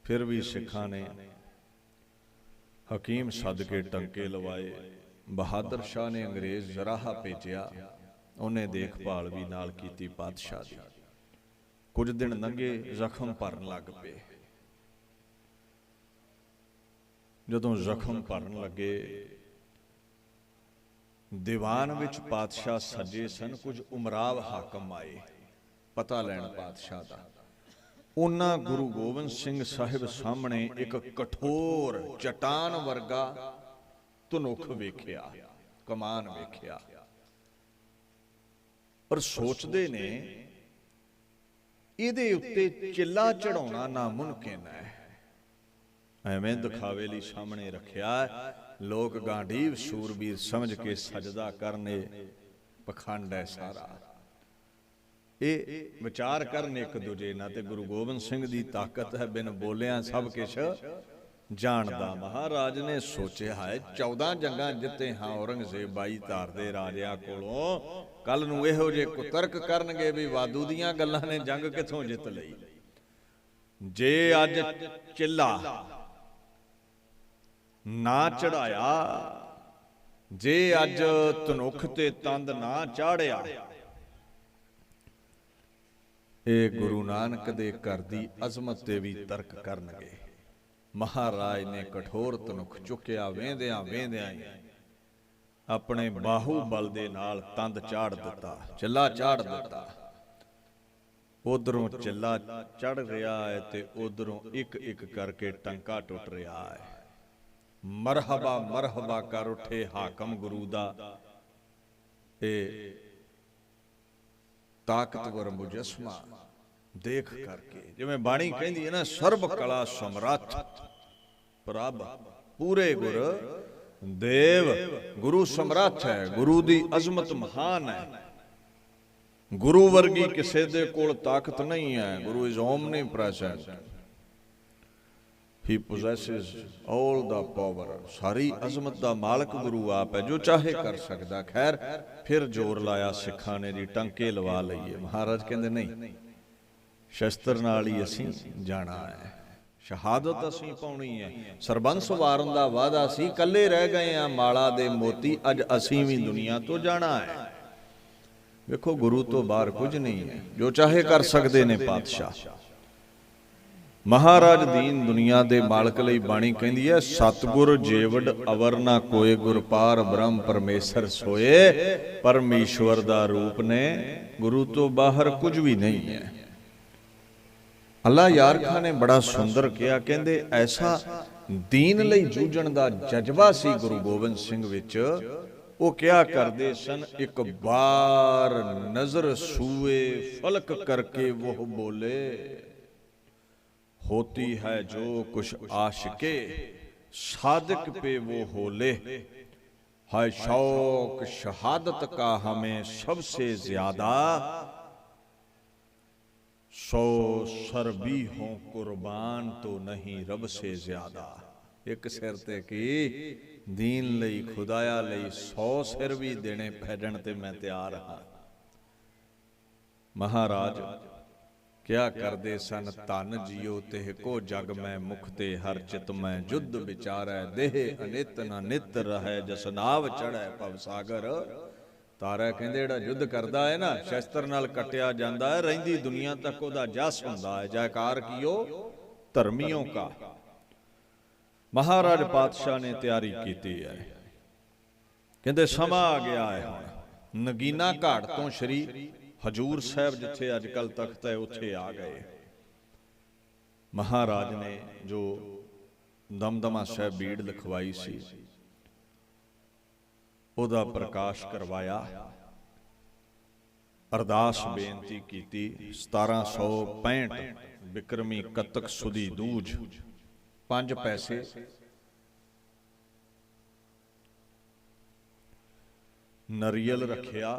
ਫਿਰ ਵੀ ਸਿੱਖਾਂ ਨੇ ਹਕੀਮ ਸੱਦ ਕੇ ਟੰਕੇ ਲਵਾਏ। ਬਹਾਦਰ ਸ਼ਾਹ ਨੇ ਅੰਗਰੇਜ਼ ਜ਼ਰਾਹਾ ਭੇਜਿਆ, ਉਹਨੇ ਦੇਖਭਾਲ ਵੀ ਨਾਲ ਕੀਤੀ ਪਾਤਸ਼ਾਹ ਦੀ। ਕੁਝ ਦਿਨ ਲੰਘੇ, ਜ਼ਖਮ ਭਰਨ ਲੱਗ ਪਏ। ਜਦੋਂ ਜ਼ਖਮ ਭਰਨ ਲੱਗੇ, ਦੀਵਾਨ ਵਿੱਚ ਪਾਤਸ਼ਾਹ ਸੱਜੇ ਸਨ। ਕੁਝ ਉਮਰਾਵ ਹਾਕਮ ਆਏ ਪਤਾ ਲੈਣ ਪਾਤਸ਼ਾਹ ਦਾ। ਉਹਨਾਂ ਗੁਰੂ ਗੋਬਿੰਦ ਸਿੰਘ ਸਾਹਿਬ ਸਾਹਮਣੇ ਇੱਕ ਕਠੋਰ ਚਟਾਨ ਵਰਗਾ ਧਨੁਖ ਵੇਖਿਆ, ਕਮਾਨ ਵੇਖਿਆ, ਪਰ ਸੋਚਦੇ ਨੇ ਇਹਦੇ ਉੱਤੇ ਚਿੱਲਾ ਚੜਾਉਣਾ ਨਾਮੁਮਕਿਨ ਹੈ। ਐਵੇਂ ਦਿਖਾਵੇ ਲਈ ਸਾਹਮਣੇ ਰੱਖਿਆ। ਲੋਕ ਗਾਂਢੀਵ ਸੂਰਬੀਰ ਸਮਝ ਕੇ ਸਜਦਾ ਕਰਨੇ, ਪਖੰਡ ਹੈ ਸਾਰਾ। ਇਹ ਵਿਚਾਰ ਕਰਨ ਇੱਕ ਦੂਜੇ ਨਾਲ। ਤੇ ਗੁਰੂ ਗੋਬਿੰਦ ਸਿੰਘ ਦੀ ਤਾਕਤ ਹੈ, ਬਿਨ ਬੋਲਿਆਂ ਸਭ ਕੁਛ ਜਾਣਦਾ। ਮਹਾਰਾਜ ਨੇ ਸੋਚਿਆ ਹੈ 14 ਜੰਗਾਂ ਜਿੱਤੇ ਹਾਂ ਔਰੰਗਜ਼ੇਬ 22 ਧਾਰ ਦੇ ਰਾਜਿਆਂ ਕੋਲੋਂ, ਕੱਲ ਨੂੰ ਇਹੋ ਜਿਹੇ ਕੁਤਰਕ ਕਰਨਗੇ ਵੀ ਵਾਧੂ ਦੀਆਂ ਗੱਲਾਂ ਨੇ, ਜੰਗ ਕਿੱਥੋਂ ਜਿੱਤ ਲਈ। ਜੇ ਅੱਜ ਚਿੱਲਾ ਨਾ ਚੜਾਇਆ, ਜੇ ਅੱਜ ਧਨੁਖ ਤੇ ਤੰਦ ਨਾ ਚਾੜਿਆ, ਇਹ ਗੁਰੂ ਨਾਨਕ ਦੇ ਘਰ ਦੀ ਅਜ਼ਮਤ ਤੇ ਵੀ ਤਰਕ ਕਰਨਗੇ। ਮਹਾਰਾਜ ਨੇ ਕਠੋਰ ਧਨੁਖ ਚੁੱਕਿਆ। ਵੇਂਦਿਆਂ ਵੇਂਦਿਆਂ ਹੀ ਆਪਣੇ ਬਾਹੂ ਬਲ ਦੇ ਨਾਲ ਤੰਦ ਚਾੜ ਦਿੱਤਾ, ਚੱਲਾ ਚਾੜ ਦਿੱਤਾ। ਉਧਰੋਂ ਚੱਲਾ ਚੜ ਰਿਹਾ ਹੈ ਤੇ ਉਧਰੋਂ ਇੱਕ ਇੱਕ ਕਰਕੇ ਟੰਕਾ ਟੁੱਟ ਰਿਹਾ ਹੈ। ਮਰਹਬਾ ਮਰਹਬਾ ਕਰ ਉੱਠੇ ਹਾਕਮ ਗੁਰੂ ਦਾ ਇਹ ਤਾਕਤਵਰ ਮੁਜਸਮਾ ਦੇਖ ਕਰਕੇ। ਜਿਵੇਂ ਬਾਣੀ ਕਹਿੰਦੀ ਹੈ ਨਾ, ਸਰਬ ਕਲਾ ਸਮਰੱਥ ਪ੍ਰਭ ਪੂਰੇ ਗੁਰ ਦੇਵ। ਗੁਰੂ ਸਮਰੱਥ ਹੈ, ਗੁਰੂ ਦੀ ਅਜ਼ਮਤ ਮਹਾਨ ਹੈ। ਗੁਰੂ ਵਰਗੀ ਕਿਸੇ ਦੇ ਕੋਲ ਤਾਕਤ ਨਹੀਂ ਹੈ। ਗੁਰੂ is ਓਮਨੀਪ੍ਰੈਜ਼ੈਂਟ, he ਪੋਸੈਸਸ all the power. ਸਾਰੀ ਅਜ਼ਮਤ ਦਾ ਮਾਲਕ ਗੁਰੂ ਆਪ ਹੈ, ਜੋ ਚਾਹੇ ਕਰ ਸਕਦਾ। ਖੈਰ ਫਿਰ ਜ਼ੋਰ ਲਾਇਆ ਸਿੱਖਾਂ ਨੇ ਜੀ, ਟੰਕੇ ਲਵਾ ਲਈਏ। ਮਹਾਰਾਜ ਕਹਿੰਦੇ ਨਹੀਂ, ਸ਼ਸਤਰ ਨਾਲ ਹੀ ਅਸੀਂ ਜਾਣਾ ਹੈ, ਸ਼ਹਾਦਤ ਅਸੀਂ ਪਾਉਣੀ ਹੈ। ਸਰਬੰਸ ਵਾਰਨ ਦਾ ਵਾਅਦਾ ਸੀ, ਕੱਲੇ ਰਹਿ ਗਏ ਆ ਮਾਲਾ ਦੇ ਮੋਤੀ, ਅੱਜ ਅਸੀਂ ਵੀ ਦੁਨੀਆ ਤੋਂ ਜਾਣਾ ਹੈ। ਵੇਖੋ ਗੁਰੂ ਤੋਂ ਬਾਹਰ ਕੁਝ ਨਹੀਂ ਹੈ, ਜੋ ਚਾਹੇ ਕਰ ਸਕਦੇ ਨੇ ਪਾਤਸ਼ਾਹ। ਮਹਾਰਾਜ ਦੀਨ ਦੁਨੀਆ ਦੇ ਮਾਲਕ ਲਈ ਬਾਣੀ ਕਹਿੰਦੀ ਹੈ, ਸਤਿਗੁਰ ਜੇਵੜ ਅਵਰ ਨਾ ਕੋਏ, ਗੁਰ ਪਾਰ ਬ੍ਰਹਮ ਪਰਮੇਸ਼ਰ ਸੋਏ। ਪਰਮੇਸ਼ਵਰ ਦਾ ਰੂਪ ਨੇ, ਗੁਰੂ ਤੋਂ ਬਾਹਰ ਕੁਝ ਵੀ ਨਹੀਂ ਹੈ। ਅੱਲਾ ਯਾਰ ਖਾਨ ਨੇ ਬੜਾ ਸੁੰਦਰ ਕਿਹਾ, ਕਹਿੰਦੇ ਐਸਾ ਦੀਨ ਲਈ ਜੂਝਣ ਦਾ ਜਜ਼ਬਾ ਸੀ ਗੁਰੂ ਗੋਬਿੰਦ ਸਿੰਘ ਵਿੱਚ। ਉਹ ਕਿਹਾ ਕਰਦੇ ਸਨ, ਇੱਕ ਬਾਰ ਨਜ਼ਰ ਸੂਏ ਫਲਕ ਕਰਕੇ ਉਹ ਬੋਲੇ, ਹੋਤੀ ਹੈ ਜੋ ਕੁਛ ਆਸ਼ਕੇ सादिक पे वो होले है शौक शहादत का हमें सबसे ज्यादा सौ सर भी हों कुर्बान तो नहीं रब से ज्यादा। एक सिर ते की दीन लई खुदाया लई 100 सिर भी देने पैजण ते मैं तैयार हाँ। महाराज क्या करदे सन धन जियो तेह को जग में मुखते हर चित में जुद्ध विचारै देह अनित न नित रहै जसनाव चढ़ै भव सागर। तारा कहंदे जिहड़ा युद्ध करदा है ना शस्त्र नाल कटिया जांदा है रहिंदी दुनिया तक ओदा जस हुंदा है। जयकार कियो धर्मियों का। महाराज पातशाह ने तैयारी कीती है। कहंदे समा आ गया है हुण नगीना घाट तो श्री हजूर साहब जिथे अजकल तख्त है उत्थे आ गए। महाराज ने जो दमदमा साहब बीड़ लिखवाई सी ओदा प्रकाश करवाया, अरदास बेनती कीती। 1765 विक्रमी कतक सुदी दूज 5 पैसे नरियल रखिया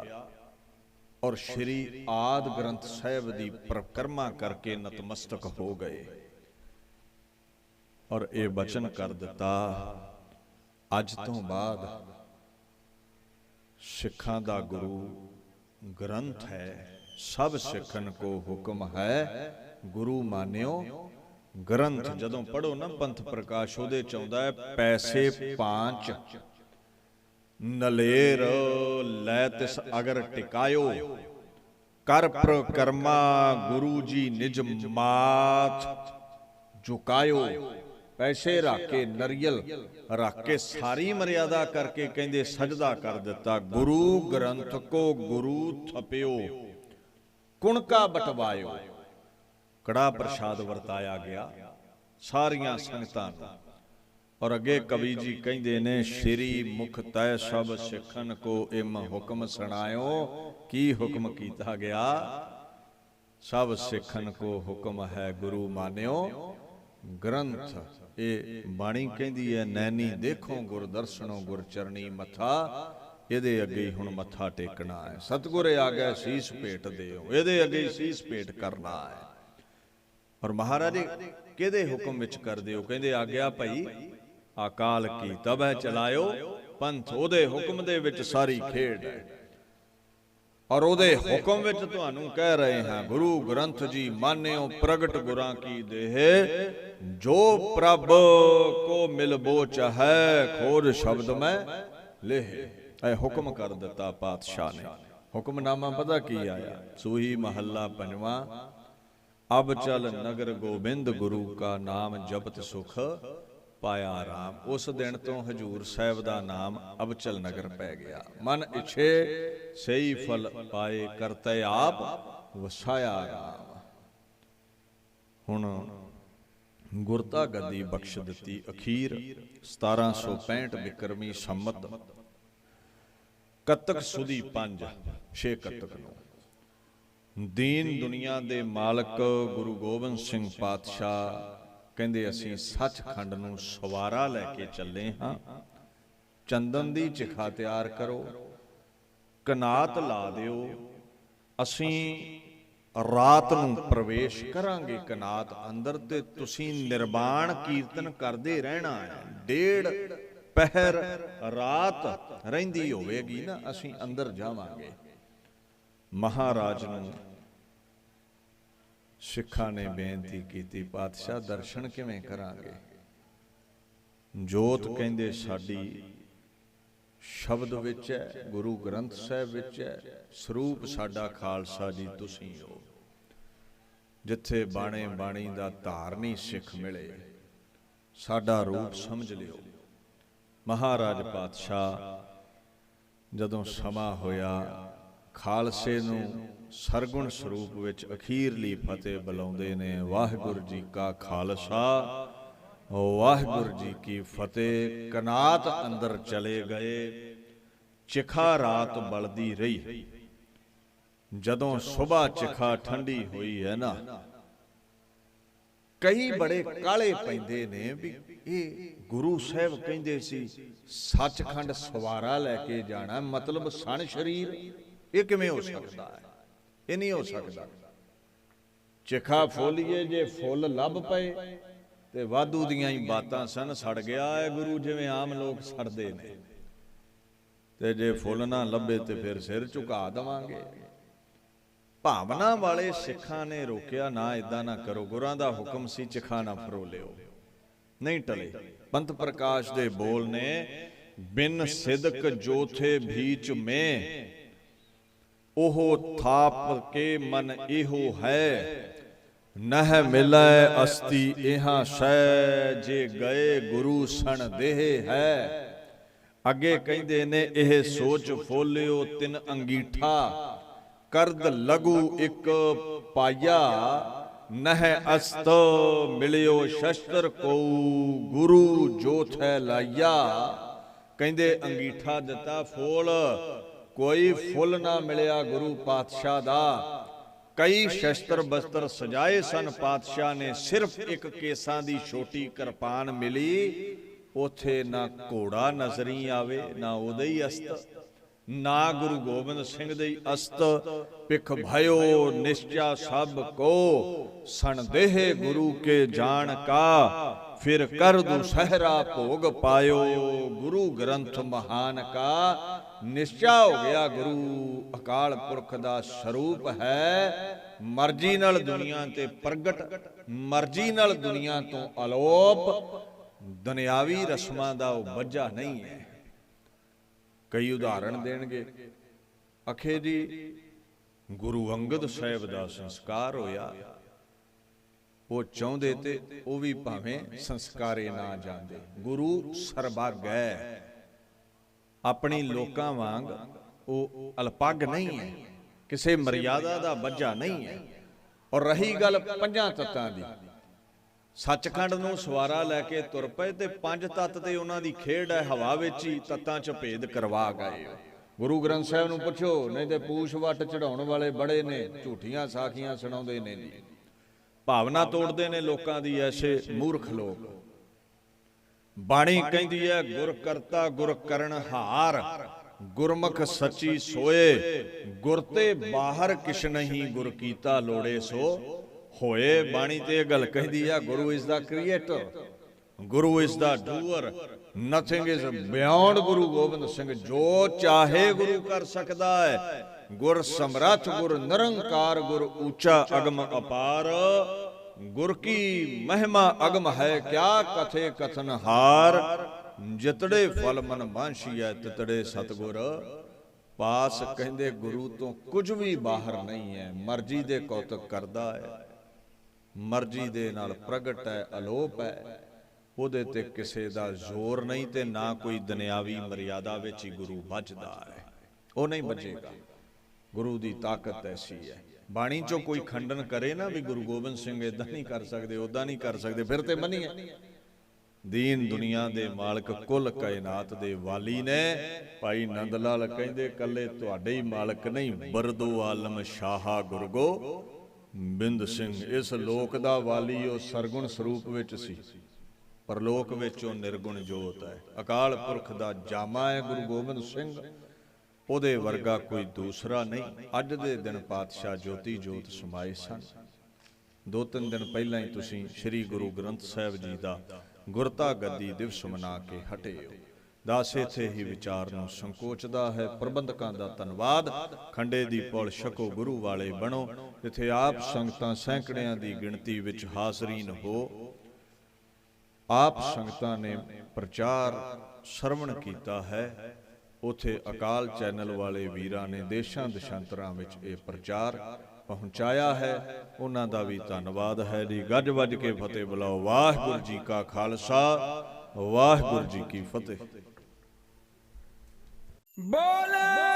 और श्री आद ग्रंथ साहब की परिक्रमा करके नतमस्तक हो गए और ये वचन कर दिता अज तो बाद सिखां दा गुरु ग्रंथ है, सब सिखन को हुक्म है गुरु मान्यो ग्रंथ। जदों पढ़ो ना पंथ प्रकाश ओदे च आउंदा है पैसे 5 नलेर लै तिस अगर टिकायो कर प्रकर्मा गुरु जी निज माथ झुकायो। पैसे रख के नरियल रख के सारी मर्यादा करके कहंदे सजदा कर दिता। गुरु ग्रंथ को गुरु थप्यो कुणका बटवायो। कड़ा प्रसाद वरताया गया सारियां संगतां और अगे कवि जी कहंदे ने श्री मुख तय सब सिखन को इम हुक्म सुनायो। की हुक्म कीता गया? सब सिखन को हुक्म है गुरु मान्यो ग्रंथ। ये बाणी कहंदी है नैनी देखो गुर दर्शनो गुर चरणी मथा। इहदे अगे हुण मथा टेकना है। सतगुर आ गए शीस भेट दिओ, इहदे अगे शीस भेट करना है। और महाराज किहदे हुक्म विच कर दिओ? कहंदे आग्या भाई अकाल की तबह चलायो पंथ। ओदे हुक्म दे विच सारी खेड है और ओदे हुक्म विच तुहानू कह रहे हैं गुरु ग्रंथ जी मान्यो प्रगट गुरां की देह। जो प्रभ को मिलबो चाहे खोज शब्द में लेह। ऐ हुक्म कर दिता पातशाह ने। हुक्मनामा पता की आया? सूही महला पंजवा अब चल नगर गोबिंद गुरु का नाम जपत सुख ਪਾਇਆ ਰਾਮ। ਉਸ ਦਿਨ ਤੋਂ ਹਜੂਰ ਸਾਹਿਬ ਦਾ ਨਾਮ ਅਬਚਲ ਨਗਰ ਪੈ ਗਿਆ। ਮਨ ਇਛੇ ਸਹੀ ਫਲ ਪਾਏ, ਕਰਤੇ ਆਪ ਵਸਾਇਆ ਰਾਮ। ਹੁਣ ਗੁਰਤਾ ਗੱਦੀ ਬਖਸ਼ ਦਿੱਤੀ। ਅਖੀਰ 1765 ਬਿਕਰਮੀ ਸੰਮਤ ਕੱਤਕ ਸੁਦੀ 6 ਕੱਤਕ ਨੂੰ ਦੀਨ ਦੁਨੀਆ ਦੇ ਮਾਲਕ ਗੁਰੂ ਗੋਬਿੰਦ ਸਿੰਘ ਪਾਤਸ਼ਾਹ ਕਹਿੰਦੇ ਅਸੀਂ ਸੱਚਖੰਡ ਨੂੰ ਸਵਾਰਾ ਲੈ ਕੇ ਚੱਲੇ ਹਾਂ। ਚੰਦਨ ਦੀ ਚਿਖਾ ਤਿਆਰ ਕਰੋ, ਕਨਾਤ ਲਾ ਦਿਓ, ਅਸੀਂ ਰਾਤ ਨੂੰ ਪ੍ਰਵੇਸ਼ ਕਰਾਂਗੇ ਕਨਾਤ ਅੰਦਰ, ਤੇ ਤੁਸੀਂ ਨਿਰਵਾਣ ਕੀਰਤਨ ਕਰਦੇ ਰਹਿਣਾ ਹੈ। 1.5 ਪਹਿਰ ਰਾਤ ਰਹਿੰਦੀ ਹੋਵੇਗੀ ਨਾ, ਅਸੀਂ ਅੰਦਰ ਜਾਵਾਂਗੇ। ਮਹਾਰਾਜ ਨੂੰ ਸਿੱਖਾਂ ਨੇ ਬੇਨਤੀ ਕੀਤੀ, ਪਾਤਸ਼ਾਹ ਦਰਸ਼ਨ ਕਿਵੇਂ ਕਰਾਂਗੇ? ਜੋਤ ਕਹਿੰਦੇ ਸਾਡੀ ਸ਼ਬਦ ਵਿੱਚ ਹੈ, ਗੁਰੂ ਗ੍ਰੰਥ ਸਾਹਿਬ ਵਿੱਚ ਹੈ, ਸਰੂਪ ਸਾਡਾ ਖਾਲਸਾ ਜੀ ਤੁਸੀਂ ਹੋ। ਜਿੱਥੇ ਬਾਣੇ ਬਾਣੀ ਦਾ ਧਾਰਨੀ ਸਿੱਖ ਮਿਲੇ, ਸਾਡਾ ਰੂਪ ਸਮਝ ਲਿਓ। ਮਹਾਰਾਜ ਪਾਤਸ਼ਾਹ ਜਦੋਂ ਸਮਾਂ ਹੋਇਆ, ਖਾਲਸੇ ਨੂੰ ਸਰਗੁਣ ਸਰੂਪ ਵਿੱਚ ਅਖੀਰਲੀ ਫਤਿਹ ਬੁਲਾਉਂਦੇ ਨੇ। ਵਾਹਿਗੁਰੂ ਜੀ ਕਾ ਖਾਲਸਾ, ਵਾਹਿਗੁਰੂ ਜੀ ਕੀ ਫਤਿਹ। ਕਨਾਤ ਅੰਦਰ ਚਲੇ ਗਏ। ਚਿਖਾ ਰਾਤ ਬਲਦੀ ਰਹੀ। ਜਦੋਂ ਸੁਬਾ ਚਿਖਾ ਠੰਡੀ ਹੋਈ ਹੈ ਨਾ, ਕਈ ਬੜੇ ਕਾਲੇ ਪੈਂਦੇ ਨੇ ਵੀ ਇਹ ਗੁਰੂ ਸਾਹਿਬ ਕਹਿੰਦੇ ਸੀ ਸੱਚਖੰਡ ਸਵਾਰਾ ਲੈ ਕੇ ਜਾਣਾ, ਮਤਲਬ ਸਣ ਸਰੀਰ, ਇਹ ਕਿਵੇਂ ਹੋ ਸਕਦਾ ਹੈ? ਇਹ ਨਹੀਂ ਹੋ ਸਕਦਾ। ਚਿਖਾ ਫੋਲੀਏ ਜੇ ਫੁੱਲ ਲੱਭ ਪਏ ਤੇ ਵਾਧੂ ਦੀਆਂ ਹੀ ਬਾਤਾਂ ਸਨ। ਸੜ ਗਿਆ ਹੈ ਗੁਰੂ ਜਿਵੇਂ ਆਮ ਲੋਕ ਸੜਦੇ ਨੇ, ਤੇ ਜੇ ਫੁੱਲ ਨਾ ਲੱਭੇ ਤੇ ਫਿਰ ਸਿਰ ਝੁਕਾ ਦੇਵਾਂਗੇ। ਭਾਵਨਾ ਵਾਲੇ ਸਿੱਖਾਂ ਨੇ ਰੋਕਿਆ, ਨਾ ਇਦਾਂ ਨਾ ਕਰੋ, ਗੁਰਾਂ ਦਾ ਹੁਕਮ ਸੀ ਚਿਖਾ ਨਾ ਫਰੋਲਿਓ, ਨਹੀਂ ਟਲੇ। ਪੰਥ ਪ੍ਰਕਾਸ਼ ਦੇ ਬੋਲ ਨੇ, ਬਿਨ ਸਿਦਕ ਜੋਥੇ ਭੀਚ ਮੈਂ, ਉਹ ਥਾਪ ਕੇ ਮਨ ਇਹੋ ਹੈ, ਨਹਿ ਮਿਲੈ ਅਸਤੀ ਇਹਾਂ ਸ਼ੈ, ਜੇ ਗਏ ਗੁਰੂ ਸਣ ਦੇਹ ਹੈ। ਅੱਗੇ ਕਹਿੰਦੇ ਨੇ, ਇਹ ਸੋਚ ਫੋਲਿਓ ਤਿਨ ਅੰਗੀਠਾ, ਕਰਦ ਲਗੂ ਇੱਕ ਪਾਇਆ, ਨਹਿ ਅਸਤ ਮਿਲਿਓ ਸ਼ਸਤਰ ਕੋ, ਗੁਰੂ ਜੋਥੈ ਲਾਇਆ। ਕਹਿੰਦੇ ਅੰਗੀਠਾ ਦਿੱਤਾ ਫੋਲ, ਕੋਈ ਫੁੱਲ ਨਾ ਮਿਲਿਆ ਗੁਰੂ ਪਾਤਸ਼ਾਹ ਦਾ। ਕਈ ਸ਼ਸਤਰ ਬਸਤਰ ਸਜਾਏ ਸਨ ਪਾਤਸ਼ਾਹ ਨੇ, ਸਿਰਫ ਇੱਕ ਕੇਸਾਂ ਦੀ ਛੋਟੀ ਕਿਰਪਾਨ ਮਿਲੀ। ਉਥੇ ਨਾ ਘੋੜਾ ਨਜ਼ਰੀ ਆਵੇ, ਨਾ ਉਹਦੇ ਹੀ ਅਸਤ, ਨਾ ਗੁਰੂ ਗੋਬਿੰਦ ਸਿੰਘ ਦੇ ਹੀ ਅਸਤ। ਪਿਖ ਭਇਓ ਨਿਸ਼ਚਾ ਸਭ ਕੋ, ਸਣ ਦੇਹ ਗੁਰੂ ਕੇ ਜਾਣ ਕਾ, ਫਿਰ ਕਰ ਦੂ ਸਹਿਰਾ ਭੋਗ ਪਾਇਓ, ਗੁਰੂ ਗ੍ਰੰਥ ਮਹਾਨ ਕਾ। ਨਿਸ਼ਚਾ ਹੋ ਗਿਆ ਗੁਰੂ ਅਕਾਲ ਪੁਰਖ ਦਾ ਸਰੂਪ ਹੈ, ਮਰਜ਼ੀ ਨਾਲ ਦੁਨੀਆ ਤੇ ਪ੍ਰਗਟ, ਮਰਜ਼ੀ ਨਾਲ ਦੁਨੀਆ ਤੋਂ ਅਲੋਪ। ਦੁਨਿਆਵੀ ਰਸਮਾਂ ਦਾ ਉਹ ਬੱਝਾ ਨਹੀਂ ਹੈ। ਕਈ ਉਦਾਹਰਣ ਦੇਣਗੇ, ਅਖੇ ਜੀ ਗੁਰੂ ਅੰਗਦ ਸਾਹਿਬ ਦਾ ਸੰਸਕਾਰ ਹੋਇਆ, ਉਹ ਚਾਹੁੰਦੇ ਤੇ ਉਹ ਵੀ ਭਾਵੇਂ ਸੰਸਕਾਰੇ ਨਾ ਜਾਂਦੇ। ਗੁਰੂ ਸਰਬੱਗ ਹੈ, ਆਪਣੀ ਲੋਕਾਂ ਵਾਂਗ ਉਹ ਅਲਪੱਗ ਨਹੀਂ ਹੈ, ਕਿਸੇ ਮਰਿਆਦਾ ਦਾ ਬੱਝਾ ਨਹੀਂ ਹੈ। ਔਰ ਰਹੀ ਗੱਲ ਪੰਜਾਂ ਤੱਤਾਂ ਦੀ, ਸੱਚਖੰਡ ਨੂੰ ਸਵਾਰਾ ਲੈ ਕੇ ਤੁਰ ਪਏ ਤੇ 5 ਤੱਤ ਤੇ ਉਹਨਾਂ ਦੀ ਖੇਡ ਹੈ, ਹਵਾ ਵਿੱਚ ਹੀ ਤੱਤਾਂ 'ਚ ਭੇਦ ਕਰਵਾ ਗਏ। ਗੁਰੂ ਗ੍ਰੰਥ ਸਾਹਿਬ ਨੂੰ ਪੁੱਛੋ, ਨਹੀਂ ਤੇ ਪੂਛ ਵੱਟ ਚੜਾਉਣ ਵਾਲੇ ਬੜੇ ਨੇ, ਝੂਠੀਆਂ ਸਾਖੀਆਂ ਸੁਣਾਉਂਦੇ ਨੇ ਜੀ, ਭਾਵਨਾ ਤੋੜਦੇ ਨੇ ਲੋਕਾਂ ਦੀ, ਐਸੇ ਮੂਰਖ ਲੋਕ। ਬਾਣੀ ਕਹਿੰਦੀ ਹੈ, ਗੁਰ ਕਰਤਾ ਗੁਰ ਕਰਨ ਹਾਰ, ਗੁਰਮੁਖ ਸੱਚੀ ਸੋਏ, ਗੁਰ ਤੇ ਬਾਹਰ ਕਿਛ ਨਹੀਂ, ਗੁਰ ਕੀਤਾ ਲੋੜੇ ਸੋ ਹੋਏ। ਬਾਣੀ ਤੇ ਇਹ ਗੱਲ ਕਹਿੰਦੀ ਆ, guru is the creator, guru is the doer, nothing is beyond Guru Gobind Singh. ਜੋ ਚਾਹੇ ਗੁਰੂ ਕਰ ਸਕਦਾ ਹੈ। ਗੁਰ ਸਮਰੱਥ, ਗੁਰ ਨਿਰੰਕਾਰ, ਗੁਰ ਉੱਚਾ ਅਗਮ ਅਪਾਰ, ਗੁਰ ਕੀ ਮਹਿਮਾ ਅਗਮ ਹੈ, ਕਿਆ ਕਥੇ ਕਥਨ ਹਾਰ। ਜਿਤੜੇ ਫਲ ਮਨ ਬਾਂਛੀਐ, ਤਿਤੜੇ ਸਤਗੁਰ ਪਾਸ। ਕਹਿੰਦੇ ਗੁਰੂ ਤੋਂ ਕੁਝ ਵੀ ਬਾਹਰ ਨਹੀਂ ਹੈ, ਮਰਜ਼ੀ ਦੇ ਕੌਤਕ ਕਰਦਾ ਹੈ, ਮਰਜ਼ੀ ਦੇ ਨਾਲ ਪ੍ਰਗਟ ਹੈ, ਅਲੋਪ ਹੈ। ਉਹਦੇ ਤੇ ਕਿਸੇ ਦਾ ਜ਼ੋਰ ਨਹੀਂ ਤੇ ਨਾ ਕੋਈ ਦੁਨਿਆਵੀ ਮਰਿਆਦਾ ਵਿੱਚ ਹੀ ਗੁਰੂ ਵੱਜਦਾ ਹੈ, ਉਹ ਨਹੀਂ ਵੱਜੇਗਾ। ਗੁਰੂ ਦੀ ਤਾਕਤ ਐਸੀ ਹੈ। ਬਾਣੀ ਚੋਂ ਕੋਈ ਖੰਡਨ ਕਰੇ ਨਾ ਵੀ ਗੁਰੂ ਗੋਬਿੰਦ ਸਿੰਘ ਇਦਾਂ ਨਹੀਂ ਕਰ ਸਕਦੇ, ਉਦਾਂ ਨਹੀਂ ਕਰ ਸਕਦੇ, ਫਿਰ ਤੇ ਮੰਨੀਏ। ਦੀਨ ਦੁਨੀਆ ਦੇ ਮਾਲਕ ਕੁੱਲ ਕਾਇਨਾਤ ਦੇ ਵਾਲੀ ਨੇ। ਭਾਈ ਨੰਦ ਲਾਲ ਕਹਿੰਦੇ ਕੱਲੇ ਤੁਹਾਡੇ ਹੀ ਮਾਲਕ ਨਹੀਂ, ਬਰਦੋ ਆਲਮ ਸ਼ਾਹਾ ਗੁਰਗੋ ਬਿੰਦ ਸਿੰਘ। ਇਸ ਲੋਕ ਦਾ ਵਾਲੀ ਉਹ ਸਰਗੁਣ ਸਰੂਪ ਵਿੱਚ ਸੀ, ਪਰਲੋਕ ਵਿੱਚ ਉਹ ਨਿਰਗੁਣ ਜੋਤ ਹੈ। ਅਕਾਲ ਪੁਰਖ ਦਾ ਜਾਮਾ ਹੈ ਗੁਰੂ ਗੋਬਿੰਦ ਸਿੰਘ, ਉਹਦੇ ਵਰਗਾ ਕੋਈ ਦੂਸਰਾ ਨਹੀਂ। ਅੱਜ ਦੇ ਦਿਨ ਪਾਤਸ਼ਾਹ ਜੋਤੀ ਜੋਤ ਸਮਾਏ ਸਨ। 2-3 ਦਿਨ ਪਹਿਲਾਂ ਹੀ ਤੁਸੀਂ ਸ੍ਰੀ ਗੁਰੂ ਗ੍ਰੰਥ ਸਾਹਿਬ ਜੀ ਦਾ ਗੁਰਤਾ ਗੱਦੀ ਦਿਵਸ ਮਨਾ ਕੇ ਹਟੇ ਹੋ। ਦਾਸ ਇੱਥੇ ਹੀ ਵਿਚਾਰ ਨੂੰ ਸੰਕੋਚਦਾ ਹੈ। ਪ੍ਰਬੰਧਕਾਂ ਦਾ ਧੰਨਵਾਦ। ਖੰਡੇ ਦੀ ਪੁਲ ਛਕੋ, ਗੁਰੂ ਵਾਲੇ ਬਣੋ। ਜਿੱਥੇ ਆਪ ਸੰਗਤਾਂ ਸੈਂਕੜਿਆਂ ਦੀ ਗਿਣਤੀ ਵਿੱਚ ਹਾਜ਼ਰੀਨ ਹੋ, ਆਪ ਸੰਗਤਾਂ ਨੇ ਪ੍ਰਚਾਰ ਸਰਵਣ ਕੀਤਾ ਹੈ, ਉਥੇ ਅਕਾਲ ਚੈਨਲ ਵਾਲੇ ਵੀਰਾਂ ਨੇ ਦੇਸ਼ਾਂ ਦੇਸ਼ਾਂਤਰਾਂ ਵਿੱਚ ਇਹ ਪ੍ਰਚਾਰ ਪਹੁੰਚਾਇਆ ਹੈ। ਉਹਨਾਂ ਦਾ ਵੀ ਧੰਨਵਾਦ ਹੈ ਜੀ। ਗੱਜ ਵੱਜ ਕੇ ਫਤਿਹ ਬੁਲਾਓ। ਵਾਹਿਗੁਰੂ ਜੀ ਕਾ ਖਾਲਸਾ, ਵਾਹਿਗੁਰੂ ਜੀ ਕੀ ਫਤਿਹ।
बोले